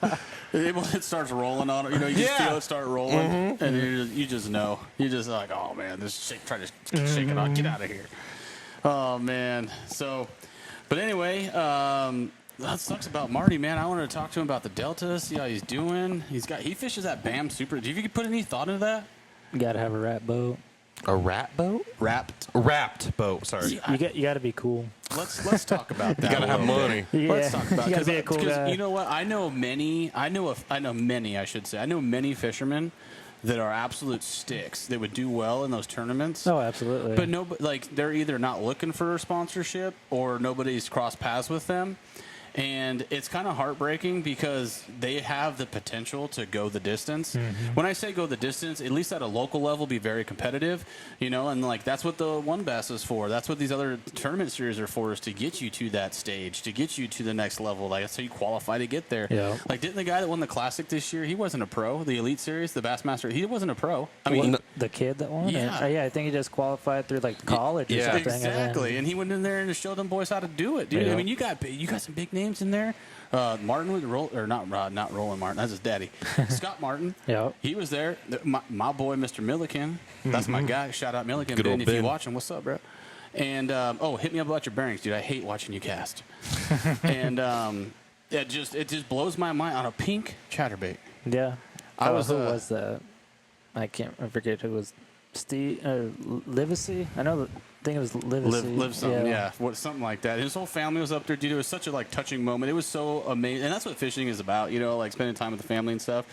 It starts rolling on it. You know, you just Yeah. feel it start rolling, and you just know. You just like, "Oh man, try to shake it off, get out of here." Oh man. So, but anyway, that sucks about Marty, man. I wanted to talk to him about the Delta, see how he's doing. He fishes that BAM Super. Do you put any thought into that? You gotta have a rat boat. A rat boat? Wrapped boat. Sorry. You gotta be cool. Let's talk about that. You gotta have money. Yeah. Let's talk about You gotta be a cool guy. you know what? I know many fishermen that are absolute sticks that would do well in those tournaments. Oh, absolutely. But they're either not looking for a sponsorship or nobody's crossed paths with them. And it's kind of heartbreaking because they have the potential to go the distance. Mm-hmm. When I say go the distance, at least at a local level, be very competitive, you know, and like that's what the One Bass is for. That's what these other tournament series are for, is to get you to that stage, to get you to the next level. Like that's how you qualify to get there. Yeah. Like didn't the guy that won the Classic this year, he wasn't a pro, the Elite Series, the Bassmaster, he wasn't a pro. I mean, The kid that won? Yeah. Yeah, I think he just qualified through like college or something. Exactly. And he went in there and just showed them boys how to do it, dude. Yeah. I mean, you got some big names in there. Martin with not Roland Martin. That's his daddy. Scott Martin. Yeah. He was there. My boy, Mr. Milliken. That's my guy. Shout out Milliken. Good old Ben, if you Ben. watch him, what's up, bro? And hit me up about your bearings, dude. I hate watching you cast. And it just blows my mind on a pink chatterbait. Yeah. I was, who was that? I forget who was. Steve Livesey? I think it was Livesey. Live something, yeah. Something like that. His whole family was up there, dude. It was such a touching moment. It was so amazing, and that's what fishing is about, like spending time with the family and stuff.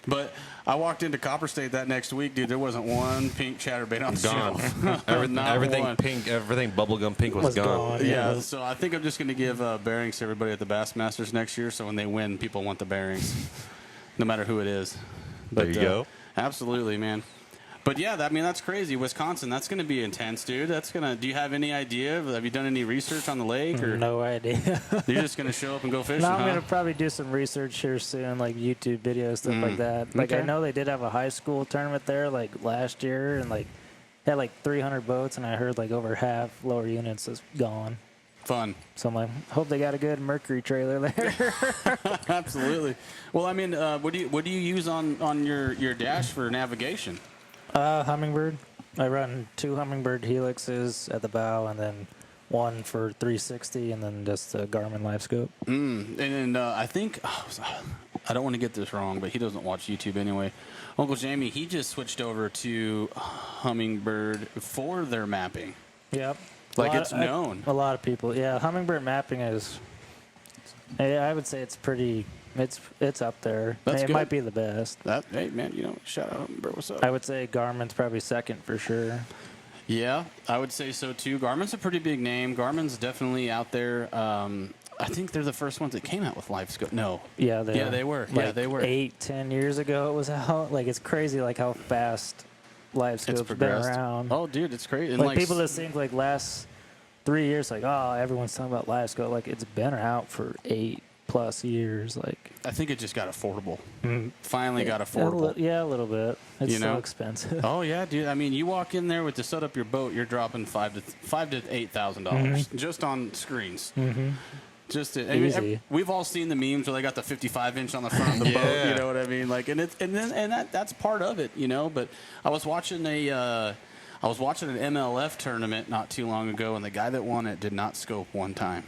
But I walked into Copper State that next week, dude. There wasn't one pink chatterbait on the shelf. Everything one. pink, everything bubblegum pink was gone. Yeah, so I think I'm just going to give bearings to everybody at the Bassmasters next year. So when they win, people want the bearings, no matter who it is. But, There you go. Absolutely, man. But yeah, that's crazy. Wisconsin, that's going to be intense, dude. Do you have any idea? Have you done any research on the lake? Or No idea. you're just going to show up and go fishing? No, I'm huh? going to probably do some research here soon, like YouTube videos, stuff like that. Like, Okay. I know they did have a high school tournament there, like, last year, and, had, 300 boats, and I heard, over half lower units is gone. Fun. So I'm like, hope they got a good Mercury trailer there. Absolutely. Well, what do you use on your dash for navigation? Hummingbird. I run 2 Hummingbird helixes at the bow, and then 1 for 360, and then just a Garmin Live Scope. And I think I don't want to get this wrong, but he doesn't watch YouTube anyway. Uncle Jamie, he just switched over to Hummingbird for their mapping. Yep. It's known. A lot of people. Yeah, Hummingbird mapping is. I would say it's pretty. It's up there. That's it good. might be the best. Hey man, shout out Hummingbird. What's up? I would say Garmin's probably second for sure. Yeah, I would say so too. Garmin's a pretty big name. Garmin's definitely out there. I think they're the first ones that came out with Live Scope. No. Yeah, they were. Like they were. 8-10 years ago it was out. It's crazy how fast Live Scope's been progressed. around. Oh, dude, it's crazy. And people that think last 3 years, everyone's talking about Live Scope. It's been out for 8+ years. I think it just got affordable. Finally got affordable. A little bit. It's You know? so expensive. Oh yeah, dude. You walk in there to set up your boat, you're dropping $5,000 to $8,000 just on screens. Mm-hmm. Easy. We've all seen the memes where they got the 55-inch on the front of the boat. You know what I mean? That's part of it. But I was watching an MLF tournament not too long ago, and the guy that won it did not scope one time.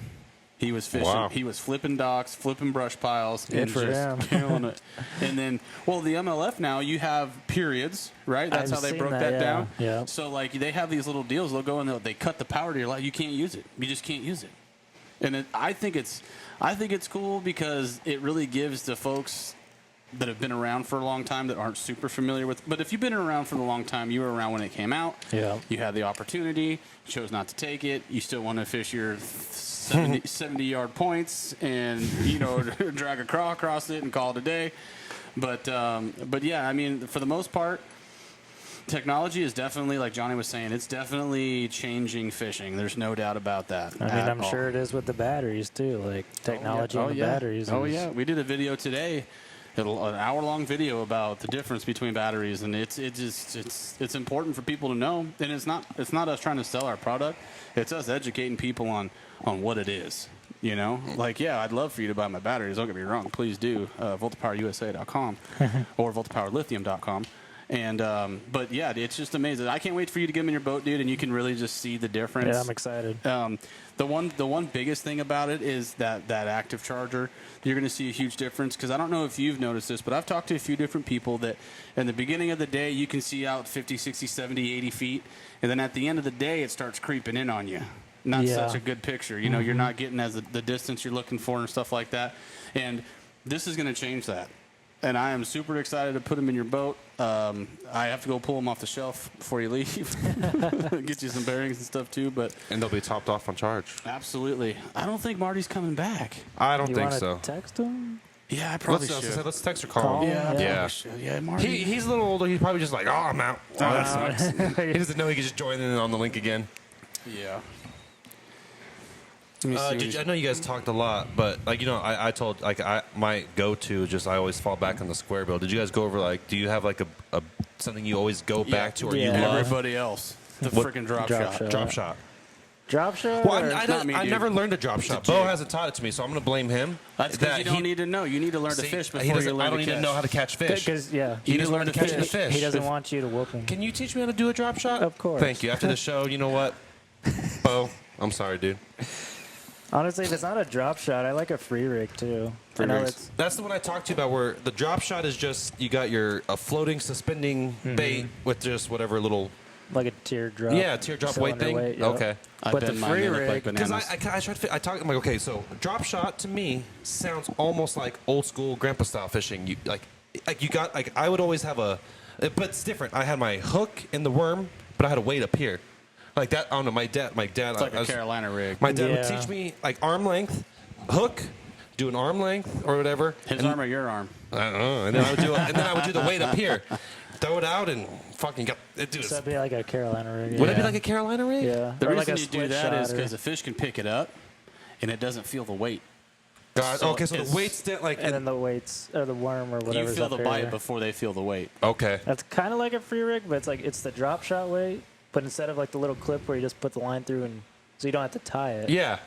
He was fishing. Wow. He was flipping docks, flipping brush piles, and Good for just him. killing it. And then, the MLF now, you have periods, right? That's I've how they seen broke that, that yeah. down. Yeah. So, they have these little deals. They'll go and they cut the power to your light. You can't use it. You just can't use it. And I think it's cool because it really gives the folks that have been around for a long time that aren't super familiar with. But if you've been around for a long time, you were around when it came out. Yeah. You had the opportunity, chose not to take it. You still want to fish your 70-yard points and drag a craw across it and call it a day. But yeah, for the most part, technology is definitely, like Johnny was saying, it's definitely changing fishing. There's no doubt about that. I'm sure it is with the batteries too, technology and the batteries. Yeah. We did a video today, an hour-long video about the difference between batteries, and it's important for people to know. And it's not us trying to sell our product; it's us educating people on what it is. I'd love for you to buy my batteries. Don't get me wrong, please do. VoltaPowerUSA.com or VoltaPowerLithium.com. And but yeah, it's just amazing. I can't wait for you to get them in your boat, dude, and you can really just see the difference. Yeah, I'm excited. The one biggest thing about it is that active charger. You're going to see a huge difference because I don't know if you've noticed this, but I've talked to a few different people that in the beginning of the day you can see out 50, 60, 70, 80 feet, and then at the end of the day it starts creeping in on you. Not such a good picture. You're not getting the distance you're looking for and stuff like that. And this is going to change that. And I am super excited to put them in your boat. I have to go pull them off the shelf before you leave. Get you some bearings and stuff too. And they'll be topped off on charge. Absolutely. I don't think Marty's coming back. I don't You think wanna so. Text him? Yeah, I probably should. Let's text or call him. Yeah, Yeah. yeah, Marty. He's a little older. He's probably just like, oh, I'm out. Oh, that sucks. He doesn't know he can just join in on the link again. Yeah. I know you guys talked a lot, but like I told my go-to just I always fall back on the square bill. Did you guys go over do you have like a something you always go back to or you love? Everybody else, the freaking drop shot. Drop shot. Drop shot? Well, I dude. never learned a drop shot. Bo hasn't taught it to me, so I'm going to blame him. That's because you don't need to know. You need to learn to fish before you learn to catch. I don't need to know how to catch fish. Because, yeah. He needs to learn to catch the fish. He doesn't want you to whoop him. Can you teach me how to do a drop shot? Of course. Thank you. After the show, you know what? Bo, I'm sorry, dude. Honestly, if it's not a drop shot, I like a free rig, too. That's the one I talked to you about where the drop shot is just you got a floating, suspending bait with just whatever little... Like a teardrop. Yeah, teardrop weight thing. Yep. Okay. But the free rig, because I tried to. I'm like, okay, so drop shot to me sounds almost like old school grandpa style fishing. You you got I would always have but it's different. I had my hook in the worm, but I had a weight up here, like that. I don't know. My dad. It's like a Carolina rig. My dad would teach me like arm length, hook, do an arm length or whatever. His arm or your arm? I don't know. And then I would do the weight up here. Throw it out and fucking get it. So that'd be like a Carolina rig. Would it be like a Carolina rig? Yeah. The or reason like you do that is because the fish can pick it up, and it doesn't feel the weight. So the weight's and then the weights or the worm or whatever. You feel the bite before they feel the weight. Okay. That's kind of like a free rig, but it's the drop shot weight, but instead of like the little clip where you just put the line through and so you don't have to tie it. Yeah.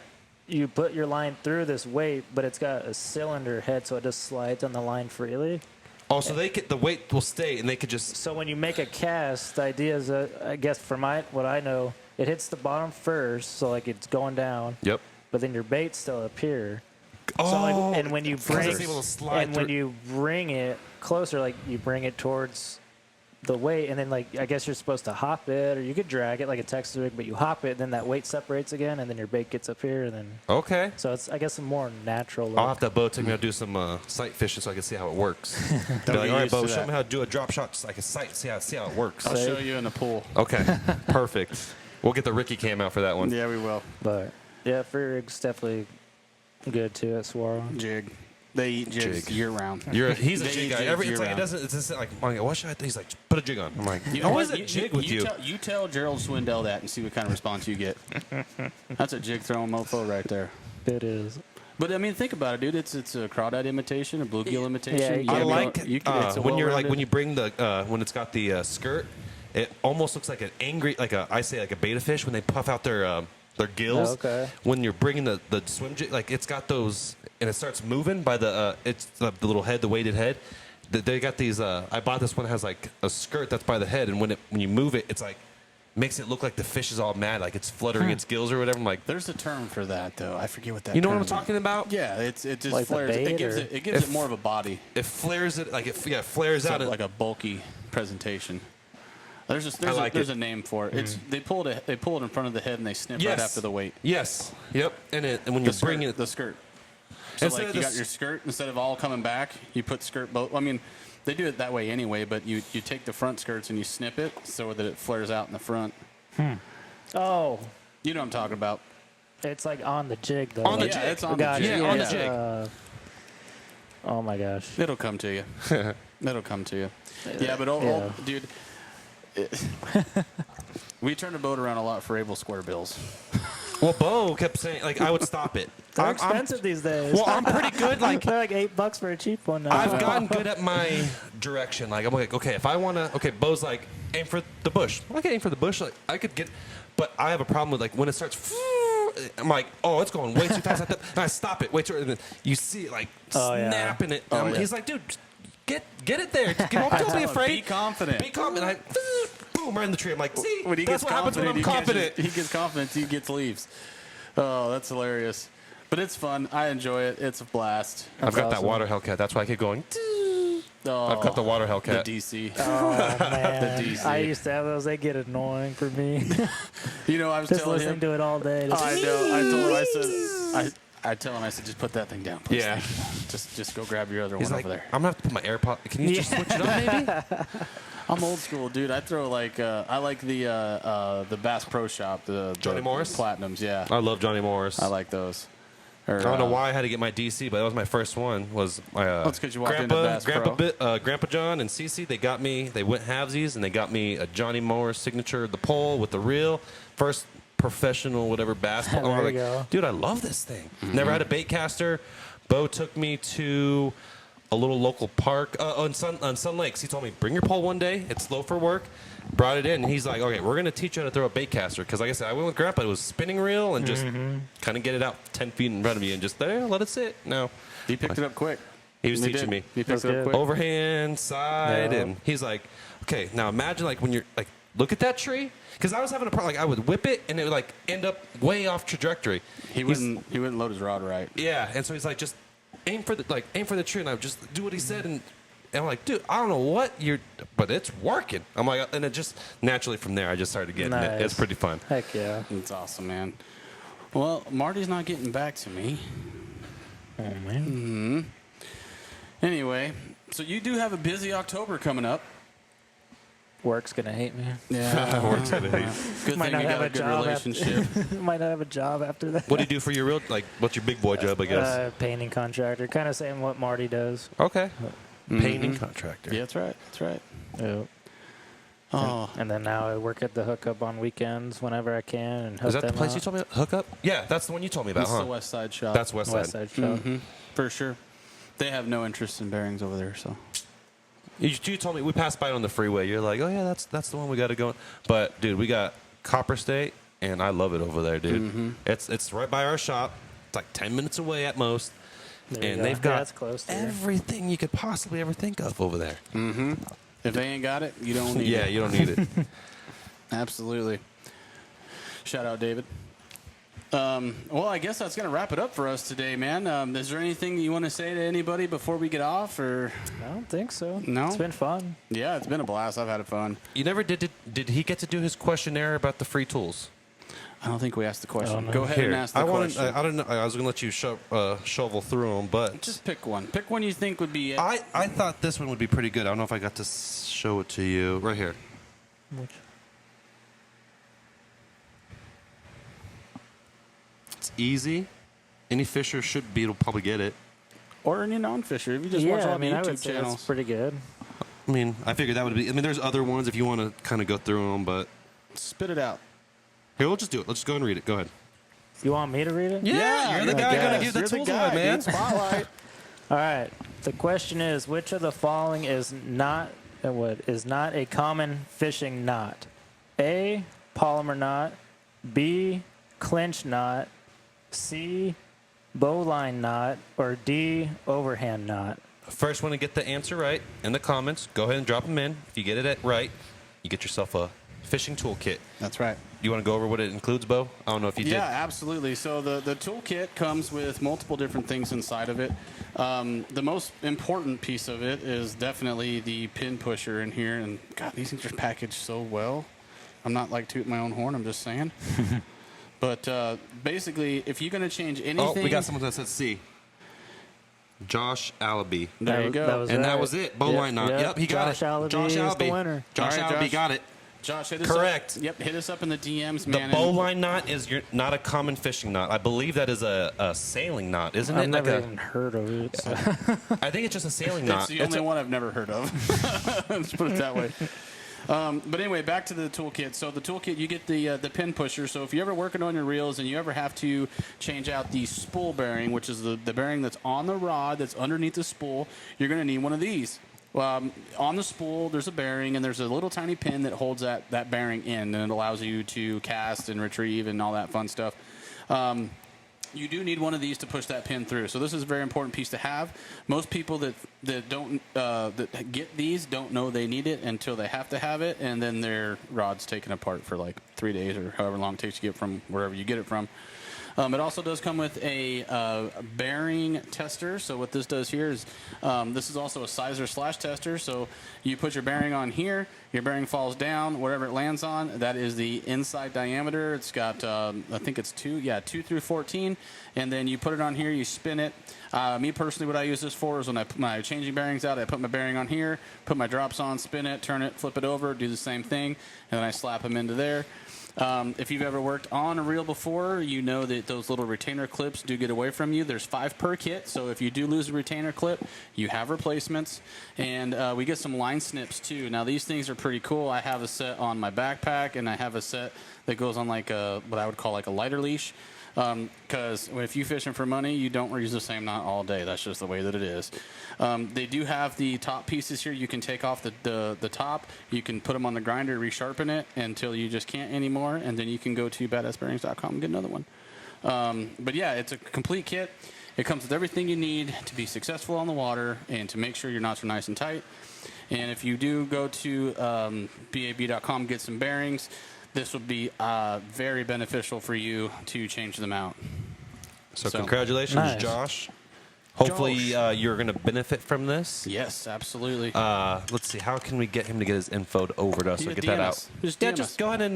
You put your line through this weight, but it's got a cylinder head, so it just slides on the line freely. Oh, so the weight will stay, and they could just. So when you make a cast, the idea is, I guess from what I know, it hits the bottom first, so like it's going down. Yep. But then your bait's still up here. Oh. So and when you when you bring it closer, like you bring it towards the weight, and then like I guess you're supposed to hop it, or you could drag it like a Texas rig, but you hop it, then that weight separates again, and then your bait gets up here, and then. Okay. So it's I guess a more natural. Look. I'll have that Bo take me to do some sight fishing so I can see how it works. Be like, all right, Bo, show me how to do a drop shot so I can sight see how it works. I'll show you in the pool. Okay, perfect. We'll get the Ricky cam out for that one. Yeah, we will. But yeah, free rig's definitely good too at Swirl. Jig. They eat jigs year round. He's a jig guy. It's just like, what should I do? He's like, put a jig on. I'm like, I always a jig with you. You tell Gerald Swindell that and see what kind of response you get. That's a jig throwing mofo right there. It is. But I mean, think about it, dude. It's a crawdad imitation, a bluegill imitation. Yeah, I like when you bring when it's got the skirt. It almost looks like an angry, like a betta fish when they puff out their gills. Oh, okay. When you're bringing the swim jig, like it's got those, and it starts moving by the little head, the weighted head. They got these. I bought this one that has like a skirt that's by the head, and when you move it, it's like makes it look like the fish is all mad, like it's fluttering its gills or whatever. I'm like, there's a term for that though. I forget what that. You know what I'm term is. talking about? Yeah, it just like flares. It gives it more of a body. It flares it like it flares out like a bulky presentation. There's a name for it. It's they pull it in front of the head and they snip right after the weight. Yes. Yep. And when you're bringing it, the skirt. So like you got your skirt instead of all coming back, you put skirt both. I mean, they do it that way anyway, but you take the front skirts and you snip it so that it flares out in the front. Oh, you know what I'm talking about. It's like on the jig though. On the jig. It's on the jig. Yeah, on the jig. Oh my gosh. It'll come to you. It'll come to you. Yeah, but dude. We turned the boat around a lot for able square bills. Well, Bo kept saying, like, I would stop it. They're expensive these days. Well, I'm pretty good. Like, they're like $8 for a cheap one now. I've gotten good at my direction. Like, I'm like, okay, if I want to, okay, Bo's like, aim for the bush. I can aim for the bush. Like, I could get, but I have a problem with, like, when it starts, I'm like, oh, it's going way too fast. And I stop it. Wait, and then you see it, like, snapping it. He's like, dude, get it there. Don't be afraid. Be confident. Be confident. Boom, right in the tree. I'm like, see, when he that's gets what happens when I'm confident. He gets confident, he gets leaves. Oh, that's hilarious. But it's fun. I enjoy it. It's a blast. I've got that water Hellcat. That's why I keep going. Oh, I've got the water Hellcat. The DC. Oh, man. The DC. I used to have those. They get annoying for me. You know, I was just telling listening him. to it all day. I know. I told him, I tell him, I said, just put that thing down, please. Yeah. Just go grab your other He's one like, over there. I'm going to have to put my AirPod. Can you just switch it up, maybe? I'm old school, dude. I throw like I like the Bass Pro Shop, the Johnny Morris Platinums. Yeah, I love Johnny Morris. I like those. I don't know why I had to get my DC, but that was my first one. Was my that's because you walked into Bass Pro. Grandpa John and Cece. They got me. They went halvesies, and they got me a Johnny Morris signature, the pole with the reel. First professional whatever bass. There I'm you like, go. dude, I love this thing. Never had a bait caster. Bo took me to a little local park on Sun Lakes. He told me, bring your pole one day. It's slow for work. Brought it in, and he's like, okay, we're going to teach you how to throw a bait caster. Because like I said, I went with Grandpa. It was spinning reel and just kind of get it out 10 feet in front of you and just there, let it sit. No. He picked it up quick. He was teaching me. He picked it up good. quick. Overhand, side, Yeah. and he's like, okay, now imagine like when you're like, look at that tree. Because I was having a problem. Like I would whip it, and it would like end up way off trajectory. He wouldn't load his rod right. Yeah, and so he's like, just aim for the tree, and I would just do what he said, and I'm like, dude, I don't know what but it's working. I'm like, and it just naturally from there, I just started getting it. It's pretty fun. Heck yeah. It's awesome, man. Well, Marty's not getting back to me. Oh, man. Anyway, so you do have a busy October coming up. Work's going to hate me. Yeah. Works out of it. Good Might thing you not got have a a good job relationship. Might not have a job after that. What do you do for your real, like, what's your big boy job, I guess? Painting contractor. Kind of same what Marty does. Okay. Painting contractor. Yeah, that's right. That's right. Yep. Oh, And then now I work at the hookup on weekends whenever I can. And hook Is that the them place up. you told me about? Hookup? Yeah, that's the one you told me about, that's huh? the West Side shop. That's West Side. West Side Shop. For sure. They have no interest in bearings over there, so. You told me, we passed by it on the freeway. You're like, oh, yeah, that's the one we got to go. But, dude, we got Copper State, and I love it over there, dude. It's right by our shop. It's like 10 minutes away at most. There you And go. they've Yeah, got that's close to here. everything you could possibly ever think of over there. If they ain't got it, you don't need Yeah, it. you don't need it. Absolutely. Shout out, David. Well, I guess that's going to wrap it up for us today, man. Is there anything you want to say to anybody before we get off? Or I don't think so. No? It's been fun. yeah, it's been a blast. I've had fun. You never did he get to do his questionnaire about the free tools? I don't think we asked the question. Oh, no. Go ahead and ask the I question. I don't know. I was going to let you shovel through them, but Just pick one. Pick one you think would be it. I thought this one would be pretty good. I don't know if I got to show it to you. Right here. Which? It's easy. Any fisher should be able to probably get it. Or any non-fisher. If you just watch Yeah, all I mean, the I YouTube would say channels. it's pretty good. I mean, I figured that would be. I mean, there's other ones if you want to kind of go through them, but Spit it out. here, we'll just do it. Let's just go and read it. Go ahead. You want me to read it? Yeah, you're the guy guess. gonna give the You're the tools guy, away, man. dude. Spotlight. All right. The question is, which of the following is not a common fishing knot? A, polymer knot. B, clinch knot. C, bowline knot. Or D, overhand knot. First one to get the answer right in the comments, go ahead and drop them in. If you get it right, you get yourself a fishing toolkit. That's right. You want to go over what it includes, Bo? I don't know if you Yeah, did. absolutely. So the toolkit comes with multiple different things inside of it. The most important piece of it is definitely the pin pusher in here. And God, these things are packaged so well. I'm not like tooting my own horn. I'm just saying. But basically, if you're going to change anything, Oh, we got someone that said C. Josh Allaby. there you go. And that right. was it. Bowline knot. Yep, he got Josh it. Allaby Josh is the Allaby. winner. Josh All right, Allaby Josh. got it. Josh, hit us Correct. up. Yep, hit us up in the DMs, The man. bowline knot is not a common fishing knot. I believe that is a sailing knot, isn't I've it? never Like even heard of it. So. I think it's just a sailing It's knot. the only one I've never heard of. Let's put it that way. But anyway, back to the toolkit. So the toolkit, you get the pin pusher. So if you're ever working on your reels and you ever have to change out the spool bearing, which is the bearing that's on the rod that's underneath the spool, you're going to need one of these. On the spool, there's a bearing, and there's a little tiny pin that holds that bearing in, and it allows you to cast and retrieve and all that fun stuff. You do need one of these to push that pin through. So this is a very important piece to have. Most people that get these don't know they need it until they have to have it, and then their rod's taken apart for like 3 days or however long it takes to get from wherever you get it from. It also does come with a bearing tester. So what this does here is this is also a sizer / tester. So you put your bearing on here, your bearing falls down, wherever it lands on, that is the inside diameter. It's got, I think it's 2 through 14. And then you put it on here, you spin it. Me personally, what I use this for is when I'm changing bearings out, I put my bearing on here, put my drops on, spin it, turn it, flip it over, do the same thing, and then I slap them into there. If you've ever worked on a reel before, you know that those little retainer clips do get away from you. There's 5 per kit, so if you do lose a retainer clip, you have replacements. And we get some line snips too. Now these things are pretty cool. I have a set on my backpack, and I have a set that goes on like what I would call like a lighter leash. Because if you fishing for money, you don't use the same knot all day. That's just the way that it is. They do have the top pieces here. You can take off the top. You can put them on the grinder, resharpen it until you just can't anymore, and then you can go to badassbearings.com and get another one. But yeah, it's a complete kit. It comes with everything you need to be successful on the water and to make sure your knots are nice and tight. And if you do go to BAB.com, get some bearings, this would be very beneficial for you to change them out. So congratulations, Nice. Josh. Hopefully you're going to benefit from this. Yes, absolutely. Let's see. How can we get him to get his info over to us or Yeah, get DM that out? us. Just DM us. Just go ahead and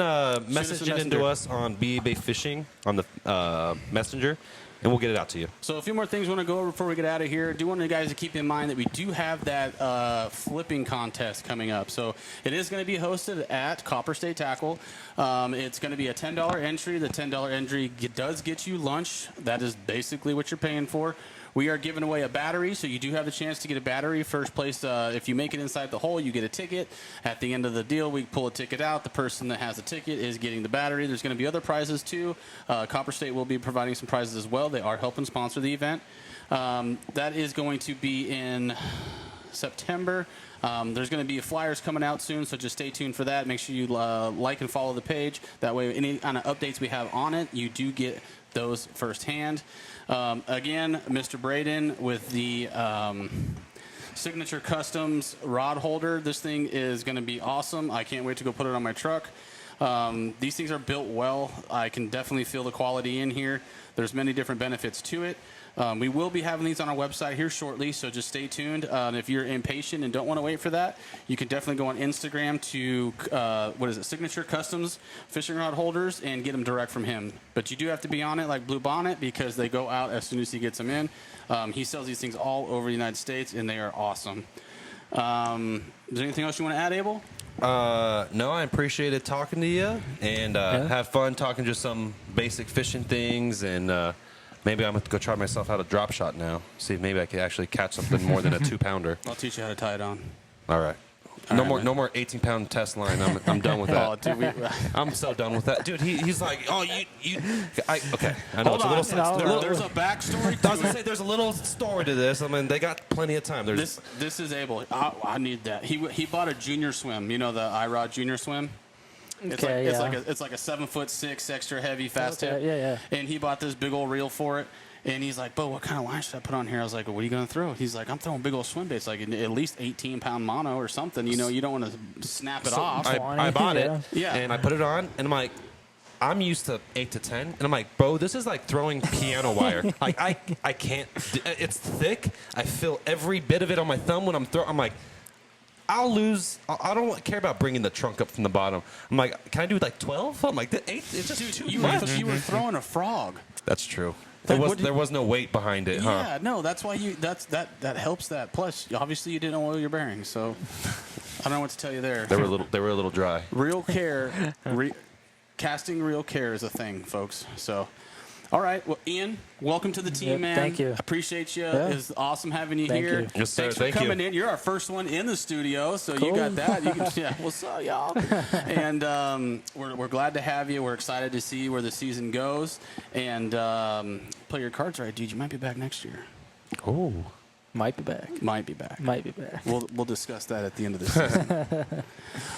message it into messenger. us on BA Fishing on the messenger, and we'll get it out to you. So a few more things we want to go over before we get out of here. I do want you guys to keep in mind that we do have that flipping contest coming up. So it is going to be hosted at Copper State Tackle. It's going to be a $10 entry. The $10 entry does get you lunch. That is basically what you're paying for. We are giving away a battery, so you do have the chance to get a battery. First place, if you make it inside the hole, you get a ticket. At the end of the deal, we pull a ticket out. The person that has a ticket is getting the battery. There's going to be other prizes, too. Copper State will be providing some prizes as well. They are helping sponsor the event. That is going to be in September. There's going to be flyers coming out soon, so just stay tuned for that. Make sure you like and follow the page. That way, any kind of updates we have on it, you do get those firsthand. Again, Mr. Braden with the Signature Customs rod holder. This thing is going to be awesome. I can't wait to go put it on my truck. These things are built well. I can definitely feel the quality in here. There's many different benefits to it. We will be having these on our website here shortly, so just stay tuned. If you're impatient and don't want to wait for that, you can definitely go on Instagram to, Signature Customs fishing rod holders and get them direct from him. But you do have to be on it like Blue Bonnet because they go out as soon as he gets them in. He sells these things all over the United States, and they are awesome. Is there anything else you want to add, Abel? No, I appreciated talking to you and have fun talking just some basic fishing things and maybe I'm going to go try myself out a drop shot now. See if maybe I can actually catch something more than a 2-pounder. I'll teach you how to tie it on. All right. No more 18-pound test line. I'm done with that. Oh, dude, I'm so done with that, dude. He's like, oh, okay. I know hold it's a on. little. There's a backstory. I was gonna say there's a little story to this. I mean, they got plenty of time. There's This is Abel. I need that. He bought a junior swim. You know the iRod junior swim. It's like a 7'6" extra heavy fast tip. Yeah. And he bought this big old reel for it. And he's like, "Bo, what kind of line should I put on here?" I was like, well, "What are you gonna throw?" He's like, "I'm throwing big old swim baits, like at least 18-pound mono or something. You know, you don't want to snap it off." I bought it, Yeah. and I put it on, and I'm like, I'm used to 8 to 10, and I'm like, bro, this is like throwing piano wire. Like I can't. It's thick. I feel every bit of it on my thumb when I'm throwing. I'm like, I'll lose. I don't care about bringing the trunk up from the bottom. I'm like, can I do like 12? I'm like, 8. It's just too much. You were throwing a frog. That's true. Like, There was no weight behind it, huh? Yeah, no, that's why that helps that. Plus, obviously, you didn't oil your bearings, so I don't know what to tell you there. They were a little dry. Real care, casting real care is a thing, folks. So, all right. Well, Ian, welcome to the team, Yep, man. thank you. Appreciate you. Yeah. It's awesome having you Thank here. you. Yes, sir. Thanks Thank for you. coming in. You're our first one in the studio, so you Cool. got that. You can, yeah, what's up, y'all? And we're glad to have you. We're excited to see where the season goes. And play your cards right, dude. You might be back next year. Oh. Might be back. Might be back. Might be back. We'll discuss that at the end of the season.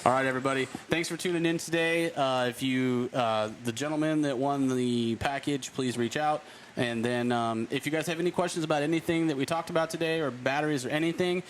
All right, everybody. Thanks for tuning in today. If you, the gentleman that won the package, please reach out. And then if you guys have any questions about anything that we talked about today or batteries or anything,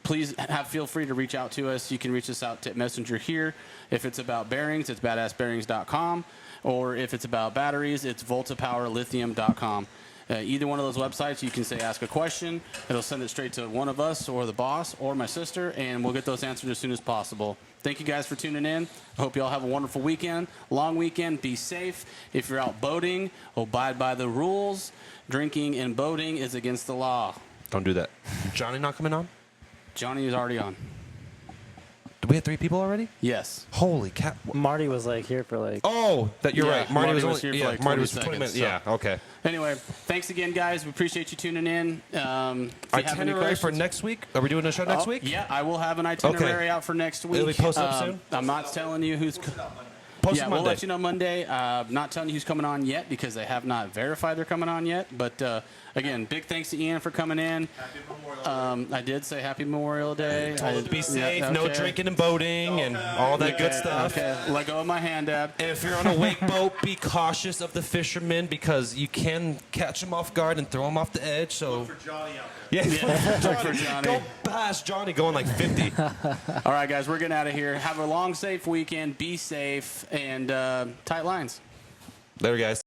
please feel free to reach out to us. You can reach us out to Messenger here. If it's about bearings, it's badassbearings.com. Or if it's about batteries, it's voltapowerlithium.com. Either one of those websites, you can say ask a question. It'll send it straight to one of us or the boss or my sister, and we'll get those answered as soon as possible. Thank you guys for tuning in. I hope you all have a wonderful weekend, long weekend. Be safe. If you're out boating, abide by the rules. Drinking and boating is against the law. Don't do that. Johnny not coming on? Johnny is already on. Did we have 3 people already? Yes. Holy cat! Marty was like here for like. Oh, that you're Yeah, right. Marty, Marty was was here only, for yeah, like Marty 20 was 20 minutes. seconds, Yeah. Okay. Anyway, thanks again, guys. We appreciate you tuning in. If you have any Itinerary for questions- next week? Are we doing a show next Oh, week? Yeah, I will have an itinerary Okay. out for next week. It'll be posted up soon? I'm not telling you who's. Post Yeah, it we'll Monday. let you know Monday. Not telling you who's coming on yet because they have not verified they're coming on yet. But again, big thanks to Ian for coming in. I did say Happy Memorial Day. Told us to be safe, Yeah, no okay. drinking and boating, and all that good Okay, stuff. Okay, let go of my hand, Dad. And if you're on a wake boat, be cautious of the fishermen because you can catch them off guard and throw them off the edge. So For Johnny out. yeah, Look for Johnny. Go past Johnny going like 50. All right, guys, we're getting out of here. Have a long, safe weekend. Be safe and tight lines. Later, guys.